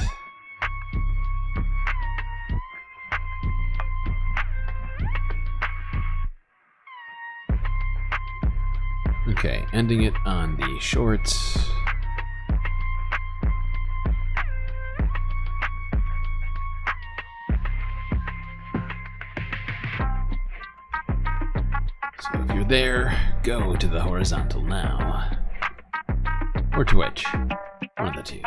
Okay, ending it on the shorts. So if you're there, go to the horizontal now. Or Twitch. One of the two.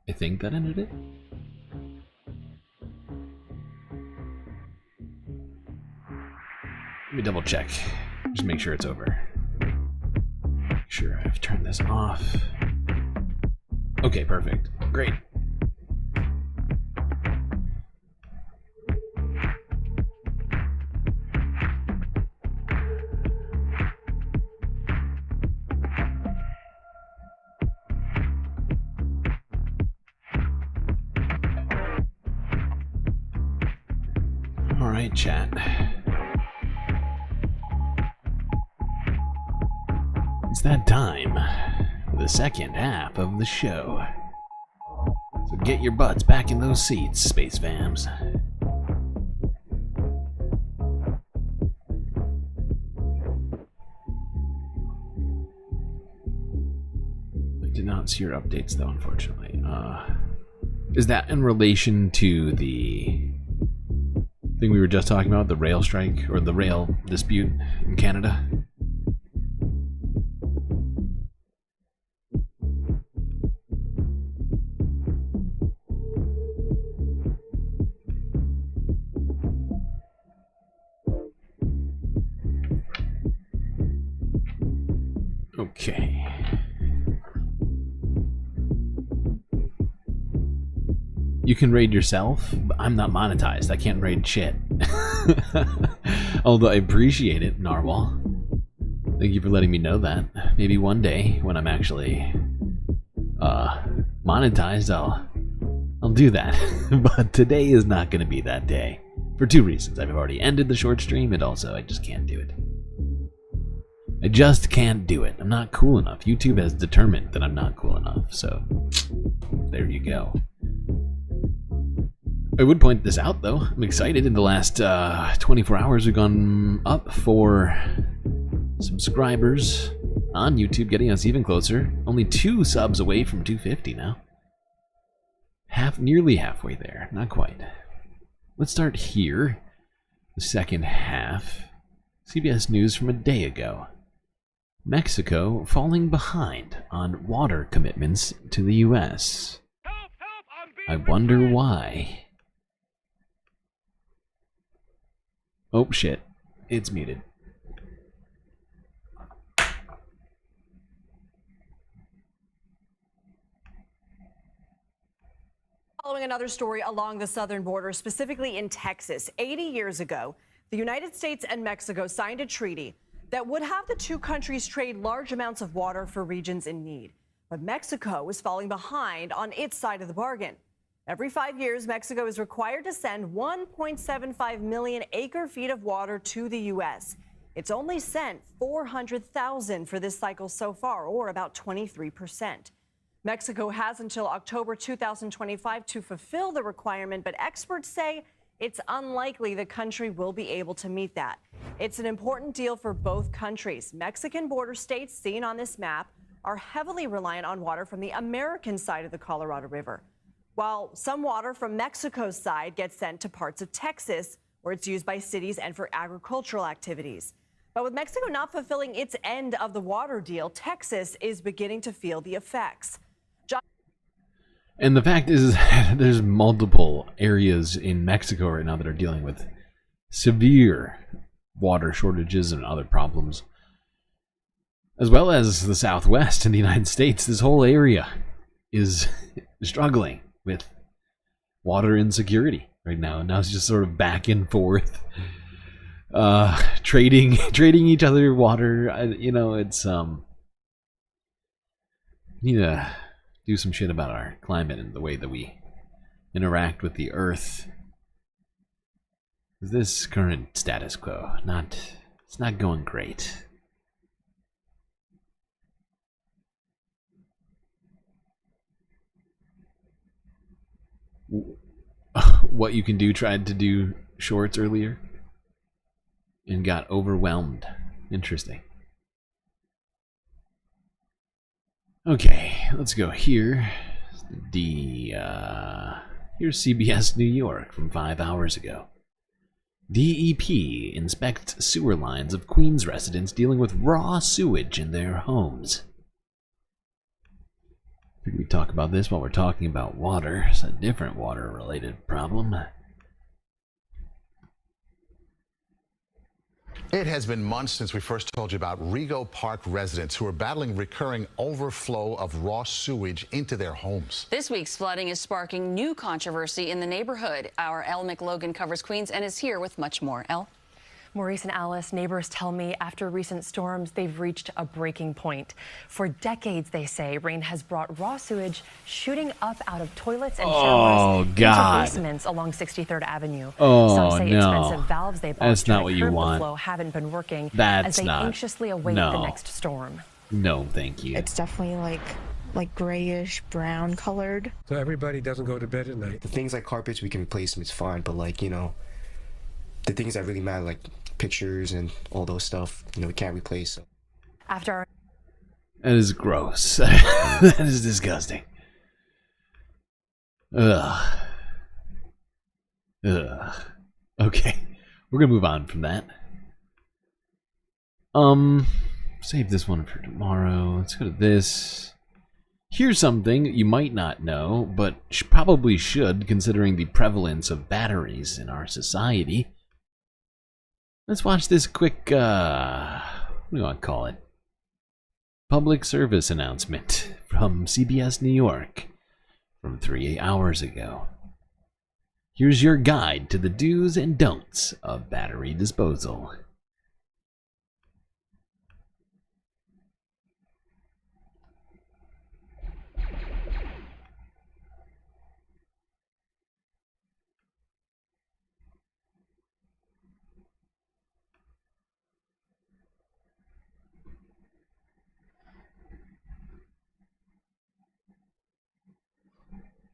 I think that ended it. Let me double check. Just make sure it's over. Make sure I've turned this off. Okay, perfect. Great. All right, chat. It's that time for the second half of the show. So get your butts back in those seats, Space Fams. I did not see your updates though, unfortunately. Is that in relation to the thing we were just talking about, the rail strike or the rail dispute in Canada? Okay. You can raid yourself, but I'm not monetized. I can't raid shit. Although I appreciate it, Narwhal. Thank you for letting me know that. Maybe one day when I'm actually monetized, I'll I'll do that. But today is not going to be that day. For two reasons. I've already ended the short stream, and also I just can't do it. I just can't do it. I'm not cool enough. YouTube has determined that I'm not cool enough, so there you go. I would point this out, though. I'm excited. In the last 24 hours, we've gone up for subscribers on YouTube, getting us even closer. Only 2 subs away from 250 now. Nearly halfway there. Not quite. Let's start here. The second half. CBS News from a day ago. Mexico falling behind on water commitments to the U.S. I wonder why. Oh shit, it's muted. Following another story along the southern border, specifically in Texas, 80 years ago, the United States and Mexico signed a treaty that would have the two countries trade large amounts of water for regions in need. But Mexico is falling behind on its side of the bargain. Every 5 years, Mexico is required to send 1.75 million acre-feet of water to the U.S. It's only sent 400,000 for this cycle so far, or about 23%. Mexico has until October 2025 to fulfill the requirement, but experts say it's unlikely the country will be able to meet that. It's an important deal for both countries. Mexican border states seen on this map are heavily reliant on water from the American side of the Colorado River, while some water from Mexico's side gets sent to parts of Texas, where it's used by cities and for agricultural activities. But with Mexico not fulfilling its end of the water deal, Texas is beginning to feel the effects. And the fact is, there's multiple areas in Mexico right now that are dealing with severe water shortages and other problems. As well as the Southwest in the United States, this whole area is struggling with water insecurity right now. And now it's just sort of back and forth, trading each other water. You know, it's need to do some shit about our climate and the way that we interact with the Earth. This current status quo, it's not going great. What you can do, tried to do shorts earlier and got overwhelmed. Interesting. Okay, let's go here. Here's CBS New York from 5 hours ago. DEP inspects sewer lines of Queens residents dealing with raw sewage in their homes. Figured we talk about this while we're talking about water. It's a different water-related problem. It has been months since we first told you about Rego Park residents who are battling recurring overflow of raw sewage into their homes. This week's flooding is sparking new controversy in the neighborhood. Our Elle McLogan covers Queens and is here with much more. Elle? Maurice and Alice, neighbors tell me after recent storms, they've reached a breaking point. For decades, they say, rain has brought raw sewage shooting up out of toilets and showers into basements along 63rd Avenue. Some say expensive valves they bought to curb the flow haven't been working as they anxiously await the next storm. No, thank you. It's definitely like grayish brown colored. So everybody doesn't go to bed at night. The things like carpets, we can replace them, it's fine, but like, you know, the things that really matter, like pictures and all those stuff, you know, we can't replace. After that is gross. That is disgusting. Ugh. Okay, we're gonna move on from that. Save this one for tomorrow. Let's go to this. Here's something you might not know, but probably should, considering the prevalence of batteries in our society. Let's watch this quick, what do you want to call it? Public service announcement from CBS New York from 3 hours ago. Here's your guide to the do's and don'ts of battery disposal.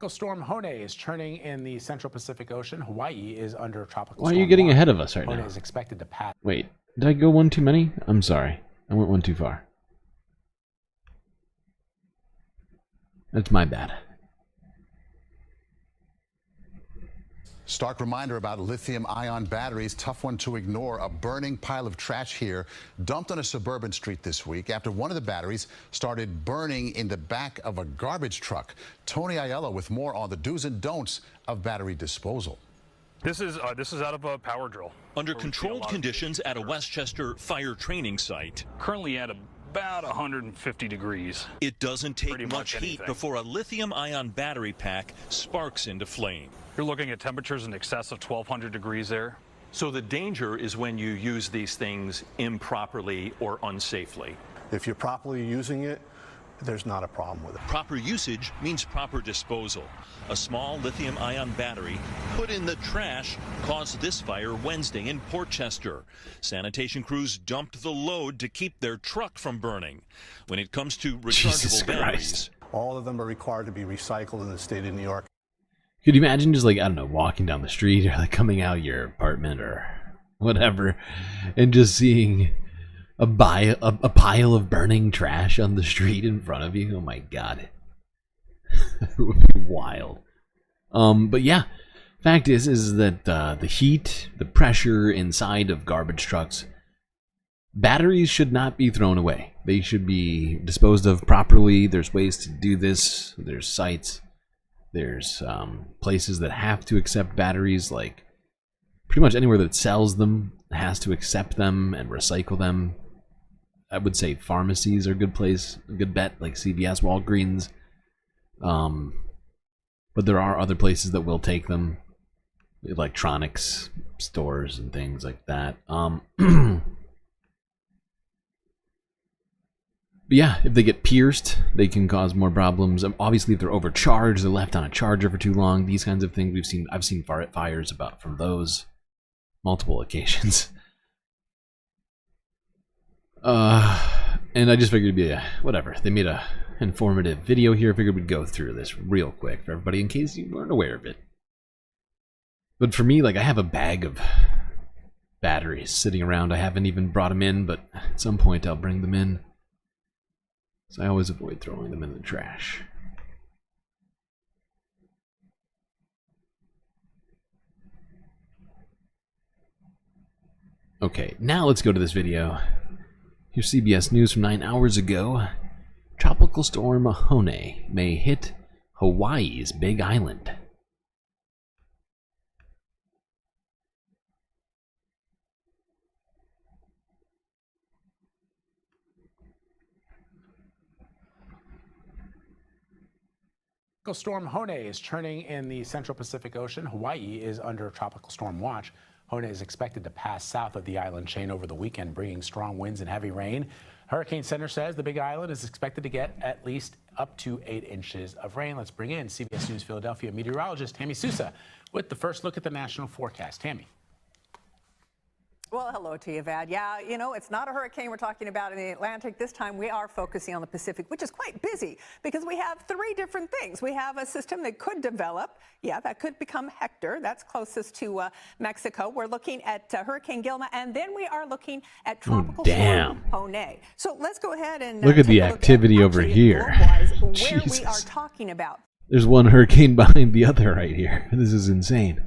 Storm Hone is churning in the central Pacific Ocean. Hawaii is under tropical Why are storm you getting watch. ahead of us right Hone now? is expected to pass. Wait, did I go one too many? I'm sorry. I went one too far. That's my bad. Stark reminder about lithium-ion batteries. Tough one to ignore. A burning pile of trash here dumped on a suburban street this week after one of the batteries started burning in the back of a garbage truck. Tony Aiello with more on the do's and don'ts of battery disposal. This is out of a power drill. Under controlled conditions at a Westchester fire training site. Currently at about 150 degrees. It doesn't take Pretty much heat anything. before a lithium-ion battery pack sparks into flame. You're looking at temperatures in excess of 1,200 degrees there. So the danger is when you use these things improperly or unsafely. If you're properly using it, there's not a problem with it. Proper usage means proper disposal. A small lithium-ion battery put in the trash caused this fire Wednesday in Portchester. Sanitation crews dumped the load to keep their truck from burning. When it comes to rechargeable batteries, all of them are required to be recycled in the state of New York. Could you imagine just like, I don't know, walking down the street or like coming out of your apartment or whatever and just seeing a pile of burning trash on the street in front of you? Oh my God. It would be wild. But yeah, fact is that the heat, the pressure inside of garbage trucks, batteries should not be thrown away. They should be disposed of properly. There's ways to do this. There's sites. There's places that have to accept batteries, like pretty much anywhere that sells them has to accept them and recycle them. I would say pharmacies are a good place, a good bet, like CVS, Walgreens. But there are other places that will take them, electronics stores and things like that. But yeah, if they get pierced, they can cause more problems. Obviously, if they're overcharged, they're left on a charger for too long. These kinds of things I've seen fires about from those multiple occasions. And I just figured it'd be whatever. They made a informative video here. I figured we'd go through this real quick for everybody in case you weren't aware of it. But for me, like, I have a bag of batteries sitting around. I haven't even brought them in, but at some point I'll bring them in. So I always avoid throwing them in the trash. Okay, now let's go to this video. Here's CBS News from 9 hours ago. Tropical storm Hone may hit Hawaii's Big Island. Storm Hone is churning in the central Pacific Ocean. Hawaii is under tropical storm watch. Hone is expected to pass south of the island chain over the weekend, bringing strong winds and heavy rain. Hurricane Center says the Big Island is expected to get at least up to 8 inches of rain. Let's bring in CBS News Philadelphia meteorologist Tammy Sousa with the first look at the national forecast. Tammy. Well, hello to you, Vad. Yeah, you know, it's not a hurricane we're talking about in the Atlantic. This time we are focusing on the Pacific, which is quite busy because we have 3 different things. We have a system that could develop. Yeah, that could become Hector. That's closest to Mexico. We're looking at Hurricane Gilma, and then we are looking at Tropical Storm Hone. So let's go ahead and look at the activity over here. Where we are talking about. There's one hurricane behind the other right here. This is insane.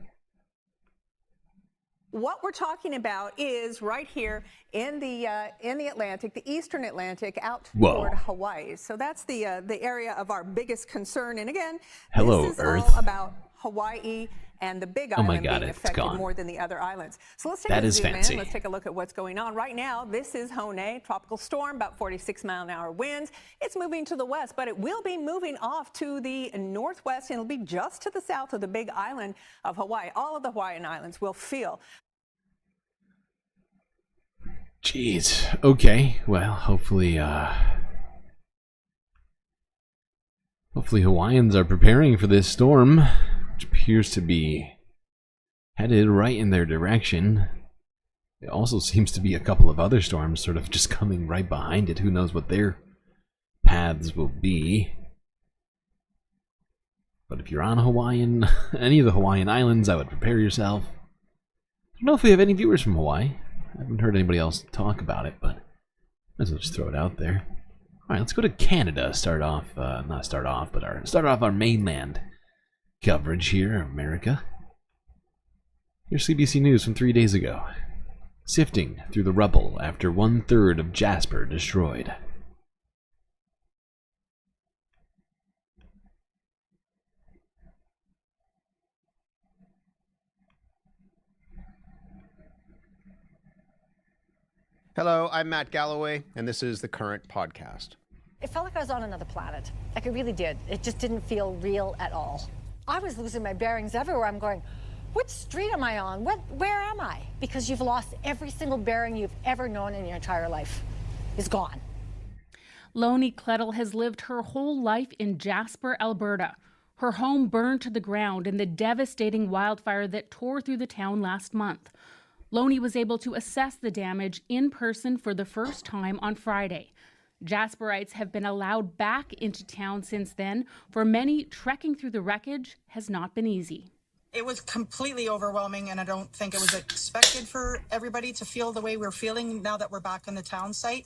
What we're talking about is right here in the Atlantic, the Eastern Atlantic, out toward Hawaii. So that's the area of our biggest concern. And again, this is Earth. all about Hawaii and the Big Island being affected more than the other islands. So let's take a zoom in. Let's take a look at what's going on right now. This is Hone, tropical storm, about 46-mile-an-hour winds. It's moving to the west, but it will be moving off to the northwest, and it'll be just to the south of the Big Island of Hawaii. All of the Hawaiian Islands will feel. Jeez. Okay. Well, hopefully Hawaiians are preparing for this storm, which appears to be headed right in their direction. There also seems to be a couple of other storms sort of just coming right behind it. Who knows what their paths will be. But if you're on any of the Hawaiian Islands, I would prepare yourself. I don't know if we have any viewers from Hawaii. I haven't heard anybody else talk about it, but might as well just throw it out there. All right, let's go to Canada. Start off our mainland coverage here, America. Here's CBC News from 3 days ago. Sifting through the rubble after 1/3 of Jasper destroyed. Hello, I'm Matt Galloway, and this is the Current Podcast. It felt like I was on another planet. Like it really did. It just didn't feel real at all. I was losing my bearings everywhere. I'm going, what street am I on? Where am I? Because you've lost every single bearing you've ever known in your entire life. It's gone. Loni Klettel has lived her whole life in Jasper, Alberta. Her home burned to the ground in the devastating wildfire that tore through the town last month. Loni was able to assess the damage in person for the first time on Friday. Jasperites have been allowed back into town since then. For many, trekking through the wreckage has not been easy. It was completely overwhelming, and I don't think it was expected for everybody to feel the way we're feeling now that we're back on the town site.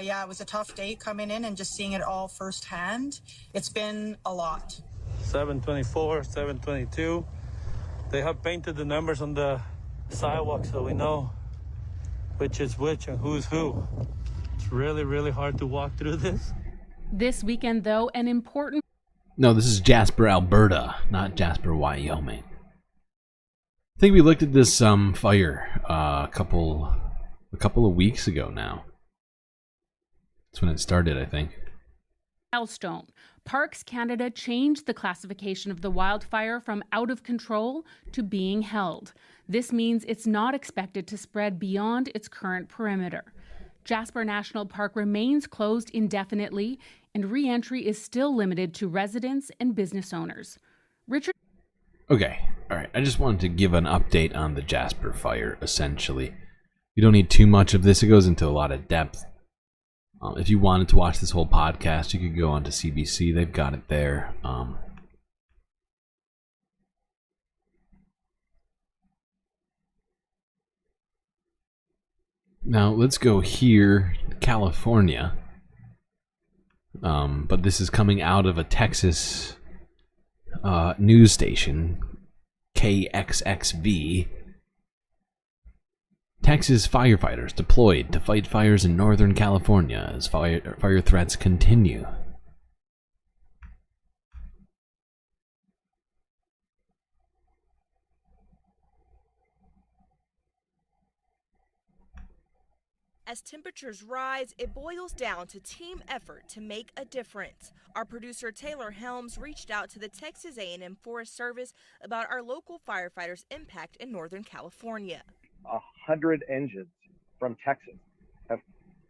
Yeah, it was a tough day coming in and just seeing it all firsthand. It's been a lot. 724, 722. They have painted the numbers on the sidewalk so we know which is which and who's who. It's really, really hard to walk through this. This weekend, though, an important... No, this is Jasper, Alberta, not Jasper, Wyoming. I think we looked at this fire a couple of weeks ago now. That's when it started, I think. Milestone. Parks Canada changed the classification of the wildfire from out of control to being held. This means it's not expected to spread beyond its current perimeter. Jasper National Park remains closed indefinitely, and re-entry is still limited to residents and business owners. Richard? Okay, alright, I just wanted to give an update on the Jasper fire, essentially. You don't need too much of this, it goes into a lot of depth. If you wanted to watch this whole podcast, you could go onto CBC, they've got it there. Now, let's go here, California. But this is coming out of a Texas news station, KXXV. Texas firefighters deployed to fight fires in Northern California as fire threats continue. As temperatures rise, it boils down to team effort to make a difference. Our producer Taylor Helms reached out to the Texas A&M Forest Service about our local firefighters' impact in Northern California. 100 engines from Texas have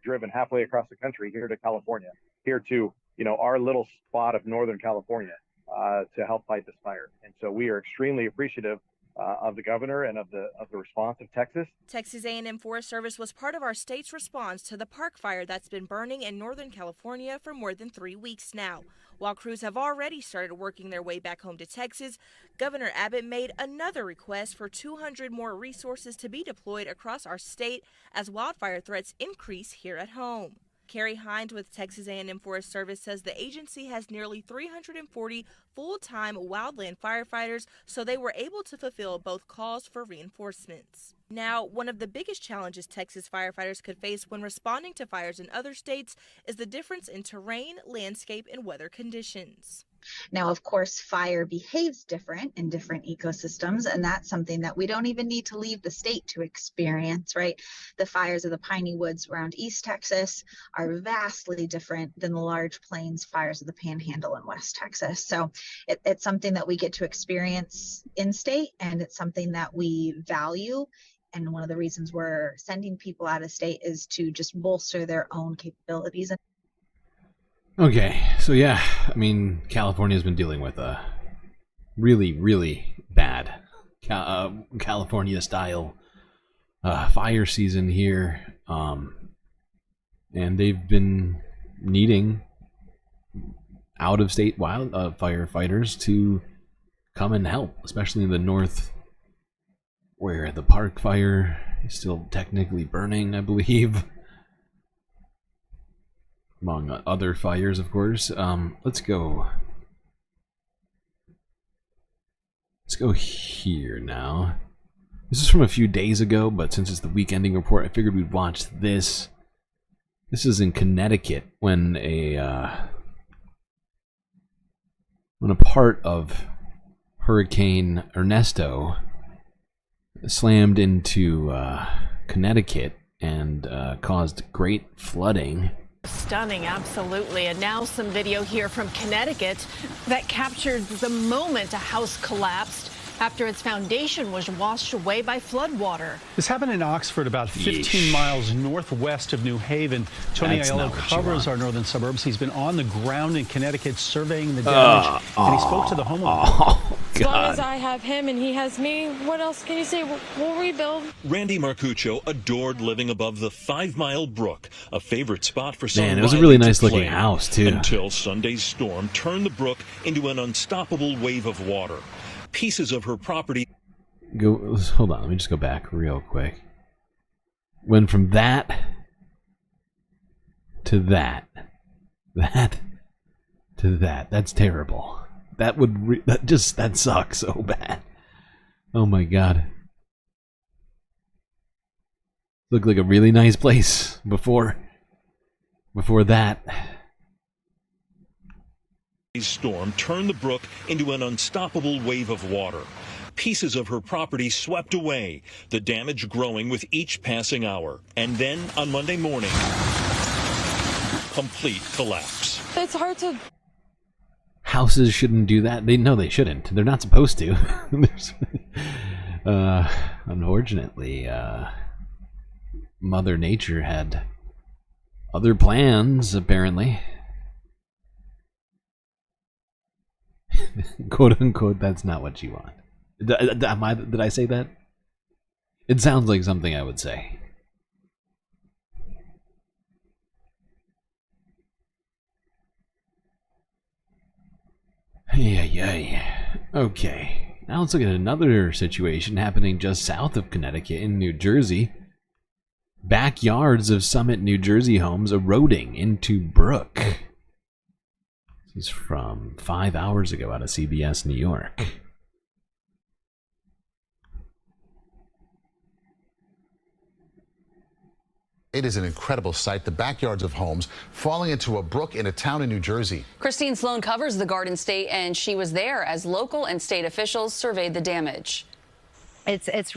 driven halfway across the country here to California, here to, our little spot of Northern California to help fight this fire. And so we are extremely appreciative of the governor and of the response of Texas. Texas A&M Forest Service was part of our state's response to the park fire that's been burning in Northern California for more than 3 weeks now. While crews have already started working their way back home to Texas, Governor Abbott made another request for 200 more resources to be deployed across our state as wildfire threats increase here at home. Carrie Hines with Texas A&M Forest Service says the agency has nearly 340 full-time wildland firefighters, so they were able to fulfill both calls for reinforcements. Now, one of the biggest challenges Texas firefighters could face when responding to fires in other states is the difference in terrain, landscape, and weather conditions. Now, of course, fire behaves different in different ecosystems, and that's something that we don't even need to leave the state to experience, right? The fires of the piney woods around East Texas are vastly different than the large plains fires of the Panhandle in West Texas. So it's something that we get to experience in state, and it's something that we value. And one of the reasons we're sending people out of state is to just bolster their own capabilities. Okay, so yeah, California's been dealing with a really, really bad California-style fire season here, and they've been needing out-of-state firefighters to come and help, especially in the north, where the park fire is still technically burning, I believe. Among other fires, of course. Let's go. Let's go here now. This is from a few days ago, but since it's the week ending report, I figured we'd watch this. This is in Connecticut when a part of Hurricane Ernesto slammed into Connecticut and caused great flooding. Stunning, absolutely. And now some video here from Connecticut that captured the moment a house collapsed after its foundation was washed away by floodwater. This happened in Oxford, about 15 miles northwest of New Haven. Tony Aiello covers our northern suburbs. He's been on the ground in Connecticut surveying the damage, and he spoke to the homeowner. As long as I have him and he has me, what else can you say? We'll rebuild. Randy Marcuccio adored living above the 5 Mile Brook, a favorite spot for some. Man, it was a really nice looking house, too. Until Sunday's storm turned the brook into an unstoppable wave of water. Pieces of her property. Hold on, let me just go back real quick. Went from that to that to that. That's terrible. That sucks so bad. Oh my god. Looked like a really nice place before that. Storm turned the brook into an unstoppable wave of water. Pieces of her property swept away, the damage growing with each passing hour. And then on Monday morning, complete collapse. It's hard to... Houses shouldn't do that. They shouldn't. They're not supposed to. Unfortunately, Mother Nature had other plans, apparently. Quote unquote, that's not what you want. Did I say that? It sounds like something I would say. Yeah. Okay. Now let's look at another situation happening just south of Connecticut in New Jersey. Backyards of Summit, New Jersey homes eroding into brook. This is from 5 hours ago out of CBS New York. It is an incredible sight. The backyards of homes falling into a brook in a town in New Jersey. Christine Sloan covers the Garden State, and she was there as local and state officials surveyed the damage. It's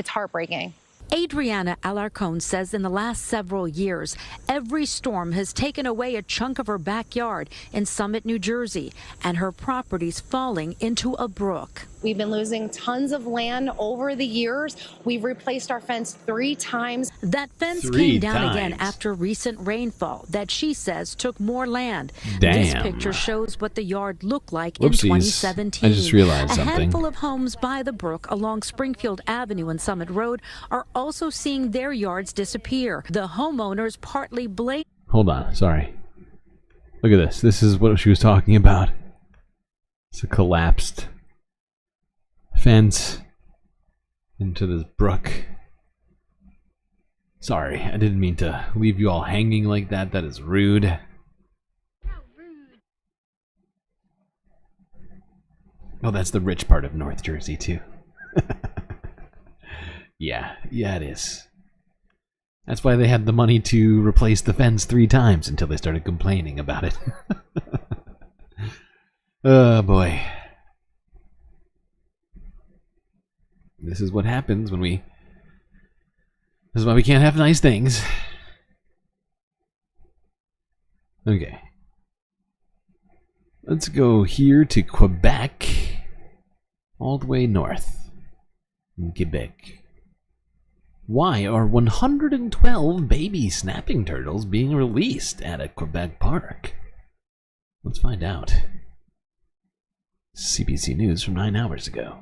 heartbreaking. Adriana Alarcon says in the last several years, every storm has taken away a chunk of her backyard in Summit, New Jersey, and her property's falling into a brook. We've been losing tons of land over the years. We've replaced our fence 3 times. That fence came down again after recent rainfall that she says took more land. Damn. This picture shows what the yard looked like in 2017. I just realized something. A handful of homes by the brook along Springfield Avenue and Summit Road are also seeing their yards disappear. The homeowners partly blame. Hold on, sorry. Look at this. This is what she was talking about. It's a collapsed fence into this brook. Sorry, I didn't mean to leave you all hanging like that. That is rude. Oh, that's the rich part of North Jersey, too. Yeah, it is. That's why they had the money to replace the fence 3 times until they started complaining about it. Oh, boy. This is what happens when we... This is why we can't have nice things. Okay. Let's go here to Quebec. All the way north. In Quebec. Why are 112 baby snapping turtles being released at a Quebec park? Let's find out. CBC News from 9 hours ago.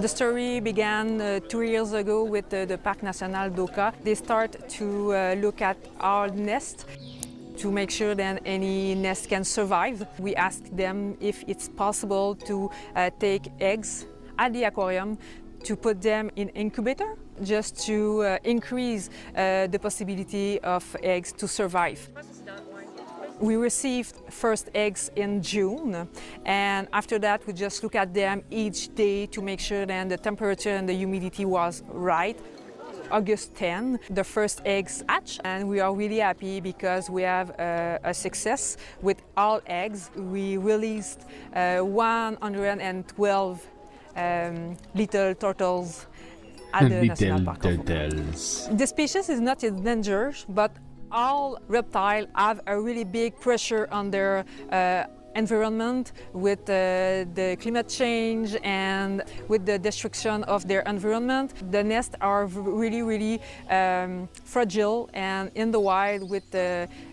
The story began 2 years ago with the Parc National d'Oka. They start to look at our nest to make sure that any nest can survive. We ask them if it's possible to take eggs at the aquarium to put them in incubator just to increase the possibility of eggs to survive. We received first eggs in June, and after that we just look at them each day to make sure that the temperature and the humidity was right. August 10, the first eggs hatch, and we are really happy because we have a success with all eggs. We released 112 little turtles at the National Park. The species is not endangered, but all reptiles have a really big pressure on their environment with the climate change and with the destruction of their environment. The nests are really fragile, and in the wild with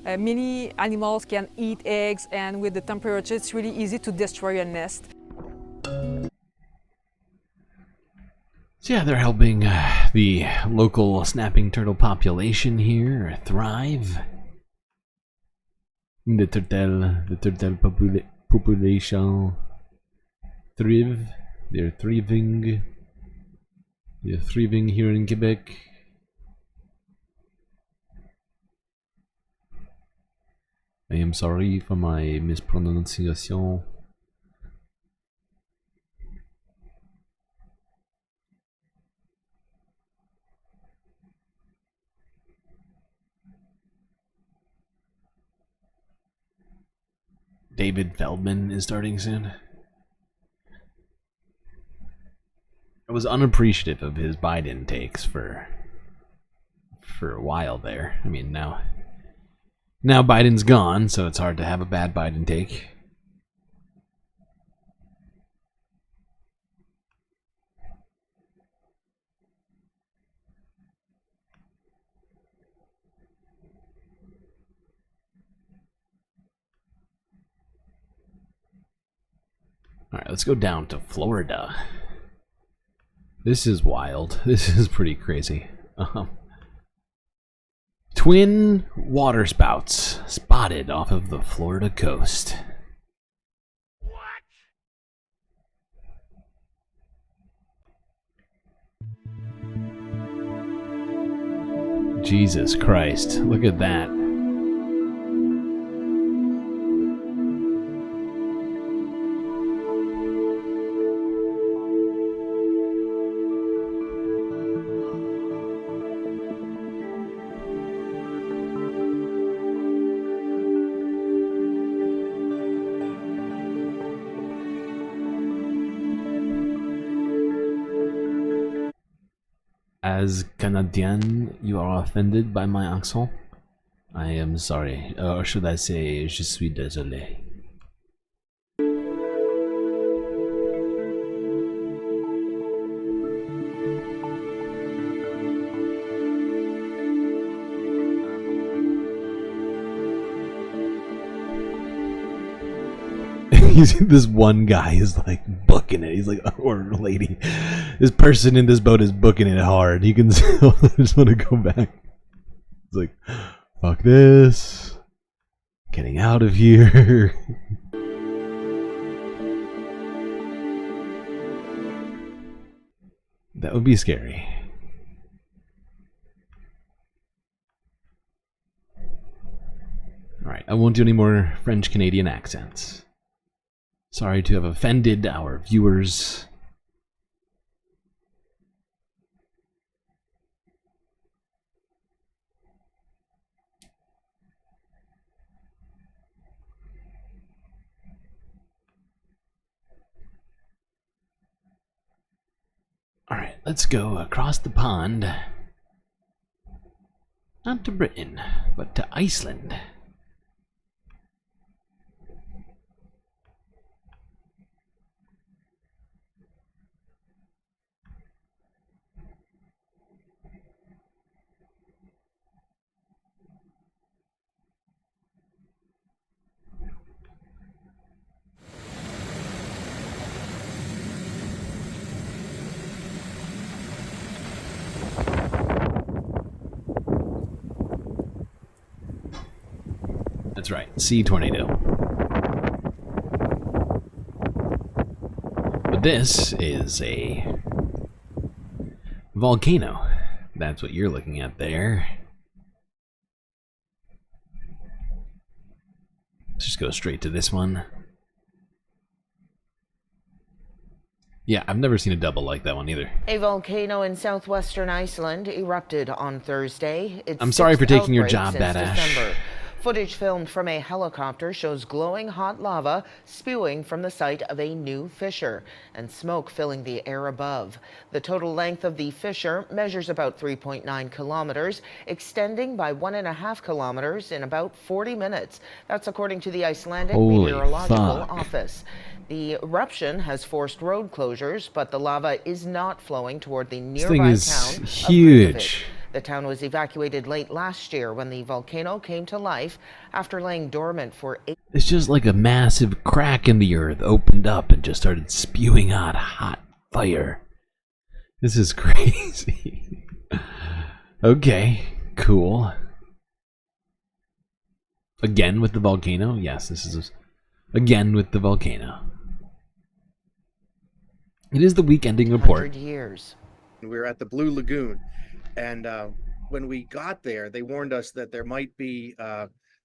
many animals can eat eggs, and with the temperature it's really easy to destroy a nest. So yeah, they're helping the local snapping turtle population here thrive. The turtle population thrive. They're thriving. They're thriving here in Quebec. I am sorry for my mispronunciation. David Feldman is starting soon. I was unappreciative of his Biden takes for a while there. I mean, now Biden's gone, so it's hard to have a bad Biden take. Alright, let's go down to Florida. This is wild. This is pretty crazy. Twin water spouts spotted off of the Florida coast. What? Jesus Christ, look at that. As Canadian, you are offended by my accent? I am sorry, or should I say, je suis désolé. This one guy is like booking it. He's like, or lady, this person in this boat is booking it hard. You can still just want to go back. It's like, fuck this, getting out of here. That would be scary. Alright, I won't do any more French Canadian accents. Sorry to have offended our viewers. Alright, let's go across the pond. Not to Britain, but to Iceland. That's right, sea tornado. But this is a volcano. That's what you're looking at there. Let's just go straight to this one. Yeah, I've never seen a double like that one either. A volcano in southwestern Iceland erupted on Thursday. I'm sorry for taking your job, Badash. December. Footage filmed from a helicopter shows glowing hot lava spewing from the site of a new fissure and smoke filling the air above. The total length of the fissure measures about 3.9 kilometers, extending by 1.5 kilometers in about 40 minutes. That's according to the Icelandic Meteorological Office. The eruption has forced road closures, but the lava is not flowing toward the nearby town of huge. The town was evacuated late last year when the volcano came to life after laying dormant for 8 years. It's just like a massive crack in the earth opened up and just started spewing out hot fire. This is crazy. Okay, cool. Again with the volcano? Yes, this is again with the volcano. It is the week ending report. Years. We were at the Blue Lagoon. And when we got there, they warned us that there might be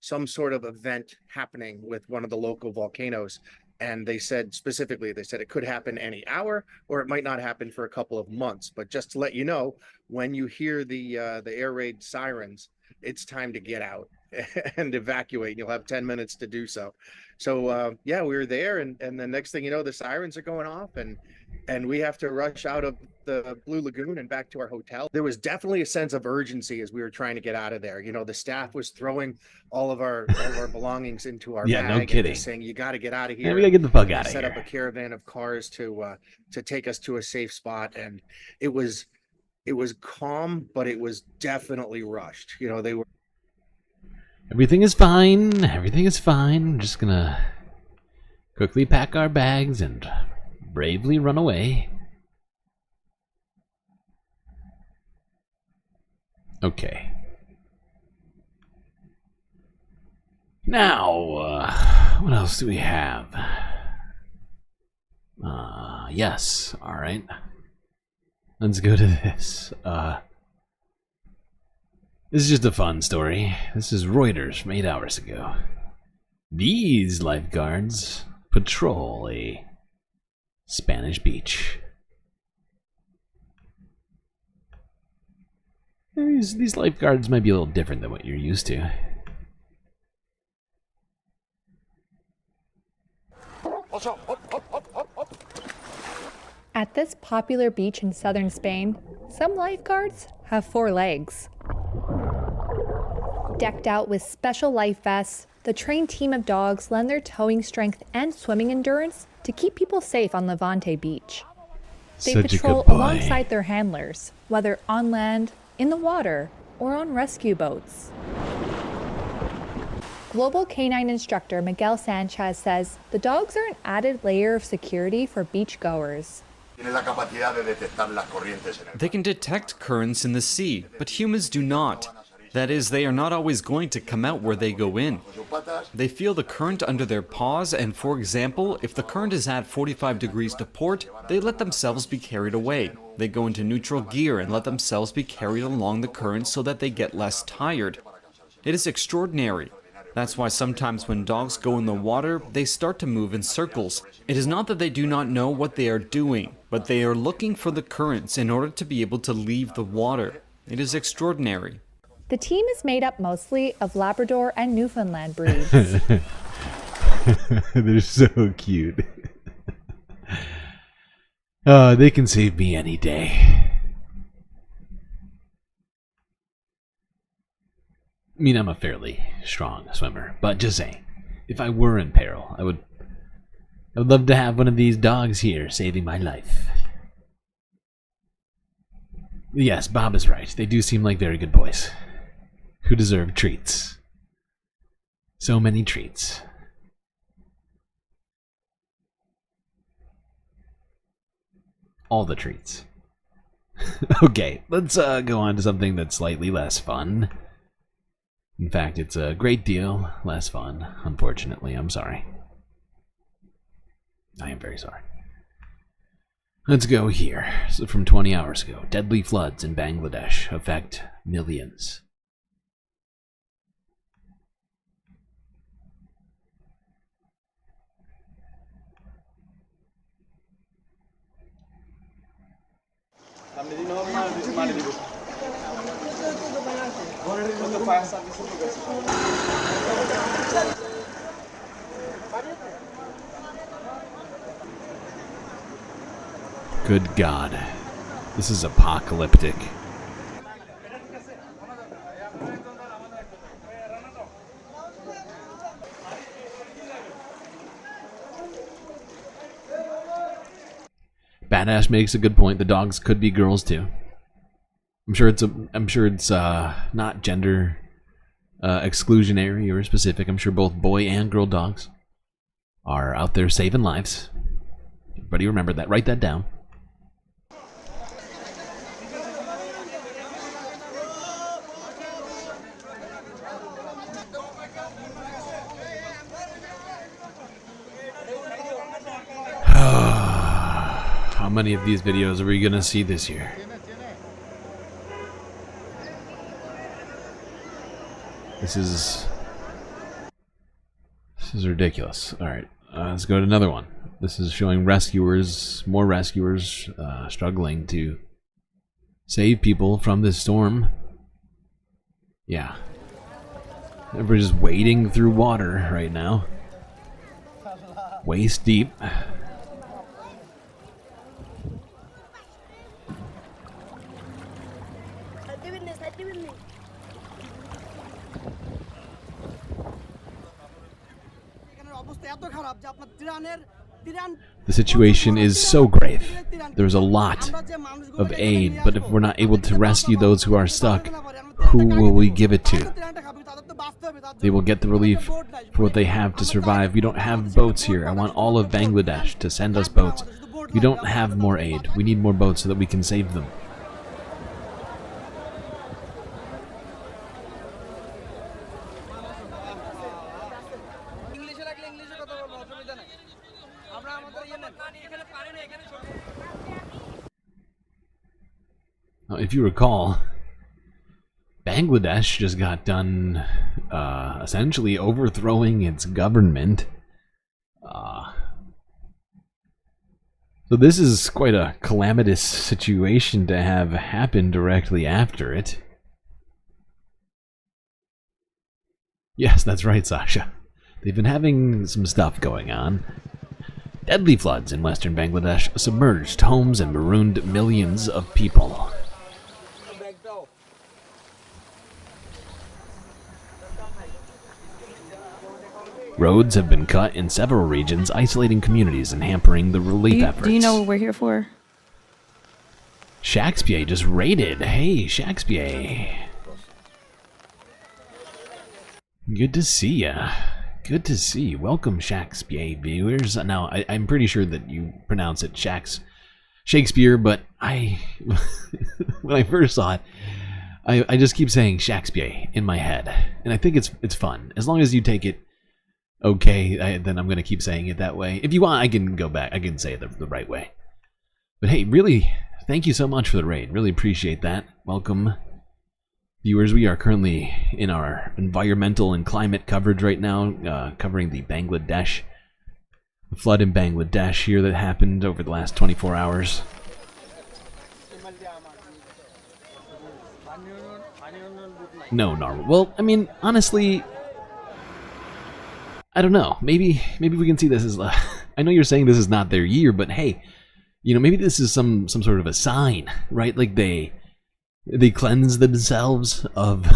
some sort of event happening with one of the local volcanoes. And they said specifically, they said it could happen any hour or it might not happen for a couple of months. But just to let you know, when you hear the air raid sirens, it's time to get out and evacuate. You'll have 10 minutes to do so. So, yeah, we were there. And the next thing you know, the sirens are going off and we have to rush out of the Blue Lagoon and back to our hotel. There was definitely a sense of urgency as we were trying to get out of there. You know, the staff was throwing all of our belongings into our bag. No kidding. And saying, you got to get out of here. Yeah, we gotta get the fuck out of here. Set up a caravan of cars to take us to a safe spot. And it was calm, but it was definitely rushed. You know, they were. Everything is fine. Everything is fine. I'm just gonna quickly pack our bags and bravely run away. Okay. Now, what else do we have? Yes. All right. Let's go to this. This is just a fun story. This is Reuters from 8 hours ago. These lifeguards patrol a Spanish beach. These lifeguards might be a little different than what you're used to. At this popular beach in southern Spain, some lifeguards have 4 legs. Decked out with special life vests, the trained team of dogs lend their towing strength and swimming endurance to keep people safe on Levante Beach. They patrol alongside their handlers, whether on land, in the water, or on rescue boats. Global canine instructor Miguel Sanchez says the dogs are an added layer of security for beachgoers. They can detect currents in the sea, but humans do not. That is, they are not always going to come out where they go in. They feel the current under their paws, and for example, if the current is at 45 degrees to port, they let themselves be carried away. They go into neutral gear and let themselves be carried along the current so that they get less tired. It is extraordinary. That's why sometimes when dogs go in the water, they start to move in circles. It is not that they do not know what they are doing, but they are looking for the currents in order to be able to leave the water. It is extraordinary. The team is made up mostly of Labrador and Newfoundland breeds. They're so cute. They can save me any day. I mean, I'm a fairly strong swimmer, but just saying, if I were in peril, I would love to have one of these dogs here saving my life. Yes, Bob is right. They do seem like very good boys who deserve treats. So many treats. All the treats. Okay, let's go on to something that's slightly less fun. In fact, it's a great deal less fun, unfortunately. I'm sorry. I am very sorry. Let's go here. So from 20 hours ago, deadly floods in Bangladesh affect millions. Good God. This is apocalyptic. Badass makes a good point. The dogs could be girls too. I'm sure it's not gender exclusionary or specific. I'm sure both boy and girl dogs are out there saving lives. Everybody remember that. Write that down. How many of these videos are we gonna see this year? This is ridiculous. All right, let's go to another one. This is showing more rescuers struggling to save people from this storm. Yeah, everybody's just wading through water right now, waist deep. The situation is so grave. There's a lot of aid, but if we're not able to rescue those who are stuck, who will we give it to? They will get the relief for what they have to survive. We don't have boats here. I want all of Bangladesh to send us boats. We don't have more aid. We need more boats so that we can save them. Now, if you recall, Bangladesh just got done essentially overthrowing its government. So this is quite a calamitous situation to have happen directly after it. Yes, that's right, Sasha. They've been having some stuff going on. Deadly floods in western Bangladesh submerged homes and marooned millions of people. Roads have been cut in several regions, isolating communities and hampering the relief efforts. Do you know what we're here for? Shakespeare just raided. Hey, Shakespeare. Good to see ya. Good to see you. Welcome, Shakespeare viewers. Now, I'm pretty sure that you pronounce it Shakespeare, but when I first saw it, I just keep saying Shakespeare in my head, and I think it's fun. As long as you take it okay, then I'm going to keep saying it that way. If you want, I can go back. I can say it the right way. But hey, really, thank you so much for the raid. Really appreciate that. Welcome, viewers. We are currently in our environmental and climate coverage right now, covering the flood in Bangladesh here that happened over the last 24 hours. No, normal. Well, I mean, honestly, I don't know. Maybe we can see this as. I know you're saying this is not their year, but hey, maybe this is some sort of a sign, right? Like they cleanse themselves of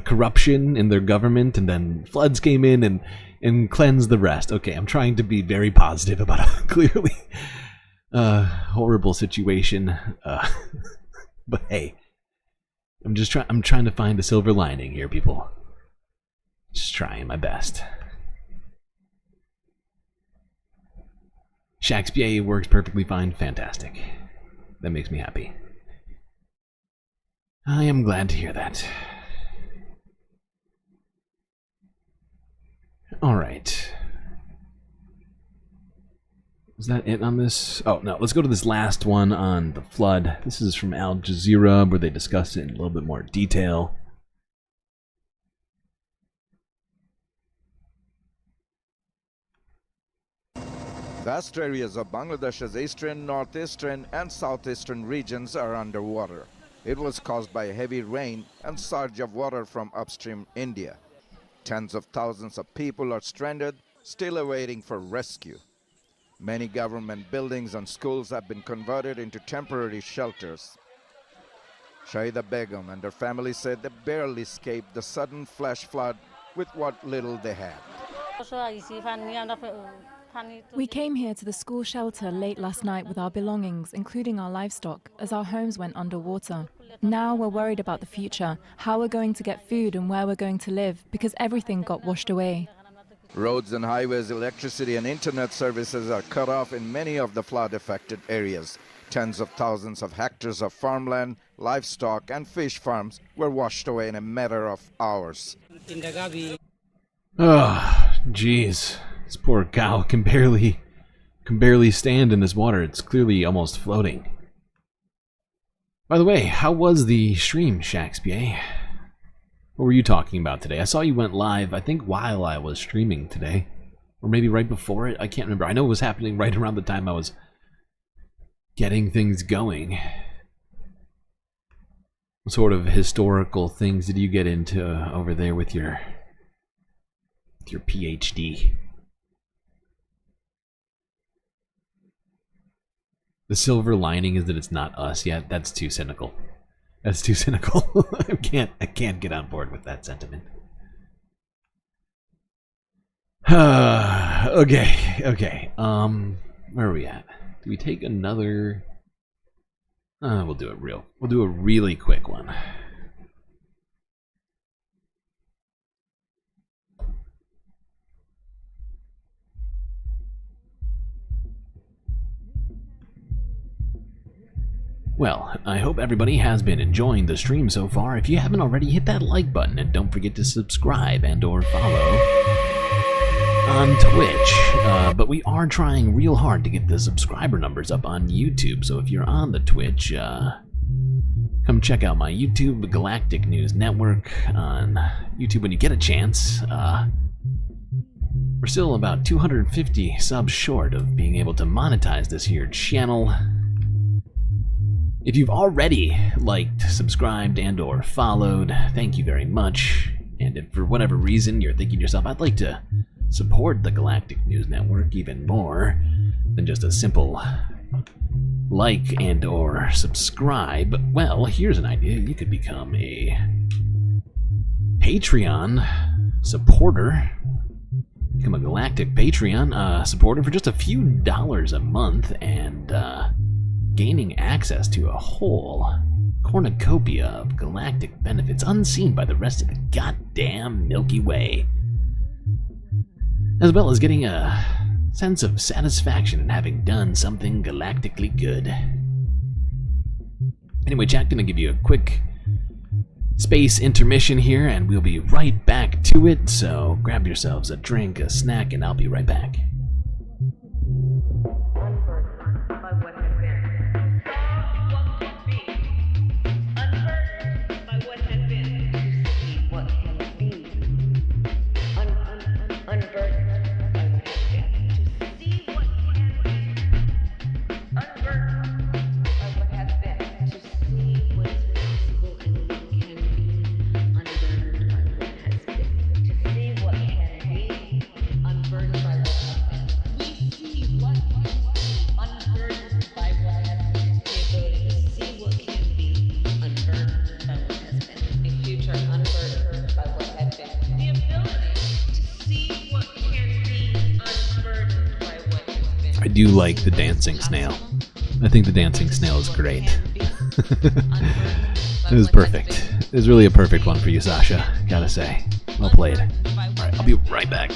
corruption in their government, and then floods came in and cleansed the rest. Okay, I'm trying to be very positive about a clearly horrible situation, but hey, I'm trying to find the silver lining here, people. Just trying my best. Shakespeare works perfectly fine. Fantastic. That makes me happy. I am glad to hear that. All right. Is that it on this? Oh, no. Let's go to this last one on the flood. This is from Al Jazeera, where they discuss it in a little bit more detail. Vast areas of Bangladesh's eastern, northeastern, and southeastern regions are underwater. It was caused by heavy rain and surge of water from upstream India. Tens of thousands of people are stranded, still awaiting for rescue. Many government buildings and schools have been converted into temporary shelters. Shahida Begum and her family said they barely escaped the sudden flash flood with what little they had. We came here to the school shelter late last night with our belongings, including our livestock, as our homes went underwater. Now we're worried about the future, how we're going to get food and where we're going to live, because everything got washed away. Roads and highways, electricity and internet services are cut off in many of the flood-affected areas. Tens of thousands of hectares of farmland, livestock and fish farms were washed away in a matter of hours. Oh, jeez. This poor cow can barely stand in this water. It's clearly almost floating. By the way, how was the stream, Shakespeare? What were you talking about today? I saw you went live, I think, while I was streaming today. Or maybe right before it. I can't remember. I know it was happening right around the time I was getting things going. What sort of historical things did you get into over there with your PhD? The silver lining is that it's not us yet. That's too cynical. That's too cynical. I can't get on board with that sentiment. Okay. Where are we at? Do we take another? We'll do a really quick one. Well, I hope everybody has been enjoying the stream so far. If you haven't already, hit that like button and don't forget to subscribe and or follow on Twitch. But we are trying real hard to get the subscriber numbers up on YouTube, so if you're on the Twitch, come check out my YouTube, Galactic News Network, on YouTube when you get a chance. We're still about 250 subs short of being able to monetize this here channel. If you've already liked, subscribed, and or followed, thank you very much. And if for whatever reason you're thinking to yourself, I'd like to support the Galactic News Network even more than just a simple like and or subscribe, well, here's an idea. You could become a Patreon supporter. Become a Galactic Patreon supporter for just a few dollars a month and gaining access to a whole cornucopia of galactic benefits unseen by the rest of the goddamn Milky Way. As well as getting a sense of satisfaction in having done something galactically good. Anyway, chat, gonna give you a quick space intermission here, and we'll be right back to it, so grab yourselves a drink, a snack, and I'll be right back. I do like the dancing snail. I think the dancing snail is great. It was perfect. It was really a perfect one for you, Sasha. Gotta say. Well played. Alright, I'll be right back.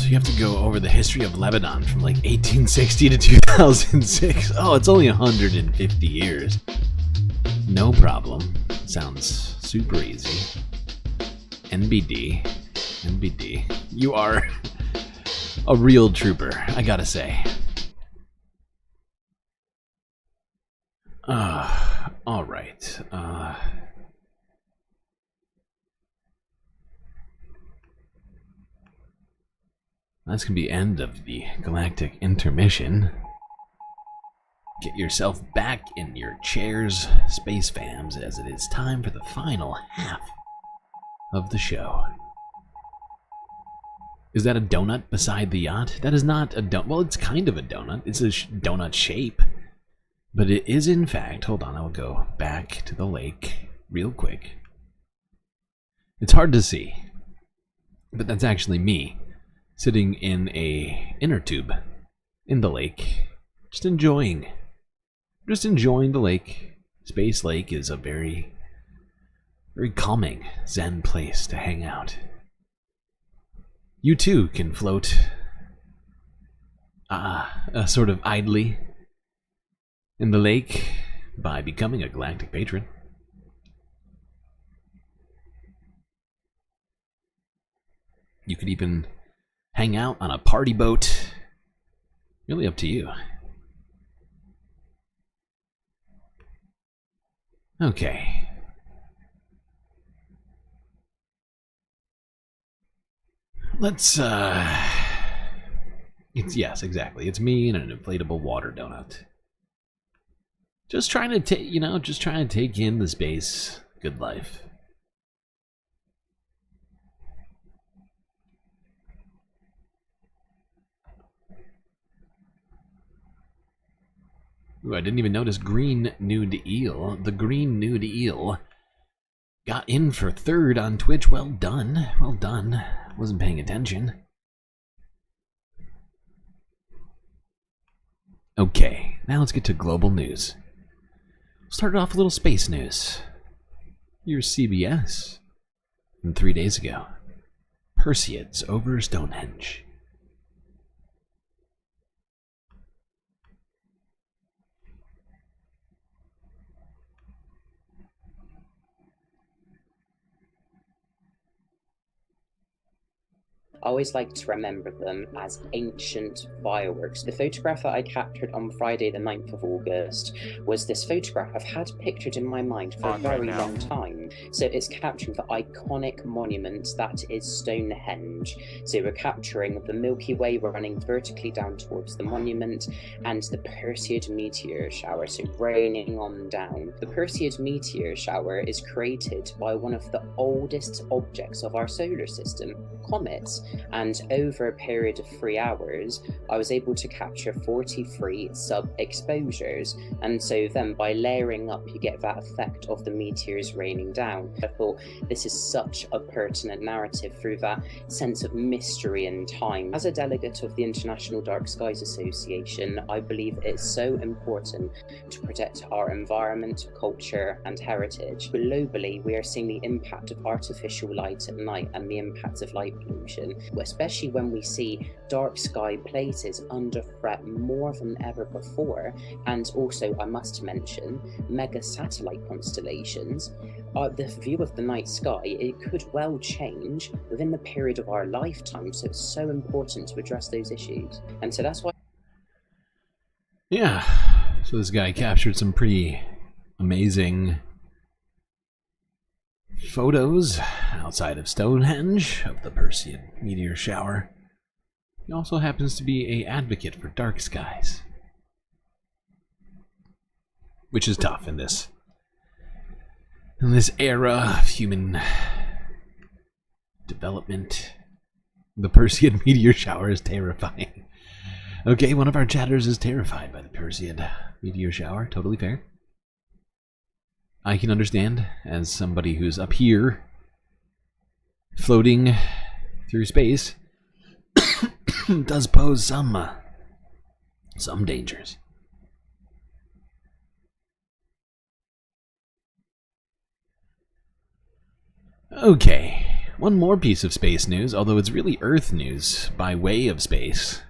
So you have to go over the history of Lebanon from like 1860 to 2006. Oh, it's only 150 years. No problem. Sounds super easy. NBD. NBD. You are a real trooper, I gotta say. Alright. That's gonna be end of the galactic intermission. Get yourself back in your chairs, space fams, as it is time for the final half of the show. Is that a donut beside the yacht? That is not a donut. Well, it's kind of a donut. It's a donut shape. But it is, in fact, hold on, I'll go back to the lake real quick. It's hard to see, but that's actually me sitting in a inner tube in the lake, just enjoying the lake. Space Lake is a very, very calming, zen place to hang out. You too can float sort of idly in the lake by becoming a galactic patron. You could even hang out on a party boat. Really up to you. Okay. Let's yes, exactly. It's me and an inflatable water donut. Just trying to take, just trying to take in the space. Good life. Ooh, I didn't even notice green nude eel. The green nude eel got in for third on Twitch. Well done. Well done. Wasn't paying attention. Okay, now let's get to global news. Started off a little space news. Here's CBS from 3 days ago. Perseids over Stonehenge. I always like to remember them as ancient fireworks. The photograph that I captured on Friday the 9th of August was this photograph I've had pictured in my mind for a very long time. So it's capturing the iconic monument that is Stonehenge. So we're capturing the Milky Way running vertically down towards the monument and the Perseid meteor shower, so raining on down. The Perseid meteor shower is created by one of the oldest objects of our solar system, comets. And over a period of 3 hours, I was able to capture 43 sub-exposures. And so then by layering up, you get that effect of the meteors raining down. I thought this is such a pertinent narrative through that sense of mystery and time. As a delegate of the International Dark Skies Association, I believe it's so important to protect our environment, culture, and heritage. Globally, we are seeing the impact of artificial light at night and the impacts of light pollution, especially when we see dark sky places under threat more than ever before. And also, I must mention, mega satellite constellations. The view of the night sky, it could well change within the period of our lifetime, so it's so important to address those issues. And so that's why... Yeah, so this guy captured some pretty amazing photos outside of Stonehenge of the Perseid meteor shower. He also happens to be an advocate for dark skies, which is tough in this era of human development. The Perseid meteor shower is terrifying. Okay, one of our chatters is terrified by the Perseid meteor shower. Totally fair. I can understand, as somebody who's up here, floating through space, does pose some dangers. Okay, one more piece of space news, although it's really Earth news by way of space.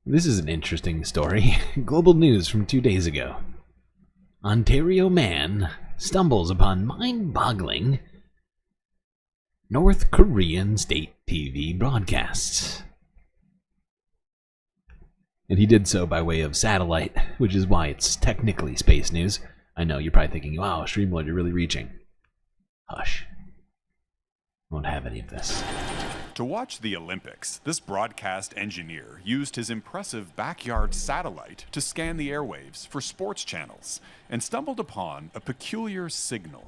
This is an interesting story. Global news from 2 days ago. Ontario man stumbles upon mind-boggling North Korean state TV broadcasts. And he did so by way of satellite, which is why it's technically space news. I know, you're probably thinking, wow, StreamLord, you're really reaching. Hush. Won't have any of this. To watch the Olympics, this broadcast engineer used his impressive backyard satellite to scan the airwaves for sports channels and stumbled upon a peculiar signal.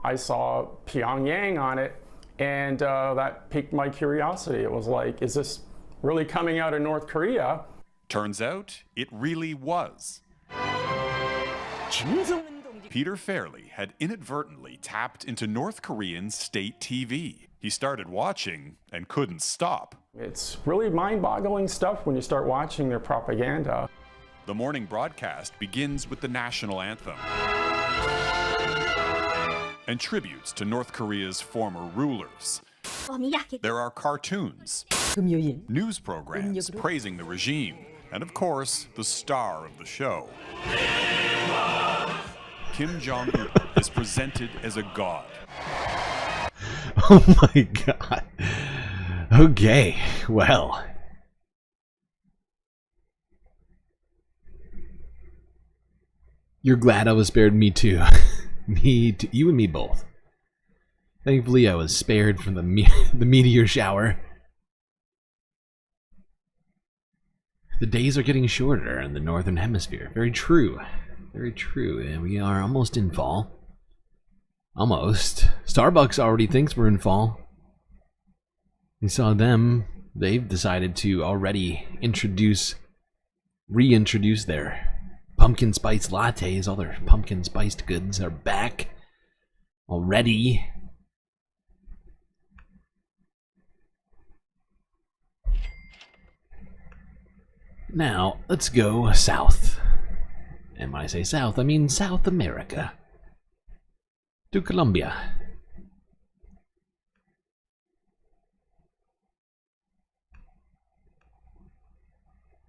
I saw Pyongyang on it, and that piqued my curiosity. It was like, is this really coming out of North Korea? Turns out, it really was. Peter Fairley had inadvertently tapped into North Korean state TV. He started watching and couldn't stop. It's really mind-boggling stuff when you start watching their propaganda. The morning broadcast begins with the national anthem and tributes to North Korea's former rulers. There are cartoons, news programs praising the regime, and of course, the star of the show. Kim Jong-un is presented as a god. Oh my god. Okay, well. You're glad I was spared? Me too. Me too. You and me both. Thankfully, I was spared from the meteor shower. The days are getting shorter in the northern hemisphere. Very true. Very true. And we are almost in fall. Almost. Starbucks already thinks we're in fall. We saw them. They've decided to already reintroduce their pumpkin spice lattes. All their pumpkin spiced goods are back already. Now, let's go south. And when I say south, I mean South America. To Colombia.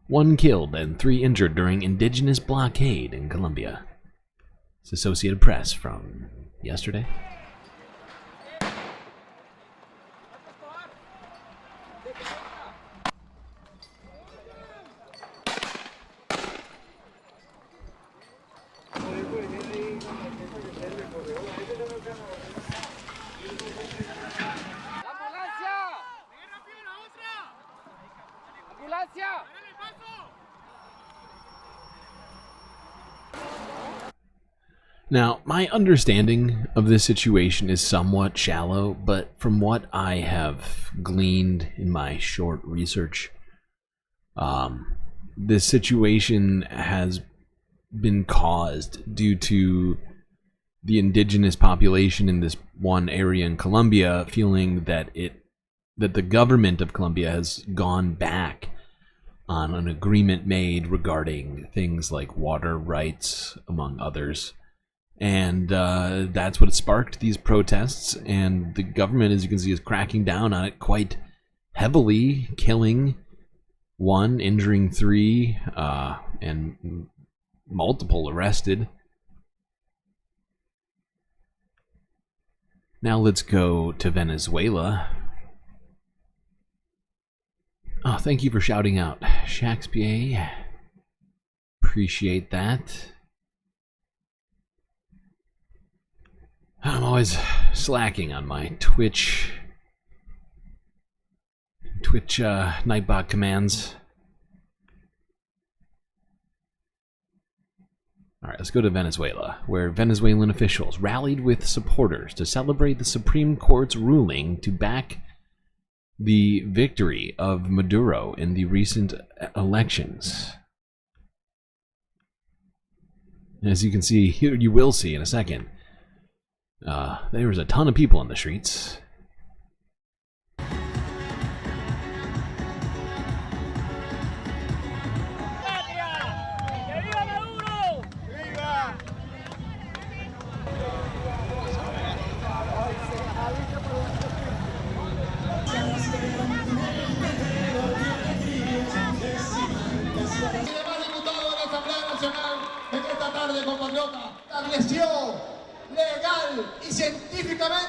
One killed and 3 injured during indigenous blockade in Colombia. It's Associated Press from yesterday. Now, my understanding of this situation is somewhat shallow, but from what I have gleaned in my short research, this situation has been caused due to the indigenous population in this one area in Colombia feeling that the government of Colombia has gone back on an agreement made regarding things like water rights, among others. And that's what sparked these protests, and the government, as you can see, is cracking down on it quite heavily, killing 1, injuring 3, and multiple arrested. Now let's go to Venezuela. Oh, thank you for shouting out, Shakespeare. Appreciate that. I'm always slacking on my Twitch Nightbot commands. Alright, let's go to Venezuela, where Venezuelan officials rallied with supporters to celebrate the Supreme Court's ruling to back the victory of Maduro in the recent elections. As you can see, you will see in a second, there was a ton of people in the streets.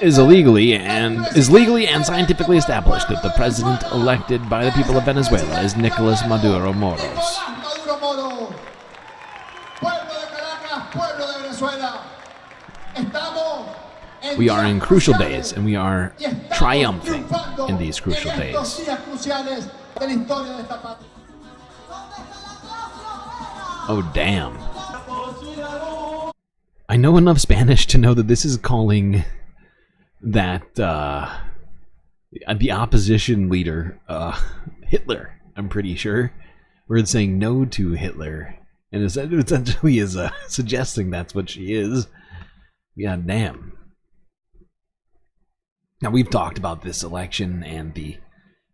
is legally and scientifically established that the president elected by the people of Venezuela is Nicolas Maduro Moros. We are in crucial days, and we are triumphing in these crucial days. Oh, damn. I know enough Spanish to know that this is calling that the opposition leader Hitler, I'm pretty sure. Where it's saying no to Hitler. And it essentially is suggesting that's what she is. God damn. Now, we've talked about this election and the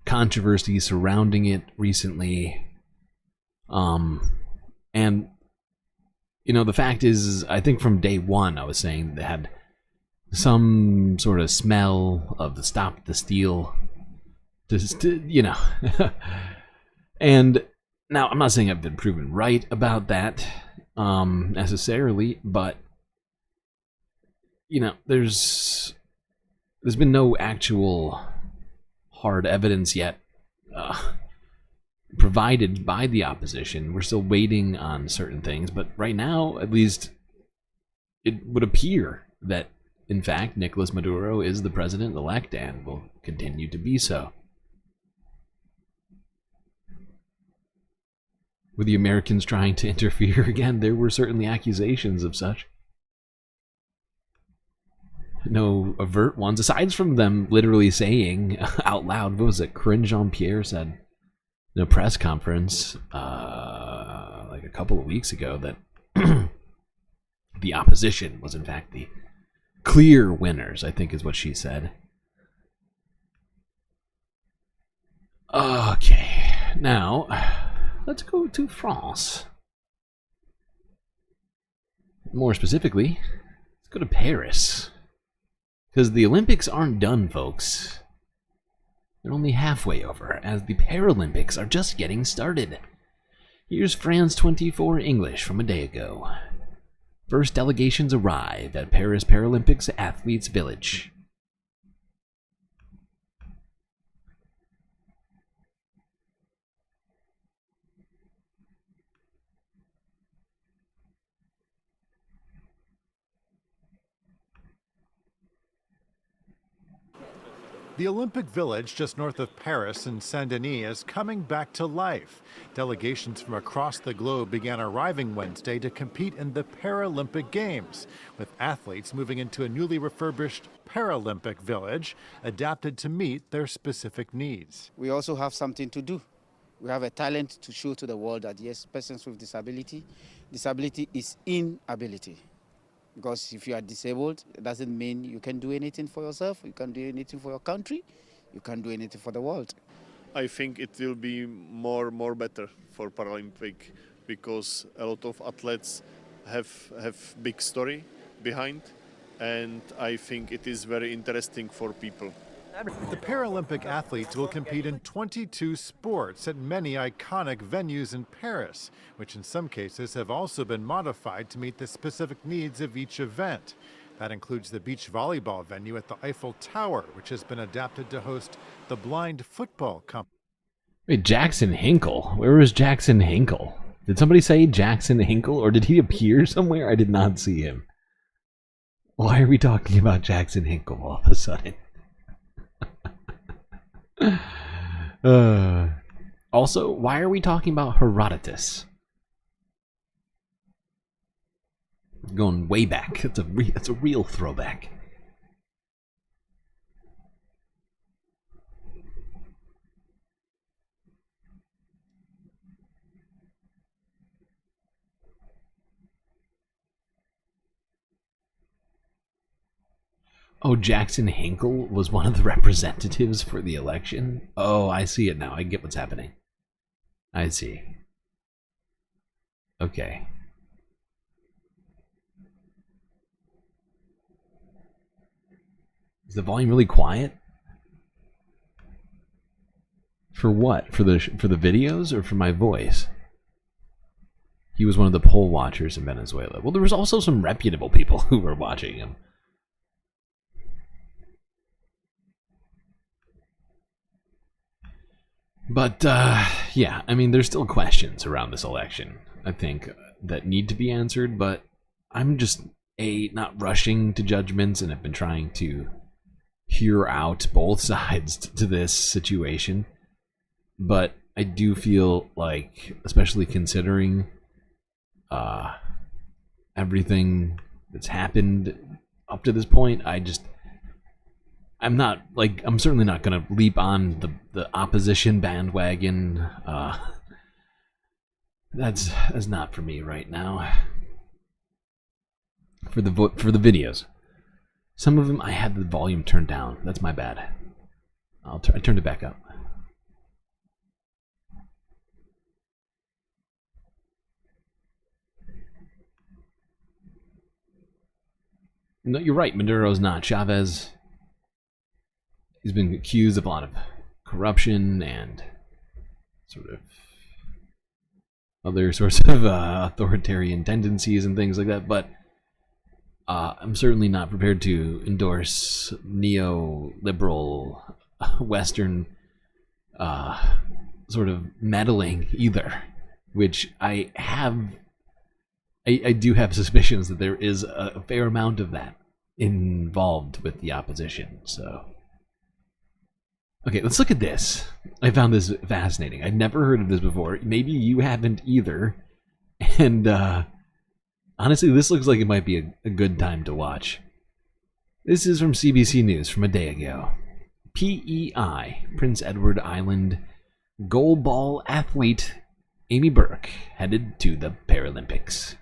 controversy surrounding it recently. And, you know, the fact is, I think from day one I was saying they had some sort of smell of the stop the steal, you know. And now, I'm not saying I've been proven right about that necessarily, but, you know, there's been no actual hard evidence yet provided by the opposition. We're still waiting on certain things, but right now, at least, it would appear that, in fact, Nicolas Maduro is the president-elect and will continue to be so. With the Americans trying to interfere again, there were certainly accusations of such. No overt ones, aside from them literally saying out loud, what was it, Corinne Jean-Pierre said in a press conference like a couple of weeks ago that the opposition was in fact the clear winners, I think is what she said. Okay, now let's go to France. More specifically, let's go to Paris. Because the Olympics aren't done, folks. They're only halfway over, as the Paralympics are just getting started. Here's France 24 English from a day ago. First delegations arrive at Paris Paralympics Athletes Village. The Olympic Village just north of Paris in Saint-Denis is coming back to life. Delegations from across the globe began arriving Wednesday to compete in the Paralympic Games, with athletes moving into a newly refurbished Paralympic Village adapted to meet their specific needs. We also have something to do. We have a talent to show to the world that yes, persons with disability is inability. Because if you are disabled, it doesn't mean you can do anything for yourself, you can do anything for your country, you can do anything for the world. I think it will be more better for Paralympic because a lot of athletes have big story behind, and I think it is very interesting for people. The Paralympic athletes will compete in 22 sports at many iconic venues in Paris, which in some cases have also been modified to meet the specific needs of each event. That includes the beach volleyball venue at the Eiffel Tower, which has been adapted to host the blind football competition. Wait, Jackson Hinkle? Where was Jackson Hinkle? Did somebody say Jackson Hinkle, or did he appear somewhere? I did not see him. Why are we talking about Jackson Hinkle all of a sudden? Also, why are we talking about Herodotus? Going way back. That's a real throwback. Oh, Jackson Hinkle was one of the representatives for the election? Oh, I see it now. I get what's happening. I see. Okay. Is the volume really quiet? For what? For the videos or for my voice? He was one of the poll watchers in Venezuela. Well, there was also some reputable people who were watching him. But, yeah, I mean, there's still questions around this election, I think, that need to be answered, but I'm just, not rushing to judgments, and I've been trying to hear out both sides to this situation. But I do feel like, especially considering everything that's happened up to this point, I'm certainly not going to leap on the opposition bandwagon. That's not for me right now. For the videos, some of them I had the volume turned down. That's my bad. I turned it back up. No, you're right. Maduro's not. Chavez, he's been accused of a lot of corruption and sort of other sorts of authoritarian tendencies and things like that, but I'm certainly not prepared to endorse neoliberal Western sort of meddling either, which I do have suspicions that there is a fair amount of that involved with the opposition. So, okay, let's look at this. I found this fascinating. I'd never heard of this before. Maybe you haven't either. And honestly, this looks like it might be a good time to watch. This is from CBC News from a day ago. PEI, Prince Edward Island goalball athlete Amy Burke headed to the Paralympics.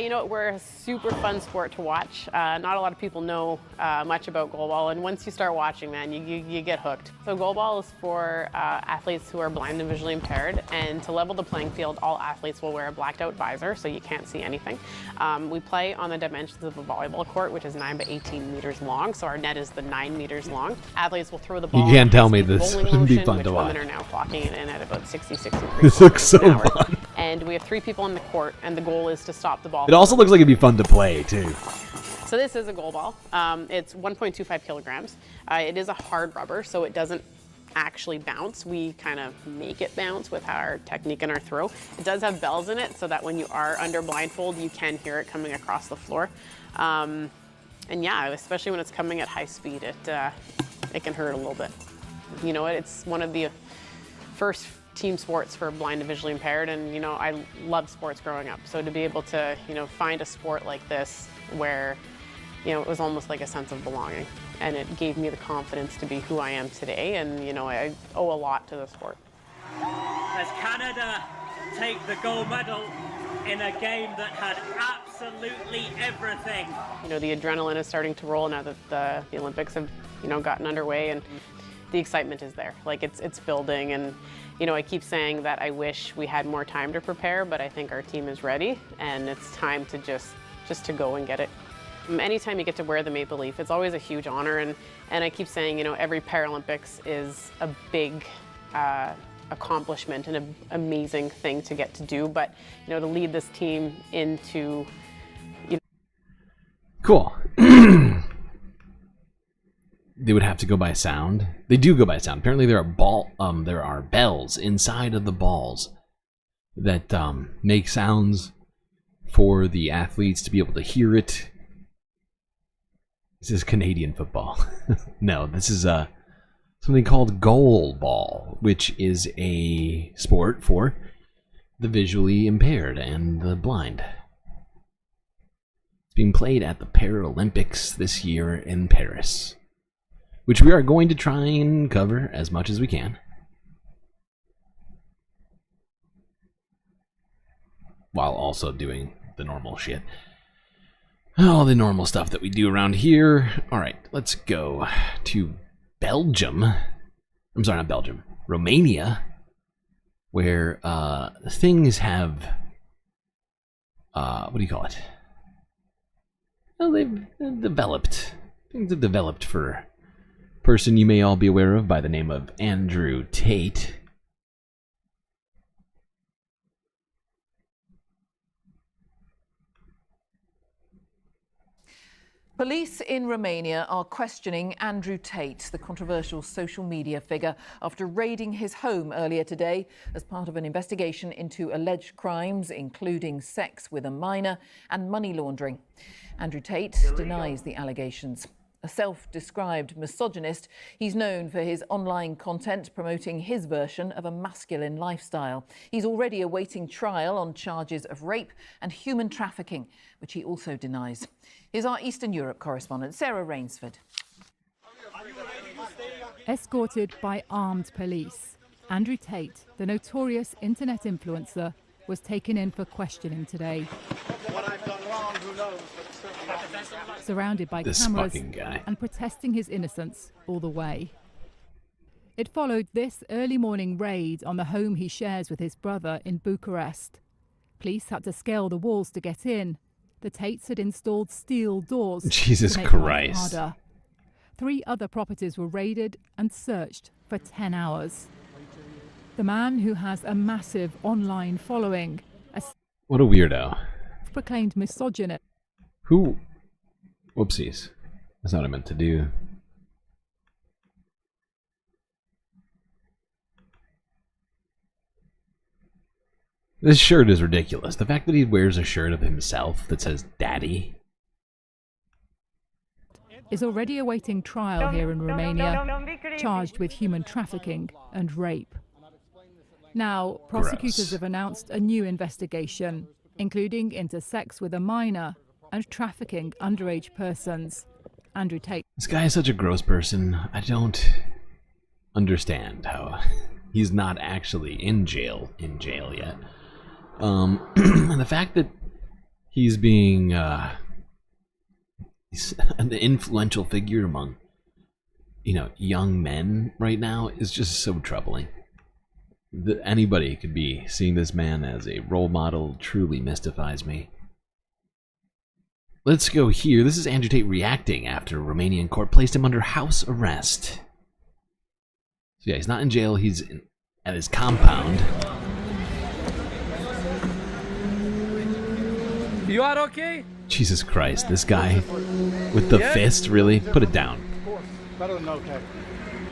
You know, we're a super fun sport to watch. Not a lot of people know much about goalball, and once you start watching, man, you get hooked. So goalball is for athletes who are blind and visually impaired, and to level the playing field, all athletes will wear a blacked out visor, so you can't see anything. We play on the dimensions of a volleyball court, which is 9 by 18 meters long, so our net is the 9 meters long. Athletes will throw the ball. You can't tell me this wouldn't be fun to watch. Women are now clocking it in at about 63 This looks so fun. And we have 3 people on the court, and the goal is to stop the ball. It also looks like it'd be fun to play, too. So this is a goal ball. It's 1.25 kilograms. It is a hard rubber, so it doesn't actually bounce. We kind of make it bounce with our technique and our throw. It does have bells in it, so that when you are under blindfold, you can hear it coming across the floor. And yeah, especially when it's coming at high speed, it can hurt a little bit. You know what? It's one of the first team sports for blind and visually impaired, and you know, I loved sports growing up, so to be able to, you know, find a sport like this where, you know, it was almost like a sense of belonging, and it gave me the confidence to be who I am today, and you know, I owe a lot to the sport. As Canada take the gold medal in a game that had absolutely everything. You know, the adrenaline is starting to roll now that the Olympics have, you know, gotten underway, and the excitement is there. Like it's building, and you know, I keep saying that I wish we had more time to prepare, but I think our team is ready, and it's time to just to go and get it. Anytime you get to wear the maple leaf, it's always a huge honor, and I keep saying, you know, every Paralympics is a big accomplishment and an amazing thing to get to do, but you know, to lead this team into, you know. Cool. They would have to go by sound. They do go by sound. Apparently there are bells inside of the balls that make sounds for the athletes to be able to hear it. This is Canadian football. No, this is something called goal ball, which is a sport for the visually impaired and the blind. It's being played at the Paralympics this year in Paris, which we are going to try and cover as much as we can, while also doing the normal shit. All the normal stuff that we do around here. All right, let's go to Belgium. I'm sorry, not Belgium. Romania, where things have, what do you call it? Well, they've developed. Things have developed for a person you may all be aware of by the name of Andrew Tate. Police in Romania are questioning Andrew Tate, the controversial social media figure, after raiding his home earlier today as part of an investigation into alleged crimes, including sex with a minor and money laundering. Andrew Tate denies the allegations. A self-described misogynist, he's known for his online content promoting his version of a masculine lifestyle. He's already awaiting trial on charges of rape and human trafficking, which he also denies. Here's our Eastern Europe correspondent, Sarah Rainsford. Escorted by armed police, Andrew Tate, the notorious internet influencer, was taken in for questioning today. What I've done wrong, who knows, but surrounded by This cameras fucking guy. and protesting his innocence all the way. It followed this early morning raid on the home he shares with his brother in Bucharest. Police had to scale the walls to get in. The Tates had installed steel doors Jesus to make life Christ. harder. 3 other properties were raided and searched for 10 hours. The man, who has a massive online following, a What a weirdo. proclaimed misogynist. Who? Whoopsies. That's not what I meant to do. This shirt is ridiculous. The fact that he wears a shirt of himself that says Daddy. Is already awaiting trial here in Romania, charged with human trafficking and rape. Now, prosecutors Gross. have announced a new investigation, including into sex with a minor and trafficking underage persons. Andrew Tate. This guy is such a gross person. I don't understand how he's not actually in jail yet. And the fact that he's being he's an influential figure among, young men right now is just so troubling. Anybody could be seeing this man as a role model truly mystifies me. Let's go here. This is Andrew Tate reacting after a Romanian court placed him under house arrest. So yeah, he's not in jail, he's at his compound. You are okay? Jesus Christ, this guy with the fist, really? Put it down. of course, better than okay.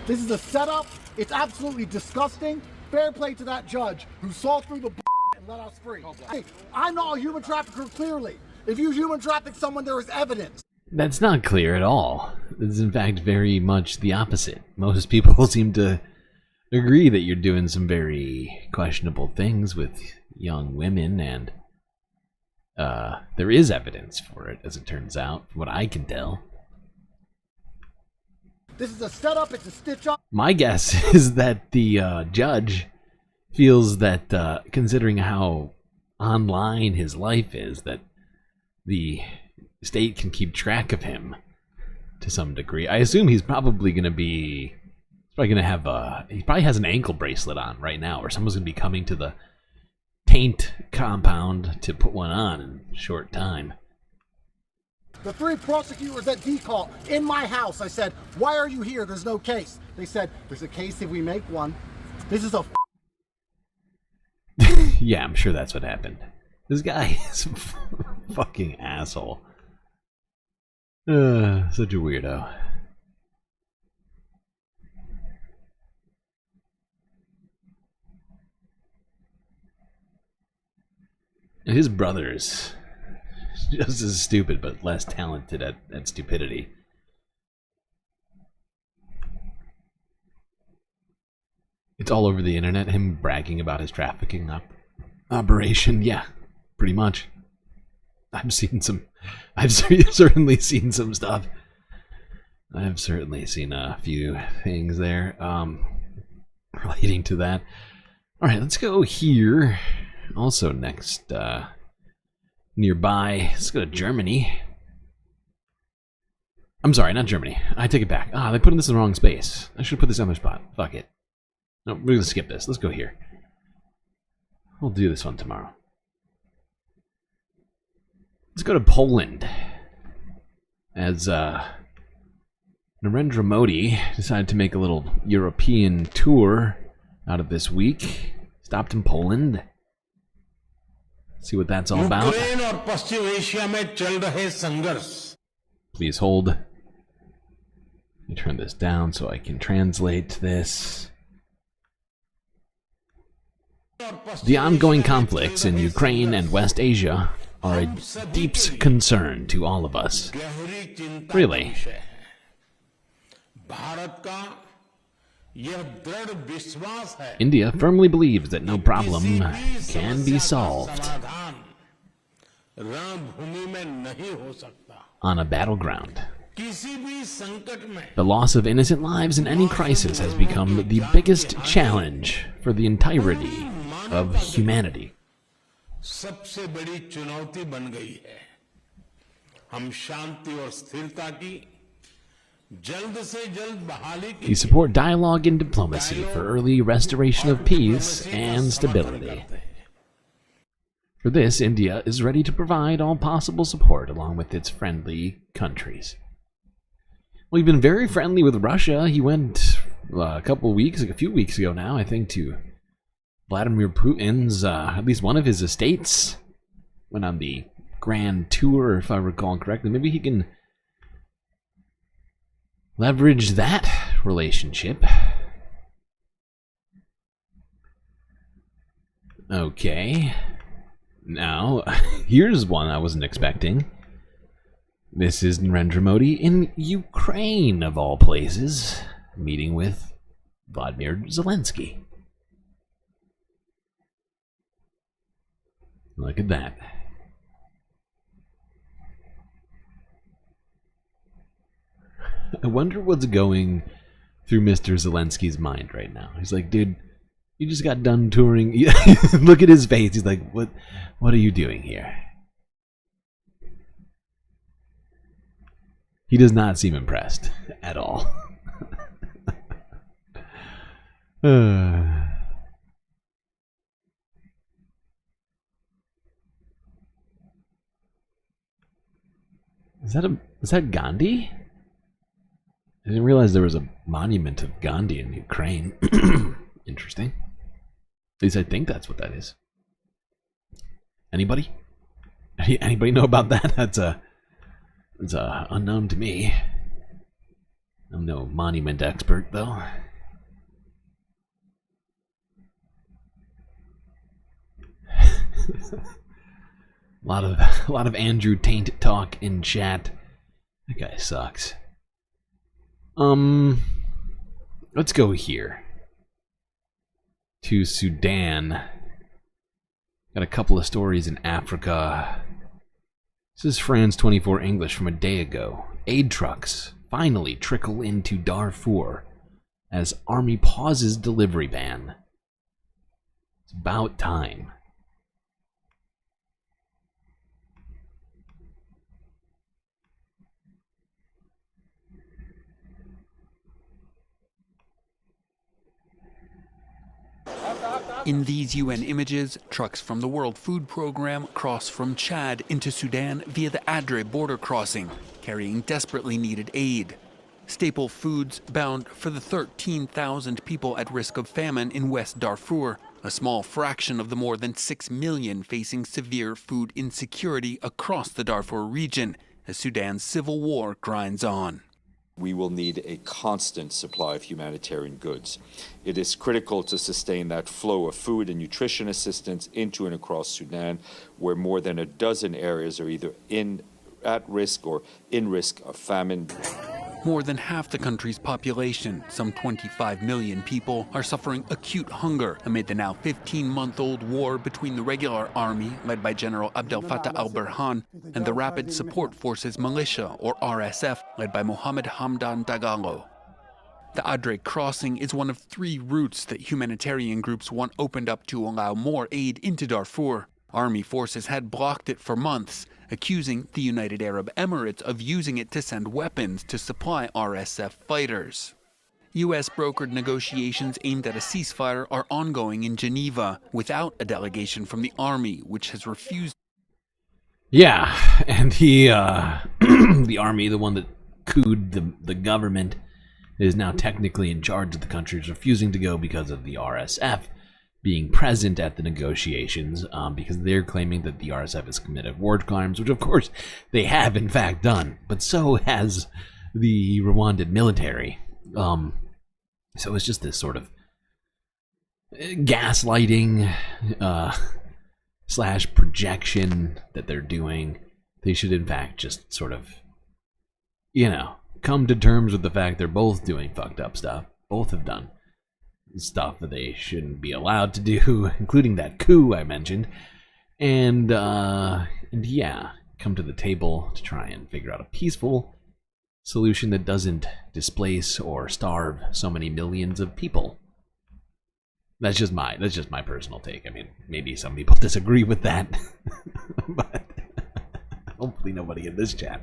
This is a setup. It's absolutely disgusting. Fair play to that judge who saw through the and let us free. Hey, I'm not a human trafficker, clearly. If you human traffic someone, there is evidence. That's not clear at all. It's in fact very much the opposite. Most people seem to agree that you're doing some very questionable things with young women, and there is evidence for it, as it turns out, from what I can tell. This is a setup. It's a stitch up. My guess is that the judge feels that, considering how online his life is, that the state can keep track of him to some degree. I assume he's probably going to be... he probably has an ankle bracelet on right now, or someone's going to be coming to the Taint compound to put one on in a short time. The 3 prosecutors at D-Call in my house. I said, why are you here? There's no case. They said, there's a case if we make one. This is a Yeah, I'm sure that's what happened. This guy is a fucking asshole. Such a weirdo. And his brother's just as stupid, but less talented at stupidity. It's all over the internet, him bragging about his trafficking operation. Yeah, pretty much. I've certainly seen some stuff. I've certainly seen a few things there relating to that. Alright, let's go here. Also next, nearby, let's go to Germany, I'm sorry, not Germany. I take it back. Ah, they put this in the wrong space. I should have put this on the spot. Fuck it. No, we're gonna skip this. Let's go here. We'll do this one tomorrow. Let's go to Poland. As Narendra Modi decided to make a little European tour out of this week. Stopped in Poland. See what that's all about. Please hold. Let me turn this down so I can translate this. The ongoing conflicts in Ukraine and West Asia are a deep concern to all of us. Really. India firmly believes that no problem can be solved on a battleground. The loss of innocent lives in any crisis has become the biggest challenge for the entirety of humanity. We support dialogue and diplomacy for early restoration of peace and stability. For this, India is ready to provide all possible support along with its friendly countries. Well, he's been very friendly with Russia. He went a few weeks ago now, I think, to Vladimir Putin's, at least one of his estates. Went on the grand tour, if I recall correctly. Maybe he can leverage that relationship. Okay. Now, here's one I wasn't expecting. This is Narendra Modi in Ukraine, of all places, meeting with Vladimir Zelensky. Look at that. I wonder what's going through Mr. Zelensky's mind right now. He's like, dude, you just got done touring. Look at his face. He's like, what are you doing here? He does not seem impressed at all. Is that Gandhi? I didn't realize there was a monument of Gandhi in Ukraine. Interesting. At least I think that's what that is. Anybody? Anybody know about that? It's unknown to me. I'm no monument expert, though. A lot of Andrew Taint talk in chat. That guy sucks. Let's go here to Sudan. Got a couple of stories in Africa. This is France 24 English from a day ago. Aid trucks finally trickle into Darfur as army pauses delivery ban. It's about time. In these UN images, trucks from the World Food Programme cross from Chad into Sudan via the Adre border crossing, carrying desperately needed aid. Staple foods bound for the 13,000 people at risk of famine in West Darfur, a small fraction of the more than 6 million facing severe food insecurity across the Darfur region as Sudan's civil war grinds on. We will need a constant supply of humanitarian goods. It is critical to sustain that flow of food and nutrition assistance into and across Sudan, where more than a dozen areas are either at risk or in risk of famine. More than half the country's population, some 25 million people, are suffering acute hunger amid the now 15-month-old war between the regular army, led by General Abdel Fattah al-Burhan, and the Rapid Support Forces militia, or RSF, led by Mohammed Hamdan Dagalo. The Adre crossing is one of 3 routes that humanitarian groups want opened up to allow more aid into Darfur. Army forces had blocked it for months, accusing the United Arab Emirates of using it to send weapons to supply RSF fighters. U.S. brokered negotiations aimed at a ceasefire are ongoing in Geneva without a delegation from the army, which has refused. Yeah, and he, the army, the one that couped the government, is now technically in charge of the country, is refusing to go because of the RSF being present at the negotiations, because they're claiming that the RSF has committed war crimes, which of course they have in fact done, but so has the Rwandan military. So it's just this sort of gaslighting slash projection that they're doing. They should in fact just sort of, you know, come to terms with the fact they're both doing fucked up stuff. Both have done stuff that they shouldn't be allowed to do, including that coup I mentioned. And yeah, come to the table to try and figure out a peaceful solution that doesn't displace or starve so many millions of people. That's just my personal take. I mean, maybe some people disagree with that, but hopefully nobody in this chat.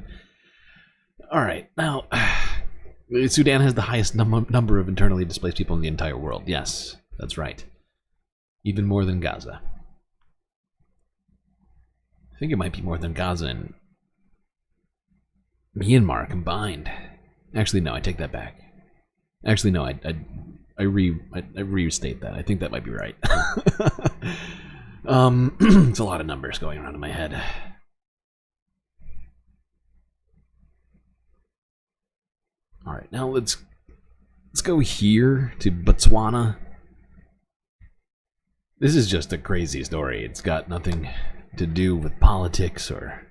All right, now Sudan has the highest number of internally displaced people in the entire world. Yes, that's right. Even more than Gaza. I think it might be more than Gaza and Myanmar combined. Actually, no, I take that back. Actually, no, I restate that. I think that might be right. It's a lot of numbers going around in my head. All right, now let's go here to Botswana. This is just a crazy story. It's got nothing to do with politics or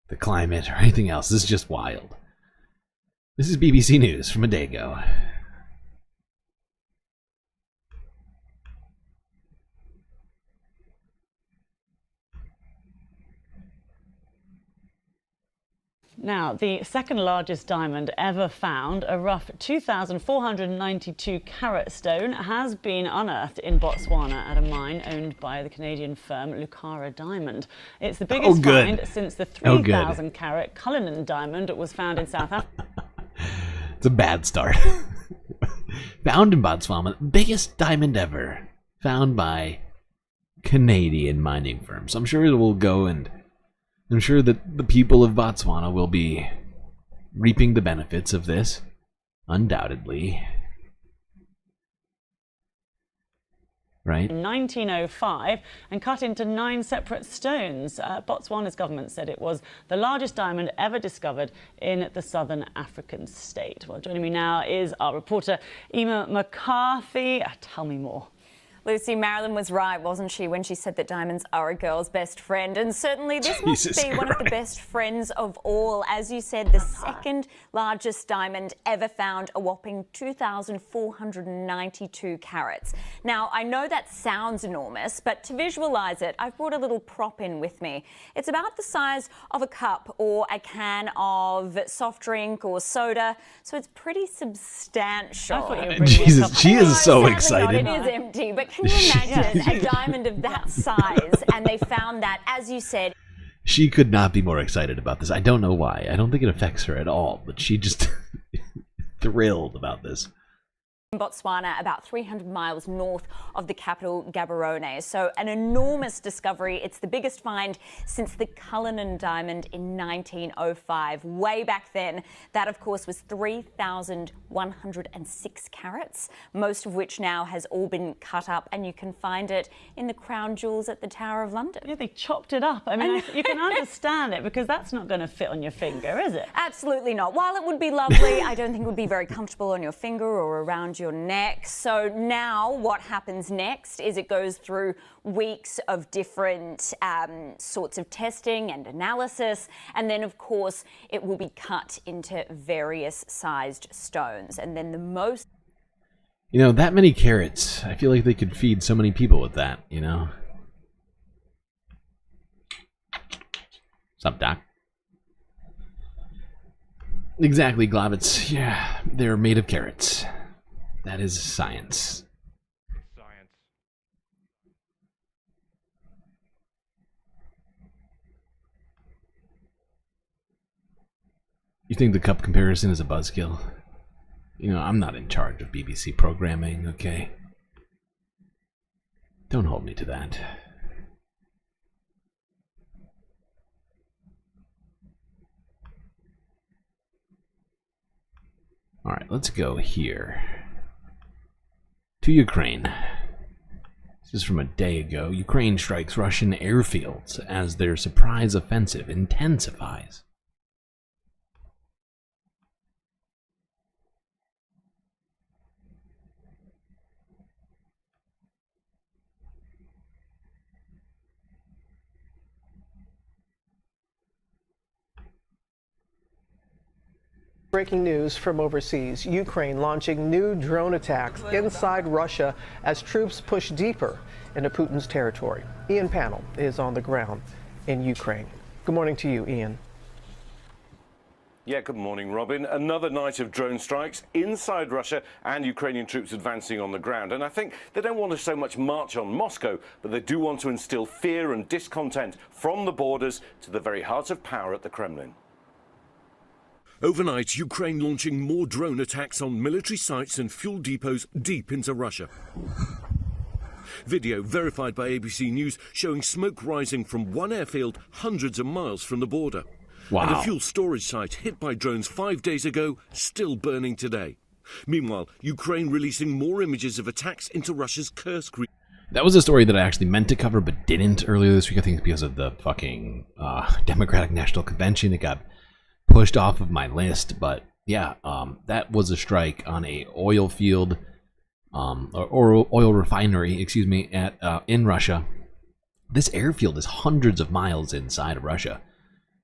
the climate or anything else. This is just wild. This is BBC News from a day ago. Now, the second largest diamond ever found, a rough 2,492 carat stone, has been unearthed in Botswana at a mine owned by the Canadian firm Lucara Diamond. It's the biggest find since the 3,000 carat Cullinan diamond was found in South Africa. It's a bad start. Found in Botswana, biggest diamond ever, found by Canadian mining firms. I'm sure it will go, and I'm sure that the people of Botswana will be reaping the benefits of this, undoubtedly. Right? In 1905 and cut into 9 separate stones. Botswana's government said it was the largest diamond ever discovered in the southern African state. Well, joining me now is our reporter Emma McCarthy. Tell me more. Lucy, Marilyn was right, wasn't she, when she said that diamonds are a girl's best friend? And certainly this must be one of the best friends of all. As you said, the second largest diamond ever found, a whopping 2,492 carats. Now, I know that sounds enormous, but to visualise it, I've brought a little prop in with me. It's about the size of a cup or a can of soft drink or soda, so it's pretty substantial. Jesus, she is so excited. It is empty, but can you imagine a diamond of that size? And they found that, as you said. She could not be more excited about this. I don't know why. I don't think it affects her at all, but she just thrilled about this. In Botswana, about 300 miles north of the capital, Gaborone. So an enormous discovery. It's the biggest find since the Cullinan diamond in 1905. Way back then, that of course was 3,106 carats, most of which now has all been cut up, and you can find it in the crown jewels at the Tower of London. Yeah, they chopped it up. I mean, you can understand it, because that's not going to fit on your finger, is it? Absolutely not. While it would be lovely, I don't think it would be very comfortable on your finger or around your neck. So now what happens next is it goes through weeks of different sorts of testing and analysis, and then of course it will be cut into various sized stones. And then the most, you know, that many carrots, I feel like they could feed so many people with that, you know. What's up, Doc? Exactly, Glavitz. Yeah, they're made of carrots. That is science. You think the cup comparison is a buzzkill? You know, I'm not in charge of BBC programming, okay? Don't hold me to that. Alright, let's go here. To Ukraine. This is from a day ago. Ukraine strikes Russian airfields as their surprise offensive intensifies. Breaking news from overseas. Ukraine launching new drone attacks inside Russia as troops push deeper into Putin's territory. Ian Pannell is on the ground in Ukraine. Good morning to you, Ian. Yeah, good morning, Robin. Another night of drone strikes inside Russia and Ukrainian troops advancing on the ground. And I think they don't want to so much march on Moscow, but they do want to instill fear and discontent from the borders to the very heart of power at the Kremlin. Overnight, Ukraine launching more drone attacks on military sites and fuel depots deep into Russia. Video verified by ABC News showing smoke rising from one airfield hundreds of miles from the border. Wow. And a fuel storage site hit by drones 5 days ago, still burning today. Meanwhile, Ukraine releasing more images of attacks into Russia's Kursk region. That was a story that I actually meant to cover but didn't earlier this week. I think because of the fucking Democratic National Convention. It got pushed off of my list, but yeah, that was a strike on a oil field, or oil refinery, excuse me, at in Russia. This airfield is hundreds of miles inside of Russia,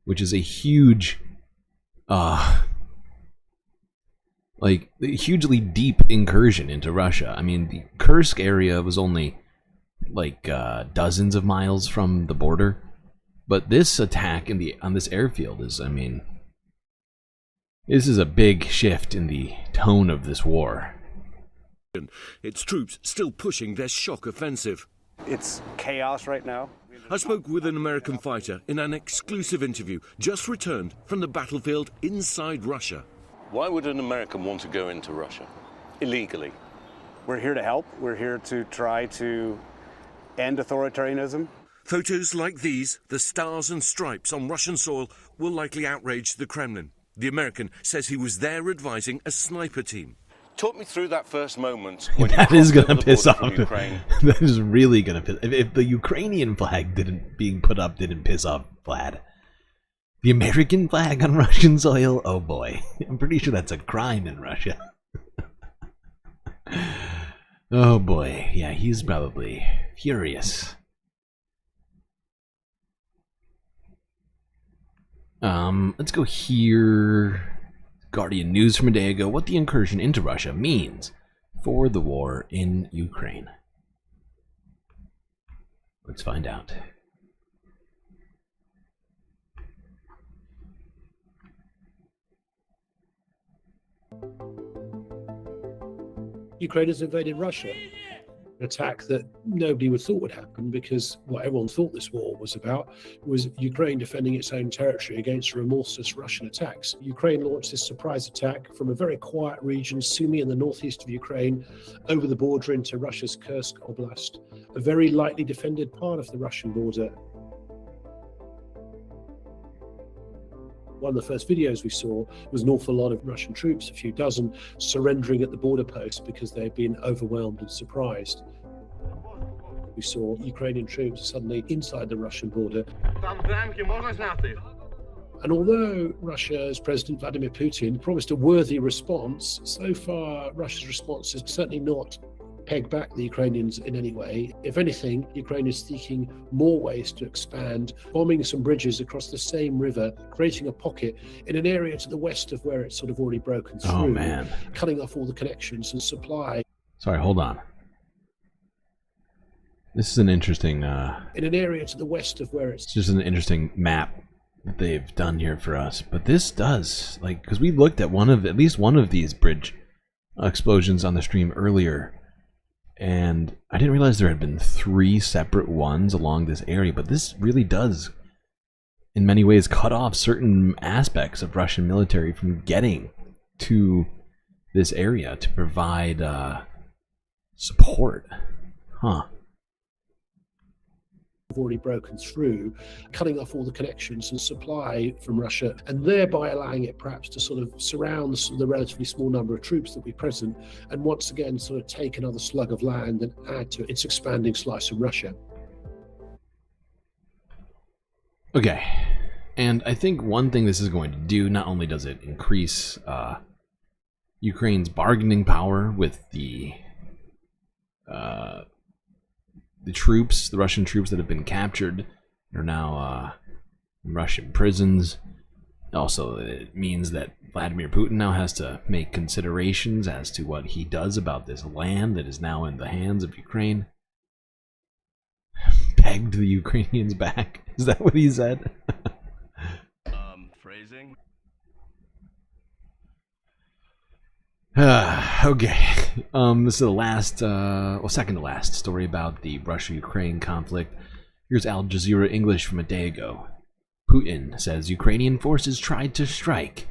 which is a huge, like, hugely deep incursion into Russia. I mean, the Kursk area was only like dozens of miles from the border, but this attack on this airfield is, I mean, this is a big shift in the tone of this war. Its troops still pushing their shock offensive. It's chaos right now. I spoke with an American fighter in an exclusive interview just returned from the battlefield inside Russia. Why would an American want to go into Russia illegally? We're here to help. We're here to try to end authoritarianism. Photos like these, the stars and stripes on Russian soil, will likely outrage the Kremlin. The American says he was there advising a sniper team. Talk me through that first moment when That is going to piss off. Ukraine. That is really going to piss. If the Ukrainian flag being put up didn't piss off Vlad, the American flag on Russian soil, oh boy, I'm pretty sure that's a crime in Russia. Oh boy, yeah, he's probably furious. Let's go here. Guardian news from a day ago, what the incursion into Russia means for the war in Ukraine. Let's find out. Ukraine has invaded Russia. An attack that nobody would thought would happen, because what everyone thought this war was about was Ukraine defending its own territory against remorseless Russian attacks. Ukraine launched this surprise attack from a very quiet region, Sumy in the northeast of Ukraine, over the border into Russia's Kursk Oblast, a very lightly defended part of the Russian border. One of the first videos we saw was an awful lot of Russian troops, a few dozen, surrendering at the border post because they had been overwhelmed and surprised. We saw Ukrainian troops suddenly inside the Russian border. And although Russia's President Vladimir Putin promised a worthy response, so far Russia's response has certainly not pegged back the Ukrainians in any way. If anything, Ukraine is seeking more ways to expand, bombing some bridges across the same river, creating a pocket in an area to the west of where it's sort of already broken through. Oh man. Cutting off all the connections and supply. Sorry, hold on. This is an interesting in an area to the west of where it's just an interesting map that they've done here for us. But this does, like, because we looked at at least one of these bridge explosions on the stream earlier, and I didn't realize there had been 3 separate ones along this area, but this really does in many ways cut off certain aspects of Russian military from getting to this area to provide support. Huh. Have already broken through, cutting off all the connections and supply from Russia, and thereby allowing it perhaps to sort of surround the relatively small number of troops that will be present, and once again sort of take another slug of land and add to its expanding slice of Russia. Okay, and I think one thing this is going to do, not only does it increase Ukraine's bargaining power with the troops, the Russian troops that have been captured are now in Russian prisons. Also, it means that Vladimir Putin now has to make considerations as to what he does about this land that is now in the hands of Ukraine. Pegged the Ukrainians back. Is that what he said? Phrasing. Okay. This is the last, second to last story about the Russia-Ukraine conflict. Here's Al Jazeera English from a day ago. Putin says Ukrainian forces tried to strike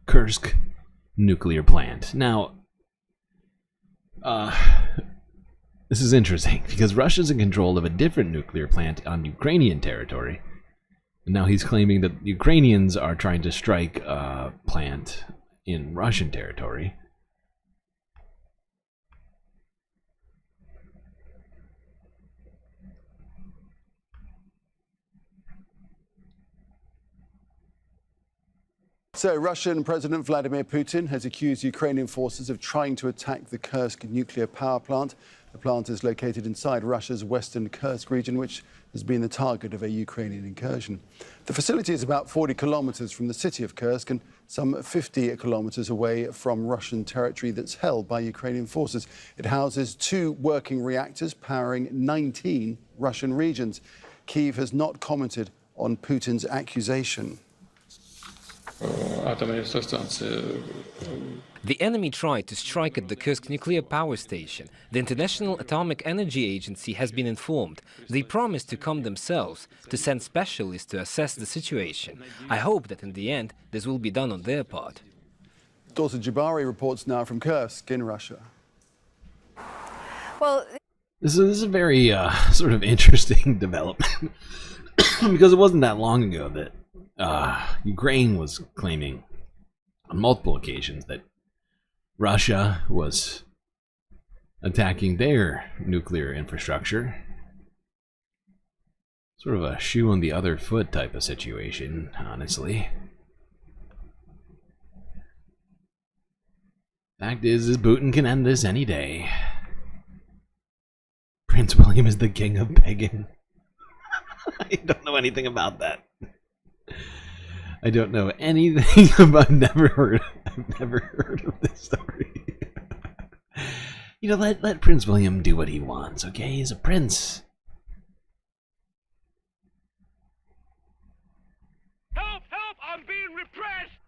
Kursk nuclear plant. Now, this is interesting because Russia's in control of a different nuclear plant on Ukrainian territory. And now he's claiming that Ukrainians are trying to strike a plant in Russian territory. So, Russian President Vladimir Putin has accused Ukrainian forces of trying to attack the Kursk nuclear power plant. The plant is located inside Russia's western Kursk region, which has been the target of a Ukrainian incursion. The facility is about 40 kilometers from the city of Kursk and some 50 kilometers away from Russian territory that's held by Ukrainian forces. It houses 2 working reactors powering 19 Russian regions. Kyiv has not commented on Putin's accusation. The enemy tried to strike at the Kursk nuclear power station. The International Atomic Energy Agency has been informed. They promised to come themselves, to send specialists to assess the situation. I hope that in the end, this will be done on their part. Dorsa Jabari reports now from Kursk in Russia. Well, this is a very sort of interesting development because it wasn't that long ago that Ukraine was claiming on multiple occasions that Russia was attacking their nuclear infrastructure. Sort of a shoe on the other foot type of situation, honestly. Fact is Putin can end this any day. Prince William is the king of pegging. I don't know anything about that. I don't know anything about. I've never heard of this story. You know, let Prince William do what he wants, okay? He's a prince. Help! Help! I'm being repressed!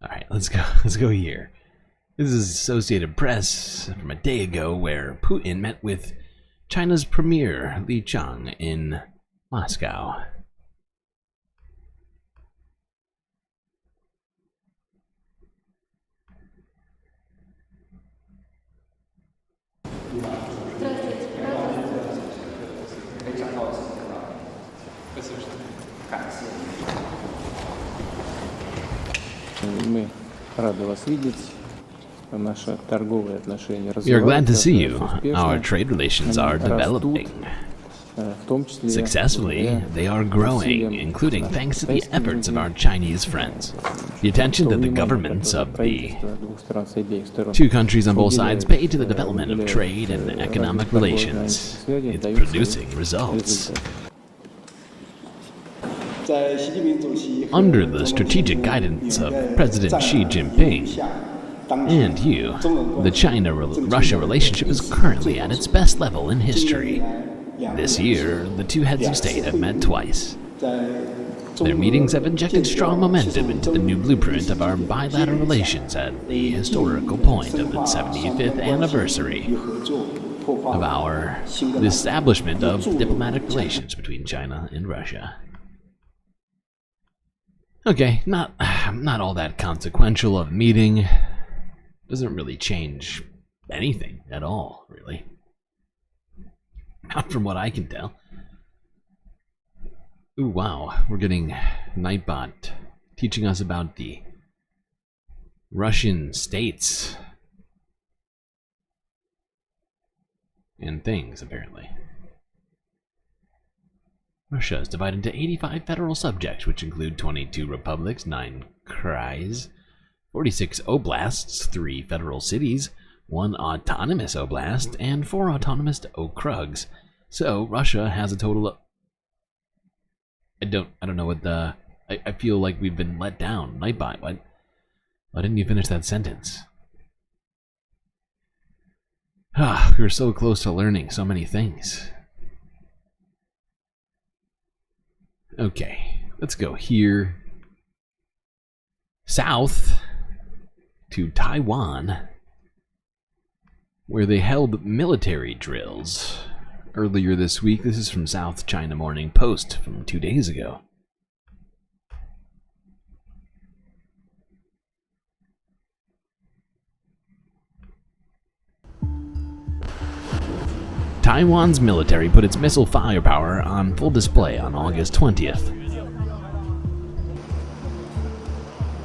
Alright, let's go here. This is Associated Press from a day ago where Putin met with China's Premier Li Qiang in Moscow. Мы рады вас видеть. We are glad to see you. Our trade relations are developing. Successfully, they are growing, including thanks to the efforts of our Chinese friends. The attention that the governments of the 2 countries on both sides pay to the development of trade and economic relations. It's producing results. Under the strategic guidance of President Xi Jinping and you, the China-Russia relationship is currently at its best level in history. This year, the 2 heads of state have met twice. Their meetings have injected strong momentum into the new blueprint of our bilateral relations at the historical point of its 75th anniversary of the establishment of diplomatic relations between China and Russia. Okay, not all that consequential of a meeting. Doesn't really change anything at all, really. Not from what I can tell. Ooh, wow, we're getting Nightbot teaching us about the Russian states and things, apparently. Russia is divided into 85 federal subjects, which include 22 republics, 9 krais, 46 oblasts, 3 federal cities, 1 autonomous oblast, and 4 autonomous okrugs. So Russia has a total of... I don't know what the... I feel like we've been let down. Nightbot, what? Why didn't you finish that sentence? Ah, we were so close to learning so many things. Okay, let's go here. South to Taiwan, where they held military drills earlier this week. This is from South China Morning Post from 2 days ago. Taiwan's military put its missile firepower on full display on August 20th.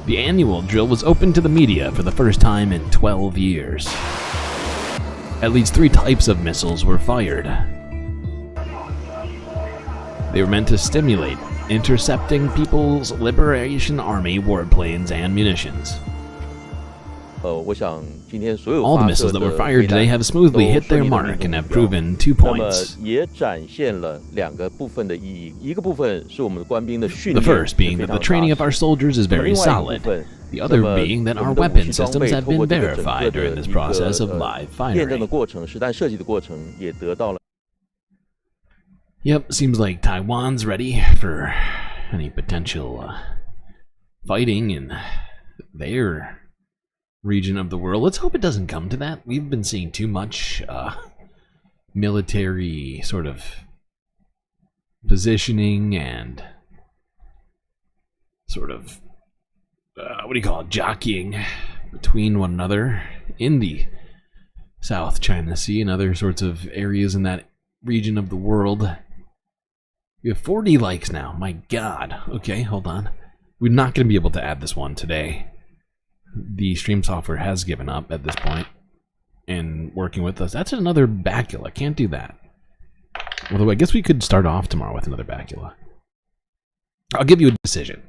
The annual drill was open to the media for the first time in 12 years. At least 3 types of missiles were fired. They were meant to stimulate intercepting People's Liberation Army warplanes and munitions. All the missiles that were fired today have smoothly hit their mark and have proven 2 points. The first being that the training of our soldiers is very solid. The other being that our weapon systems have been verified during this process of live firing. Yep, seems like Taiwan's ready for any potential fighting in their region of the world. Let's hope it doesn't come to that. We've been seeing too much military sort of positioning and sort of what do you call it, jockeying between one another in the South China Sea and other sorts of areas in that region of the world. We have 40 likes now. My God. Okay, hold on. We're not going to be able to add this one today. The stream software has given up at this point and working with us. That's another bacula. Can't do that. Although I guess we could start off tomorrow with another bacula. I'll give you a decision.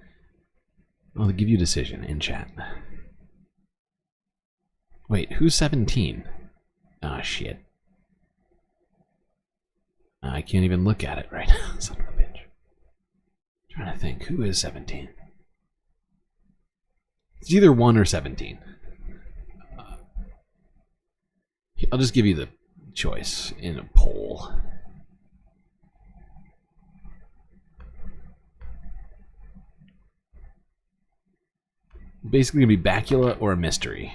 I'll give you a decision in chat. Wait, who's 17? Ah, shit. I can't even look at it right now. Son of a bitch. I'm trying to think. Who is 17? It's either 1 or 17. I'll just give you the choice in a poll. Basically gonna be bacula or a mystery.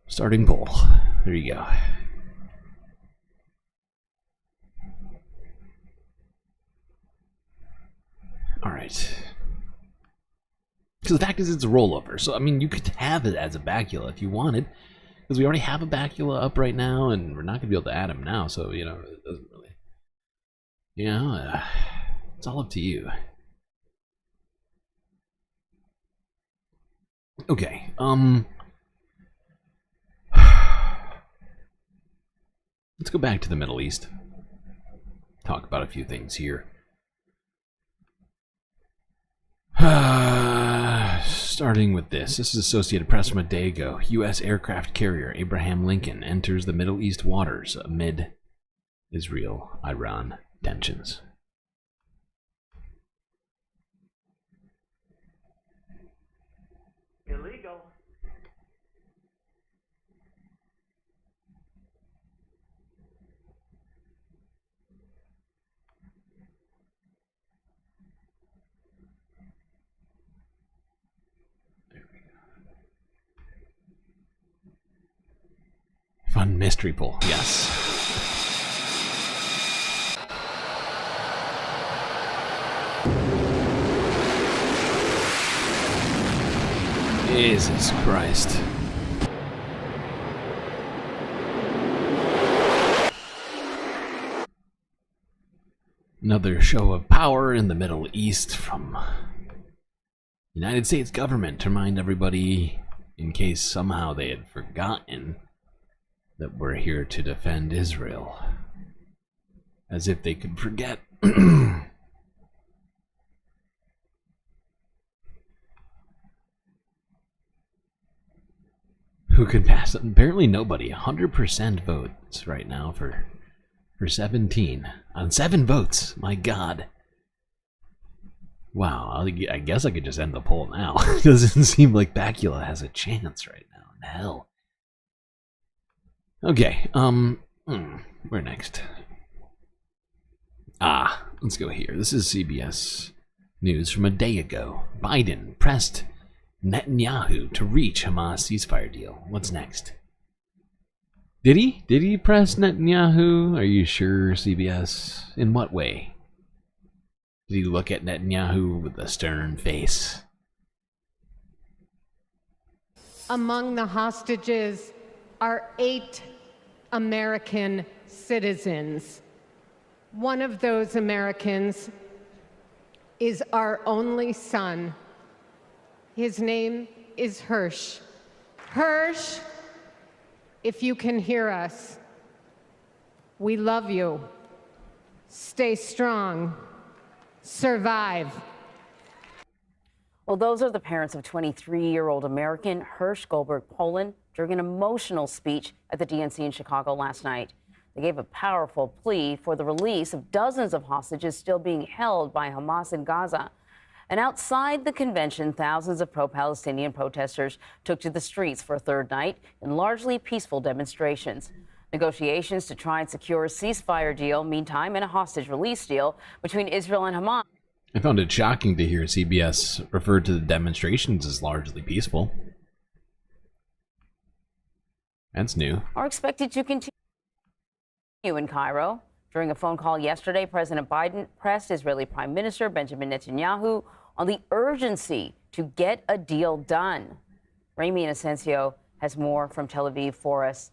Starting poll. There you go. All right. Because the fact is, it's a rollover. So, I mean, you could have it as a bacula if you wanted. Because we already have a bacula up right now, and we're not going to be able to add them now. So, you know, it doesn't really... You know, it's all up to you. Okay, let's go back to the Middle East. Talk about a few things here. Starting with this. This is Associated Press from a day ago. U.S. aircraft carrier Abraham Lincoln enters the Middle East waters amid Israel-Iran tensions. Illegal. Wobegon mystery poll. Yes. Jesus Christ. Another show of power in the Middle East from the United States government to remind everybody, in case somehow they had forgotten, that we're here to defend Israel. As if they could forget. Who could pass? Apparently nobody. 100% votes right now for 17. On 7 votes. My God. Wow, I guess I could just end the poll now. It doesn't seem like Bakula has a chance right now. In hell. Okay, where next? Let's go here. This is CBS News from a day ago. Biden pressed Netanyahu to reach Hamas ceasefire deal. What's next? Did he? Did he press Netanyahu? Are you sure, CBS? In what way? Did he look at Netanyahu with a stern face? Among the hostages are 8 American citizens. One of those Americans is our only son. His name is Hirsch. Hirsch, if you can hear us, we love you. Stay strong. Survive. Well, those are the parents of 23-year-old American Hirsch Goldberg Poland during an emotional speech at the DNC in Chicago last night. They gave a powerful plea for the release of dozens of hostages still being held by Hamas in Gaza. And outside the convention, thousands of pro-Palestinian protesters took to the streets for a third night in largely peaceful demonstrations. Negotiations to try and secure a ceasefire deal, meantime, and a hostage release deal between Israel and Hamas. I found it shocking to hear CBS refer to the demonstrations as largely peaceful. That's new. Are expected to continue in Cairo. During a phone call yesterday, President Biden pressed Israeli Prime Minister Benjamin Netanyahu on the urgency to get a deal done. Ramy Inocencio has more from Tel Aviv for us.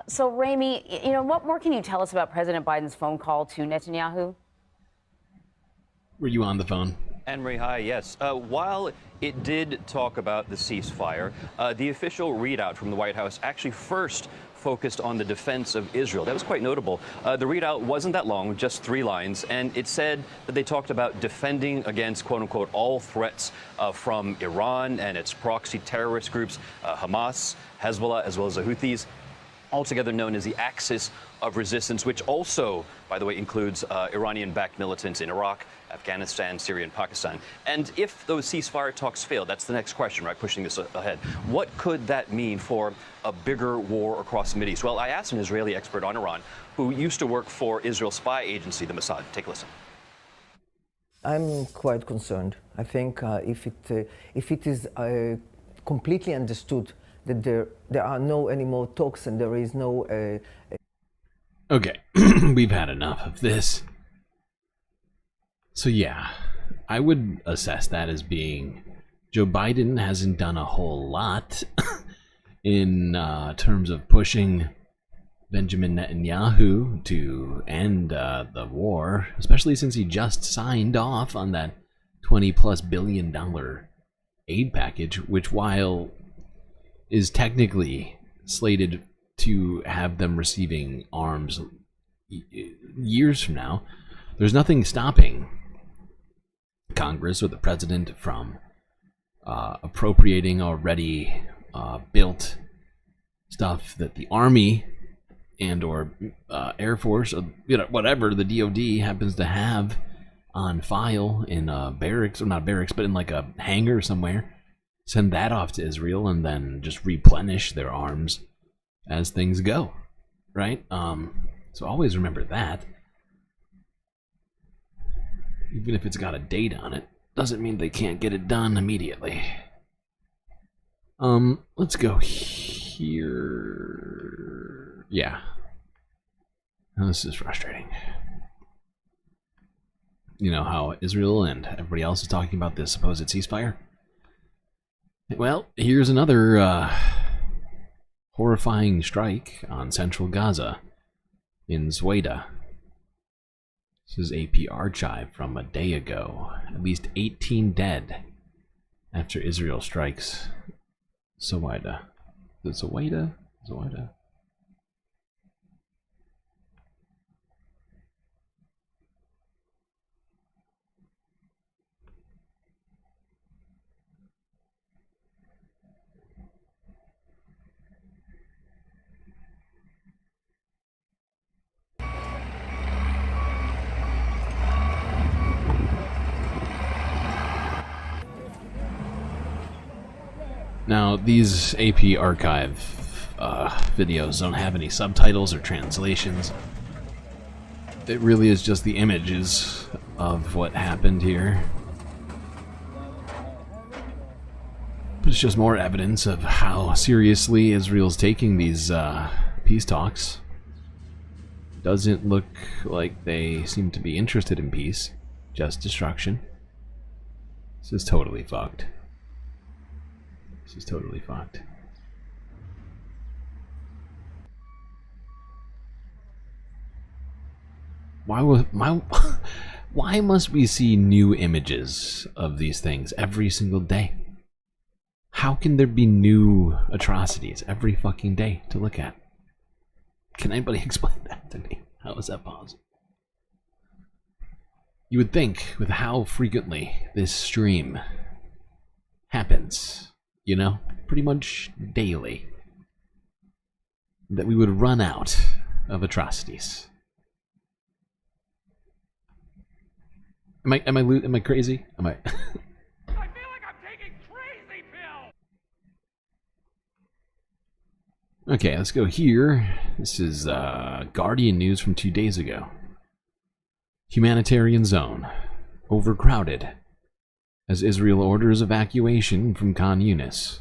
So, Ramy, what more can you tell us about President Biden's phone call to Netanyahu? Were you on the phone? Anne-Marie, hi, yes. While it did talk about the ceasefire, the official readout from the White House actually first focused on the defense of Israel. That was quite notable. The readout wasn't that long, just 3 lines, and it said that they talked about defending against, quote-unquote, all threats from Iran and its proxy terrorist groups, Hamas, Hezbollah, as well as the Houthis, altogether known as the Axis of Resistance, which also, by the way, includes Iranian-backed militants in Iraq, Afghanistan, Syria, and Pakistan. And if those ceasefire talks fail, that's the next question, right, pushing this ahead. What could that mean for a bigger war across the Mideast? Well, I asked an Israeli expert on Iran who used to work for Israel's spy agency, the Mossad. Take a listen. I'm quite concerned. I think if it is completely understood that there are no any more talks and there is no... Okay, we've had enough of this. So yeah, I would assess that as being Joe Biden hasn't done a whole lot in terms of pushing Benjamin Netanyahu to end the war, especially since he just signed off on that $20+ billion aid package, which while is technically slated to have them receiving arms years from now, there's nothing stopping Congress or the president from appropriating already built stuff that the Army and or Air Force, or, whatever the DoD happens to have on file in barracks, or not barracks, but in like a hangar somewhere. Send that off to Israel and then just replenish their arms as things go, right? So always remember that. Even if it's got a date on it, doesn't mean they can't get it done immediately. Let's go here. Yeah. This is frustrating. You know how Israel and everybody else is talking about this supposed ceasefire? Well, here's another horrifying strike on central Gaza in Zweda. This is AP archive from a day ago. At least 18 dead after Israel strikes Zweda. Is it Zweda? Zweda? Now, these AP archive videos don't have any subtitles or translations. It really is just the images of what happened here. But it's just more evidence of how seriously Israel's taking these peace talks. Doesn't look like they seem to be interested in peace, just destruction. This is totally fucked. This is totally fucked. Why must we see new images of these things every single day? How can there be new atrocities every fucking day to look at? Can anybody explain that to me? How is that possible? You would think, with how frequently this stream happens, you know, pretty much daily, that we would run out of atrocities. Am I crazy? Am I? I feel like I'm taking crazy pills. Okay, let's go here. This is Guardian news from 2 days ago. Humanitarian zone overcrowded as Israel orders evacuation from Khan Yunis.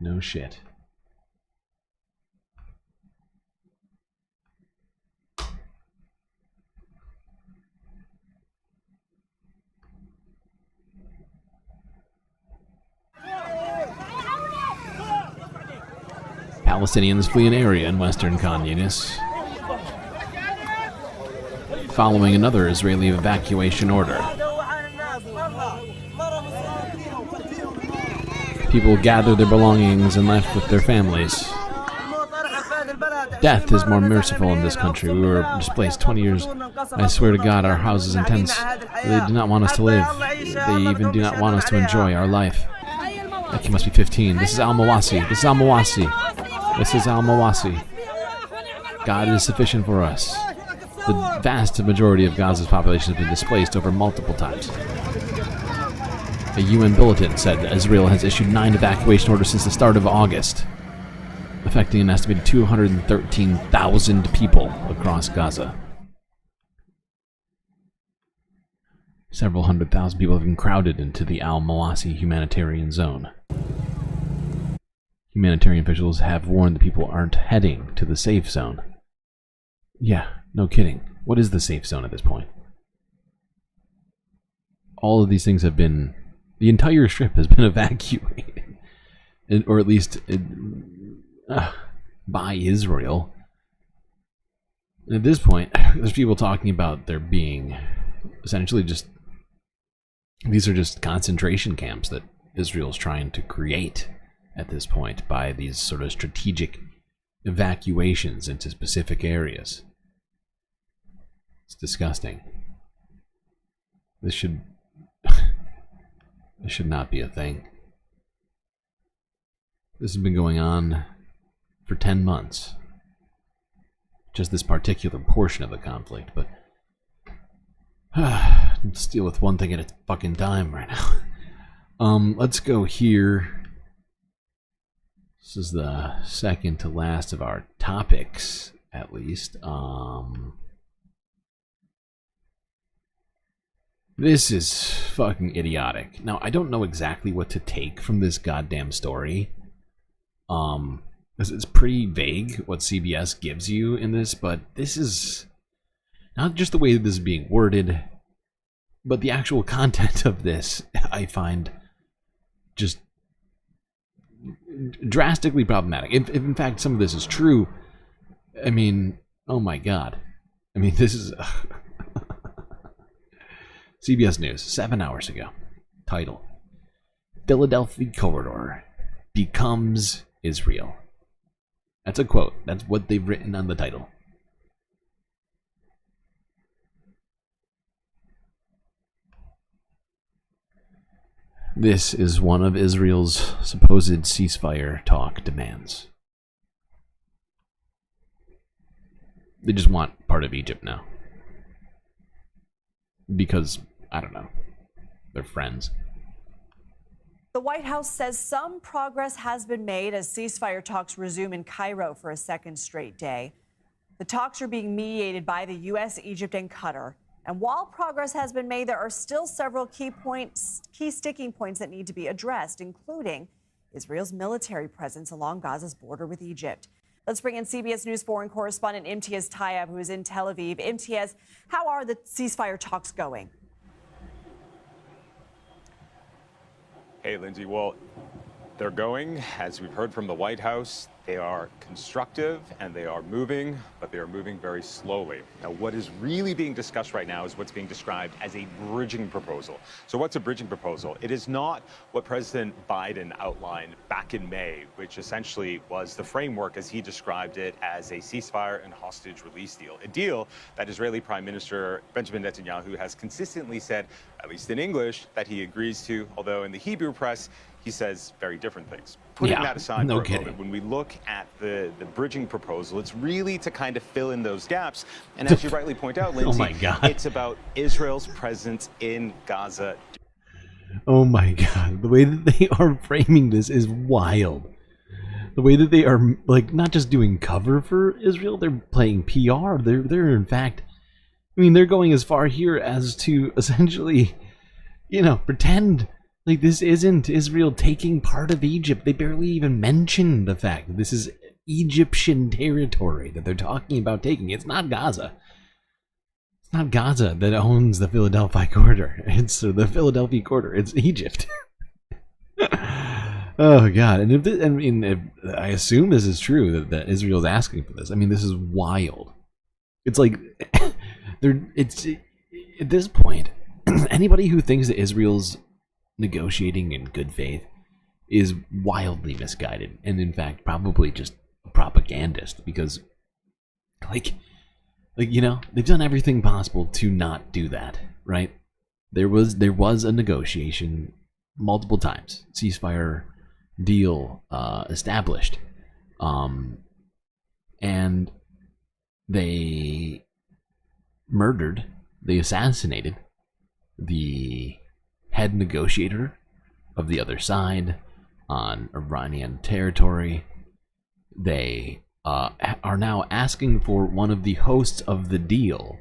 No shit. Palestinians flee an area in western Khan Yunis following another Israeli evacuation order. People gathered their belongings and left with their families. Death is more merciful in this country. We were displaced 20 years. I swear to God, our houses and tents, they do not want us to live. They even do not want us to enjoy our life. That kid must be 15. This is Al-Mawasi. This is Al-Mawasi. This is Al-Mawasi. God is sufficient for us. The vast majority of Gaza's population has been displaced over multiple times. A UN bulletin said that Israel has issued 9 evacuation orders since the start of August, affecting an estimated 213,000 people across Gaza. Several 100,000 people have been crowded into the Al-Mawasi humanitarian zone. Humanitarian officials have warned the people aren't heading to the safe zone. Yeah, no kidding. What is the safe zone at this point? All of these things have been... The entire strip has been evacuated. Or at least by Israel. And at this point, there's people talking about there being essentially just... These are just concentration camps that Israel's trying to create at this point by these sort of strategic evacuations into specific areas. It's disgusting. This should not be a thing. This has been going on for 10 months. Just this particular portion of the conflict, but let's deal with one thing at a fucking time right now. Let's go here. This is the second to last of our topics, at least. This is fucking idiotic. Now, I don't know exactly what to take from this goddamn story. It's pretty vague what CBS gives you in this, but this is not just the way that this is being worded, but the actual content of this, I find just drastically problematic. If in fact some of this is true, I mean, oh my god. I mean, this is CBS News, 7 hours ago. Title: Philadelphia Corridor becomes Israel. That's a quote. That's what they've written on the title. This is one of Israel's supposed ceasefire talk demands. They just want part of Egypt now. Because, I don't know, they're friends. The White House says some progress has been made as ceasefire talks resume in Cairo for a second straight day. The talks are being mediated by the U.S., Egypt, and Qatar. And while progress has been made, there are still several key sticking points that need to be addressed, including Israel's military presence along Gaza's border with Egypt. Let's bring in CBS News foreign correspondent Imtiaz Tayeb, who is in Tel Aviv. Imtiaz, how are the ceasefire talks going? Hey, Lindsay. Well, they're going, as we've heard from the White House, they are constructive and they are moving, but they are moving very slowly. Now, what is really being discussed right now is what's being described as a bridging proposal. So what's a bridging proposal? It is not what President Biden outlined back in May, which essentially was the framework as he described it as a ceasefire and hostage release deal. A deal that Israeli Prime Minister Benjamin Netanyahu has consistently said, at least in English, that he agrees to, although in the Hebrew press, he says very different things. Putting that aside for a moment, when we look at the bridging proposal, it's really to kind of fill in those gaps. And as you rightly point out, Lindsay, oh my God. It's about Israel's presence in Gaza. Oh my god, the way that they are framing this is wild. The way that they are, like, not just doing cover for Israel, they're playing PR. They're in fact, I mean, they're going as far here as to essentially, you know, pretend like this isn't Israel taking part of Egypt. They barely even mention the fact that this is Egyptian territory that they're talking about taking. It's not Gaza. It's not Gaza that owns the Philadelphia corridor. It's the Philadelphia corridor. It's Egypt. Oh God! And if this, I mean, if, I assume this is true that Israel's asking for this. I mean, this is wild. It's like it's at this point, anybody who thinks that Israel's negotiating in good faith is wildly misguided, and in fact probably just a propagandist, because like you know, they've done everything possible to not do that, right? There was a negotiation multiple times, ceasefire deal established, and they assassinated the head negotiator of the other side on Iranian territory. They are now asking for one of the hosts of the deal,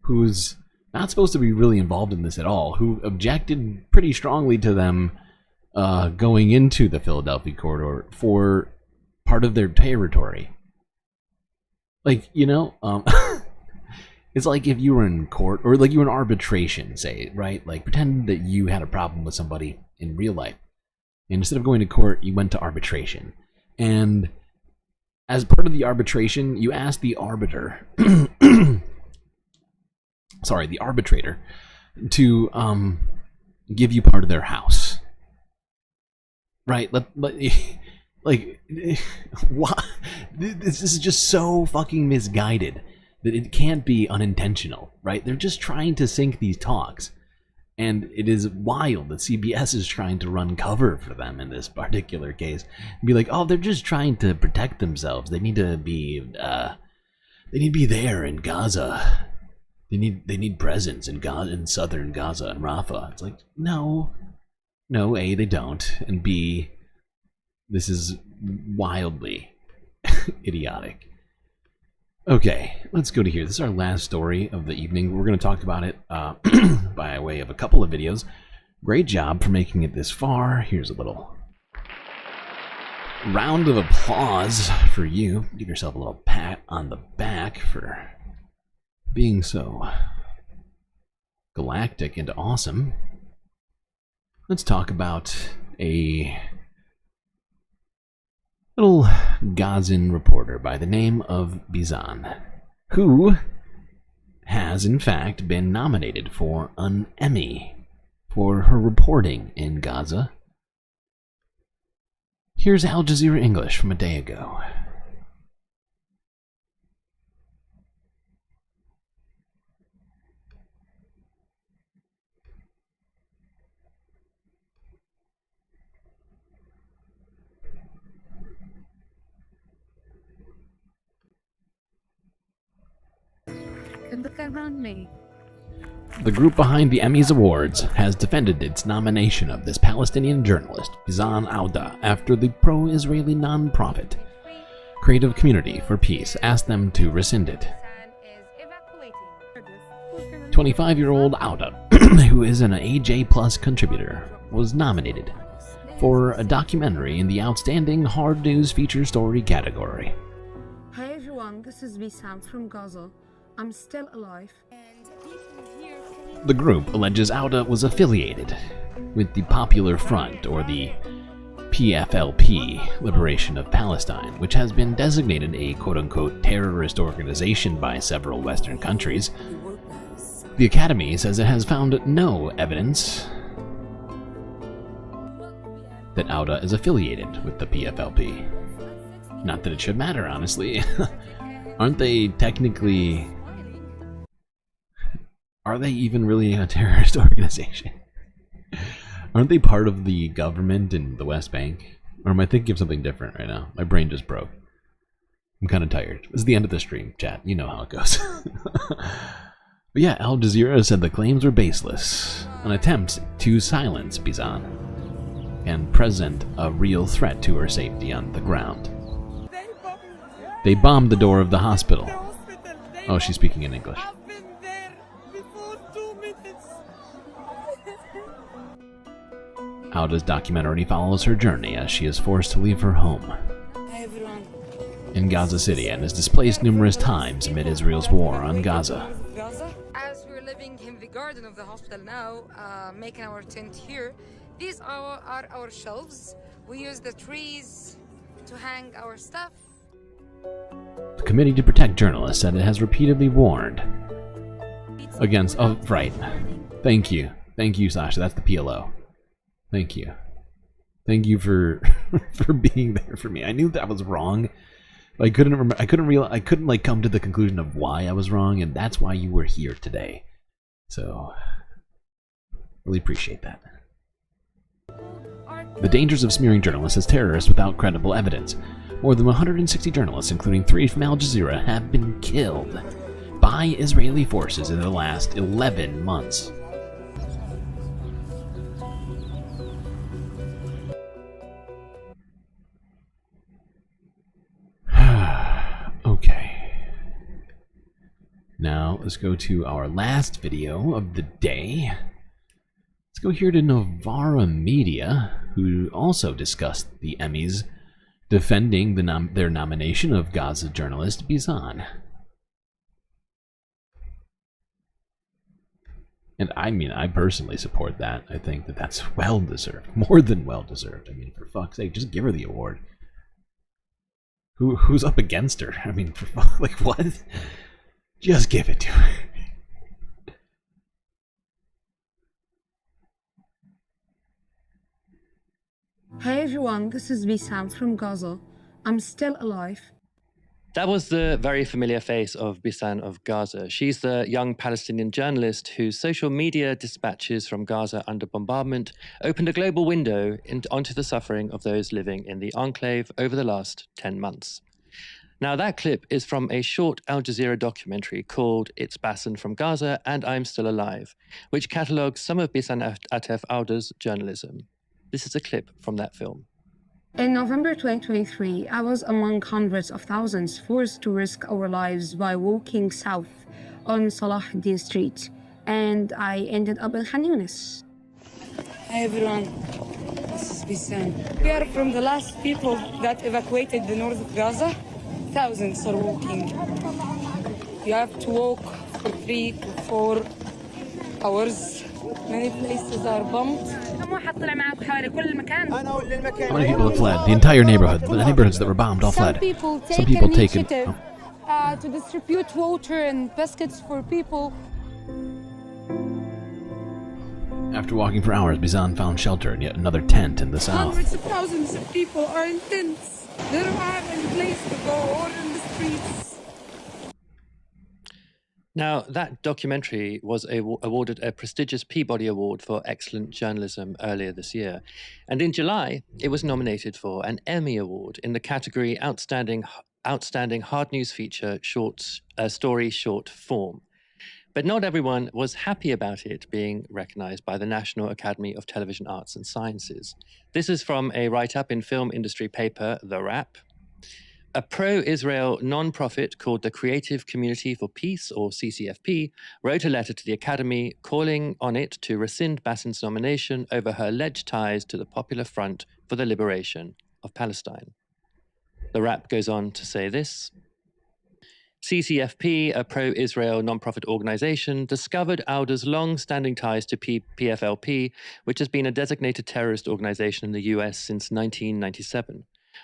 who's not supposed to be really involved in this at all, who objected pretty strongly to them going into the Philadelphia corridor for part of their territory. Like, you know, it's like if you were in court, or like you were in arbitration, say, right? Like, pretend that you had a problem with somebody in real life, and instead of going to court, you went to arbitration. And as part of the arbitration, you asked the arbiter, the arbitrator, to give you part of their house. Right? Like, what? This is just so fucking misguided that it can't be unintentional, right? They're just trying to sink these talks. And it is wild that CBS is trying to run cover for them in this particular case. And be like, oh, they're just trying to protect themselves. They need to be there in Gaza. They need presence in Gaza, in southern Gaza and Rafah. It's like, no, A, they don't, and B, this is wildly idiotic. Okay, let's go to here. This is our last story of the evening. We're going to talk about it by way of a couple of videos. Great job for making it this far. Here's a little round of applause for you. Give yourself a little pat on the back for being so galactic and awesome. Let's talk about a little Gazan reporter by the name of Bisan, who has in fact been nominated for an Emmy for her reporting in Gaza. Here's Al Jazeera English from a day ago. Look around me. The group behind the Emmys Awards has defended its nomination of this Palestinian journalist, Bisan Auda, after the pro-Israeli non-profit Creative Community for Peace asked them to rescind it. 25-year-old Auda, who is an AJ+ contributor, was nominated for a documentary in the Outstanding Hard News Feature Story category. Hi everyone, this is Bisan from Gaza. I'm still alive. The group alleges Auda was affiliated with the Popular Front, or the PFLP, Liberation of Palestine, which has been designated a quote-unquote terrorist organization by several Western countries. The Academy says it has found no evidence that Auda is affiliated with the PFLP. Not that it should matter, honestly. Aren't they technically... Are they even really a terrorist organization? Aren't they part of the government in the West Bank? Or am I thinking of something different right now? My brain just broke. I'm kind of tired. This is the end of the stream, chat. You know how it goes. But yeah, Al Jazeera said the claims were baseless, an attempt to silence Bisan, and present a real threat to her safety on the ground. They bombed the door of the hospital. Oh, she's speaking in English. Auda's documentary follows her journey as she is forced to leave her home in Gaza City and is displaced numerous times amid Israel's war on Gaza. As we're living in the garden of the hospital now, making our tent here, these are our shelves. We use the trees to hang our stuff. The Committee to Protect Journalists said it has repeatedly warned against... Oh, right. Thank you. Thank you, Sasha. That's the PLO. Thank you. Thank you for for being there for me. I knew that was wrong. But I couldn't remember. I couldn't like come to the conclusion of why I was wrong, and that's why you were here today. So, really appreciate that. The dangers of smearing journalists as terrorists without credible evidence. More than 160 journalists, including 3 from Al Jazeera, have been killed by Israeli forces in the last 11 months. Okay. Now, let's go to our last video of the day. Let's go here to Novara Media, who also discussed the Emmys, defending their nomination of Gaza journalist Bisan. And I mean, I personally support that. I think that that's well-deserved. More than well-deserved. I mean, for fuck's sake, just give her the award. Who's up against her? I mean, like, what? Just give it to her. Hey everyone, this is Bisan from Gaza. I'm still alive. That was the very familiar face of Bisan of Gaza. She's the young Palestinian journalist whose social media dispatches from Gaza under bombardment opened a global window onto the suffering of those living in the enclave over the last 10 months. Now, that clip is from a short Al Jazeera documentary called It's Bisan from Gaza and I'm Still Alive, which catalogues some of Bisan Atef Auda's journalism. This is a clip from that film. In November 2023, I was among hundreds of thousands forced to risk our lives by walking south on Salah ad-Din Street, and I ended up in Khan Yunis. Hi everyone. This is Bisan. We are from the last people that evacuated the north of Gaza. Thousands are walking. You have to walk for 3 to 4 hours. Many places are bombed. How many people have fled? The entire neighborhood. The neighborhoods that were bombed all fled. Some people taken. To distribute water and baskets for people. After walking for hours, Bisan found shelter in yet another tent in the south. Hundreds of thousands of people are in tents. They don't have any place to go or in the streets. Now, that documentary was awarded a prestigious Peabody Award for Excellent Journalism earlier this year. And in July, it was nominated for an Emmy Award in the category Outstanding Hard News Feature Story Short Form. But not everyone was happy about it being recognized by the National Academy of Television Arts and Sciences. This is from a write-up in film industry paper, The Wrap. A pro-Israel non-profit called the Creative Community for Peace, or CCFP, wrote a letter to the Academy calling on it to rescind Bisan's nomination over her alleged ties to the Popular Front for the Liberation of Palestine. The Wrap goes on to say this. CCFP, a pro-Israel non-profit organization, discovered Auda's long-standing ties to PFLP, which has been a designated terrorist organization in the US since 1997.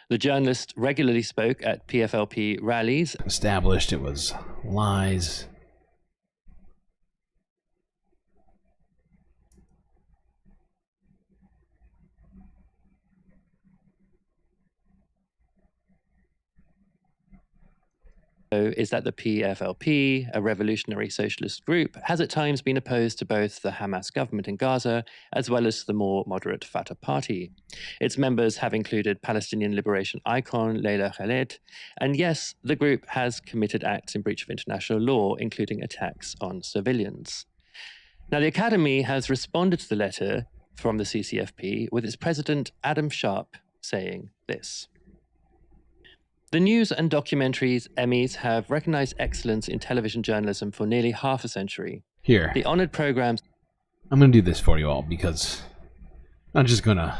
The journalist regularly spoke at PFLP rallies. Established it was lies. Is that the PFLP, a revolutionary socialist group, has at times been opposed to both the Hamas government in Gaza as well as the more moderate Fatah party. Its members have included Palestinian liberation icon Leila Khaled, and yes, the group has committed acts in breach of international law, including attacks on civilians. Now, the Academy has responded to the letter from the CCFP with its president, Adam Sharp, saying this. The news and documentaries Emmys have recognized excellence in television journalism for nearly half a century. Here. The honored programs... I'm going to do this for you all because I'm not just going to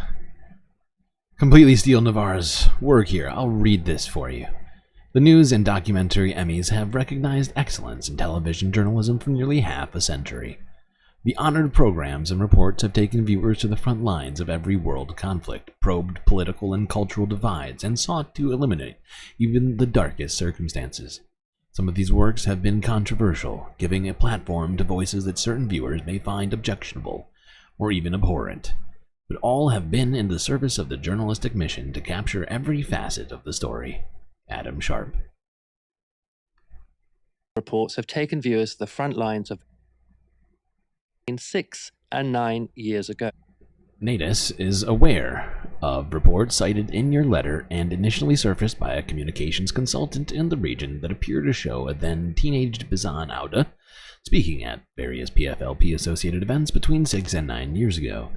completely steal Navarre's work here. I'll read this for you. The news and documentary Emmys have recognized excellence in television journalism for nearly half a century. The honored programs and reports have taken viewers to the front lines of every world conflict, probed political and cultural divides, and sought to eliminate even the darkest circumstances. Some of these works have been controversial, giving a platform to voices that certain viewers may find objectionable or even abhorrent. But all have been in the service of the journalistic mission to capture every facet of the story. Adam Sharp. Reports have taken viewers to the front lines of 6 and 9 years ago. Natus is aware of reports cited in your letter and initially surfaced by a communications consultant in the region that appear to show a then-teenaged Bisan Auda speaking at various PFLP-associated events between 6 and 9 years ago.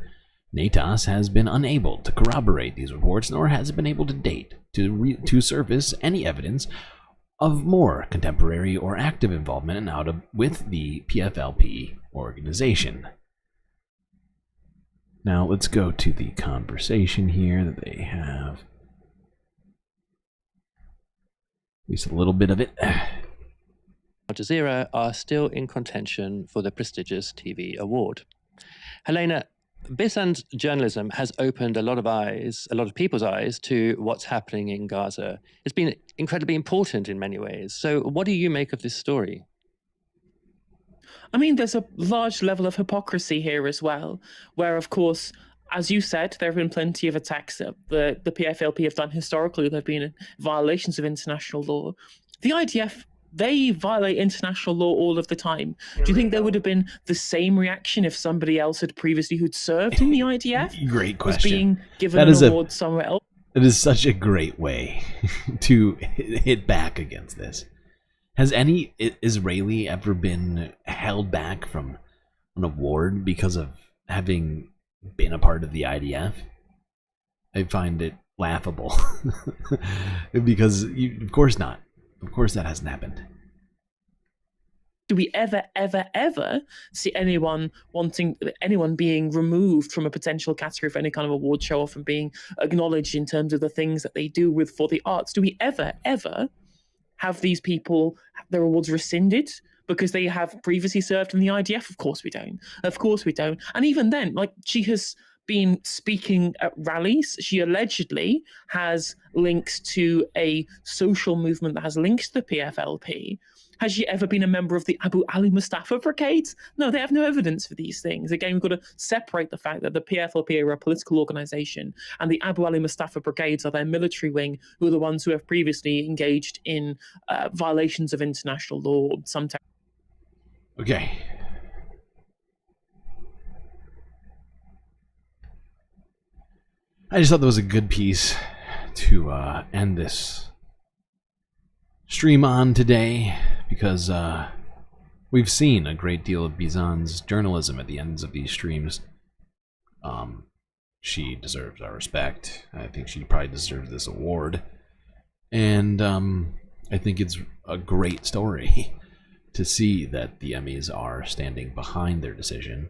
Natus has been unable to corroborate these reports, nor has it been able to date to surface any evidence of more contemporary or active involvement in Auda with the PFLP organization. Now let's go to the conversation here that they have. At least a little bit of it. Al Jazeera are still in contention for the prestigious TV award. Helena, Bisan's journalism has opened a lot of people's eyes to what's happening in Gaza. It's been incredibly important in many ways. So what do you make of this story? I mean, there's a large level of hypocrisy here as well, where, of course, as you said, there have been plenty of attacks that the PFLP have done historically. There have been violations of international law. The IDF, they violate international law all of the time. Do you think there would have been the same reaction if somebody else had previously who'd served in the IDF Great question. was being given an award somewhere else? It is such a great way to hit back against this. Has any Israeli ever been held back from an award because of having been a part of the IDF? I find it laughable. Because, of course not. Of course that hasn't happened. Do we ever see anyone being removed from a potential category for any kind of award show off and being acknowledged in terms of the things that they do for the arts? Do we ever have these people their awards rescinded because they have previously served in the IDF? Of course we don't. Of course we don't. And even then, like, she has been speaking at rallies. She allegedly has links to a social movement that has links to the PFLP. Has she ever been a member of the Abu Ali Mustafa Brigades? No, they have no evidence for these things. Again, we've got to separate the fact that the PFLP are a political organization and the Abu Ali Mustafa Brigades are their military wing, who are the ones who have previously engaged in violations of international law. Okay. I just thought that was a good piece to end this stream on today, because we've seen a great deal of Bisan's journalism at the ends of these streams. She deserves our respect. I think she probably deserves this award. And I think it's a great story to see that the Emmys are standing behind their decision.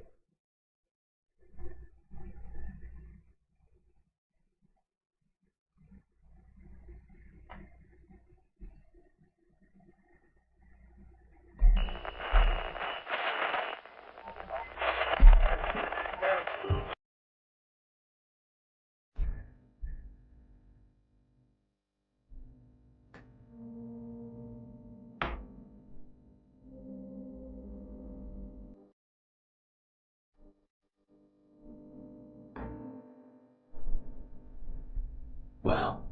Well,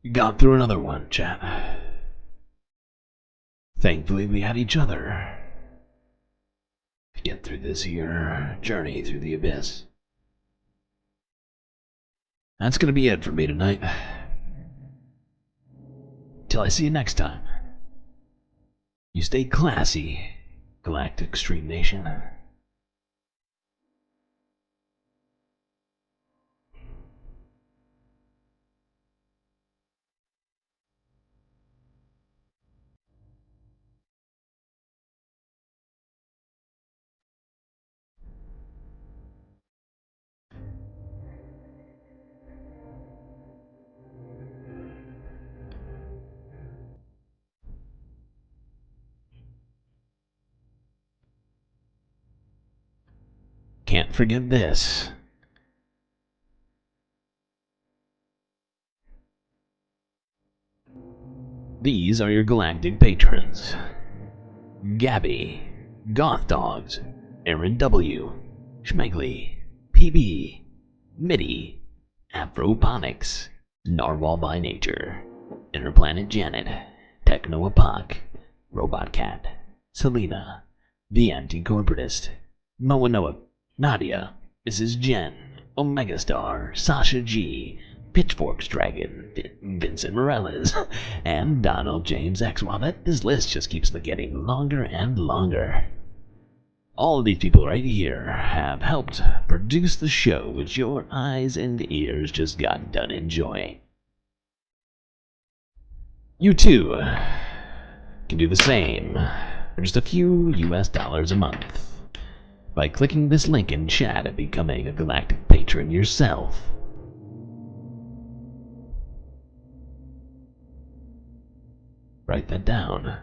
we got through another one, chat. Thankfully, we had each other to get through this here journey through the abyss. That's gonna be it for me tonight. Till I see you next time. You stay classy, Galactic Stream Nation. Can't forget this. These are your galactic patrons: Gabby, Goth Dogs, Aaron W, Schmegley, PB, Mitty, Afroponics, Narwhal by Nature, Interplanet Janet, Techno Apoc, Robot Cat, Selena, The Anti-Corporatist, Moanoa, Nadia, Mrs. Jen, Omega Star, Sasha G, Pitchforks Dragon, Vincent Morales, and Donald James X. Wow, this list just keeps getting longer and longer. All of these people right here have helped produce the show which your eyes and ears just got done enjoying. You too can do the same for just a few US dollars a month by clicking this link in chat and becoming a Galactic Patron yourself. Write that down.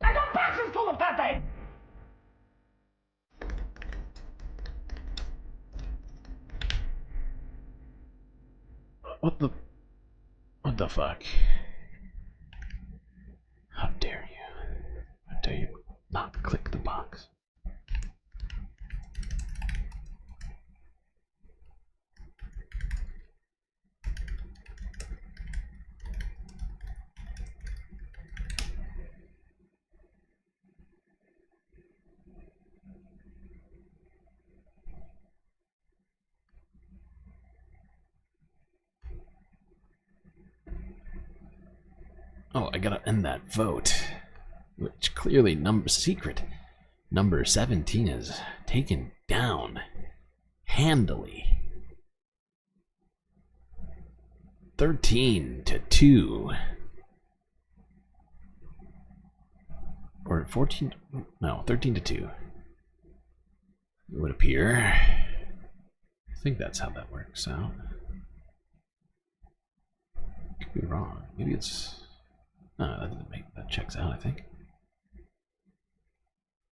I got boxes full of Pepe! What the fuck? How dare you? How dare you not click the box? Oh, I gotta end that vote. Which clearly secret number 17 is taken down handily. 13-2. Or 14, no, 13-2. It would appear. I think that's how that works out. Could be wrong. Maybe it's, no, that doesn't make, that checks out, I think.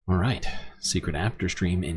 All right, secret after stream in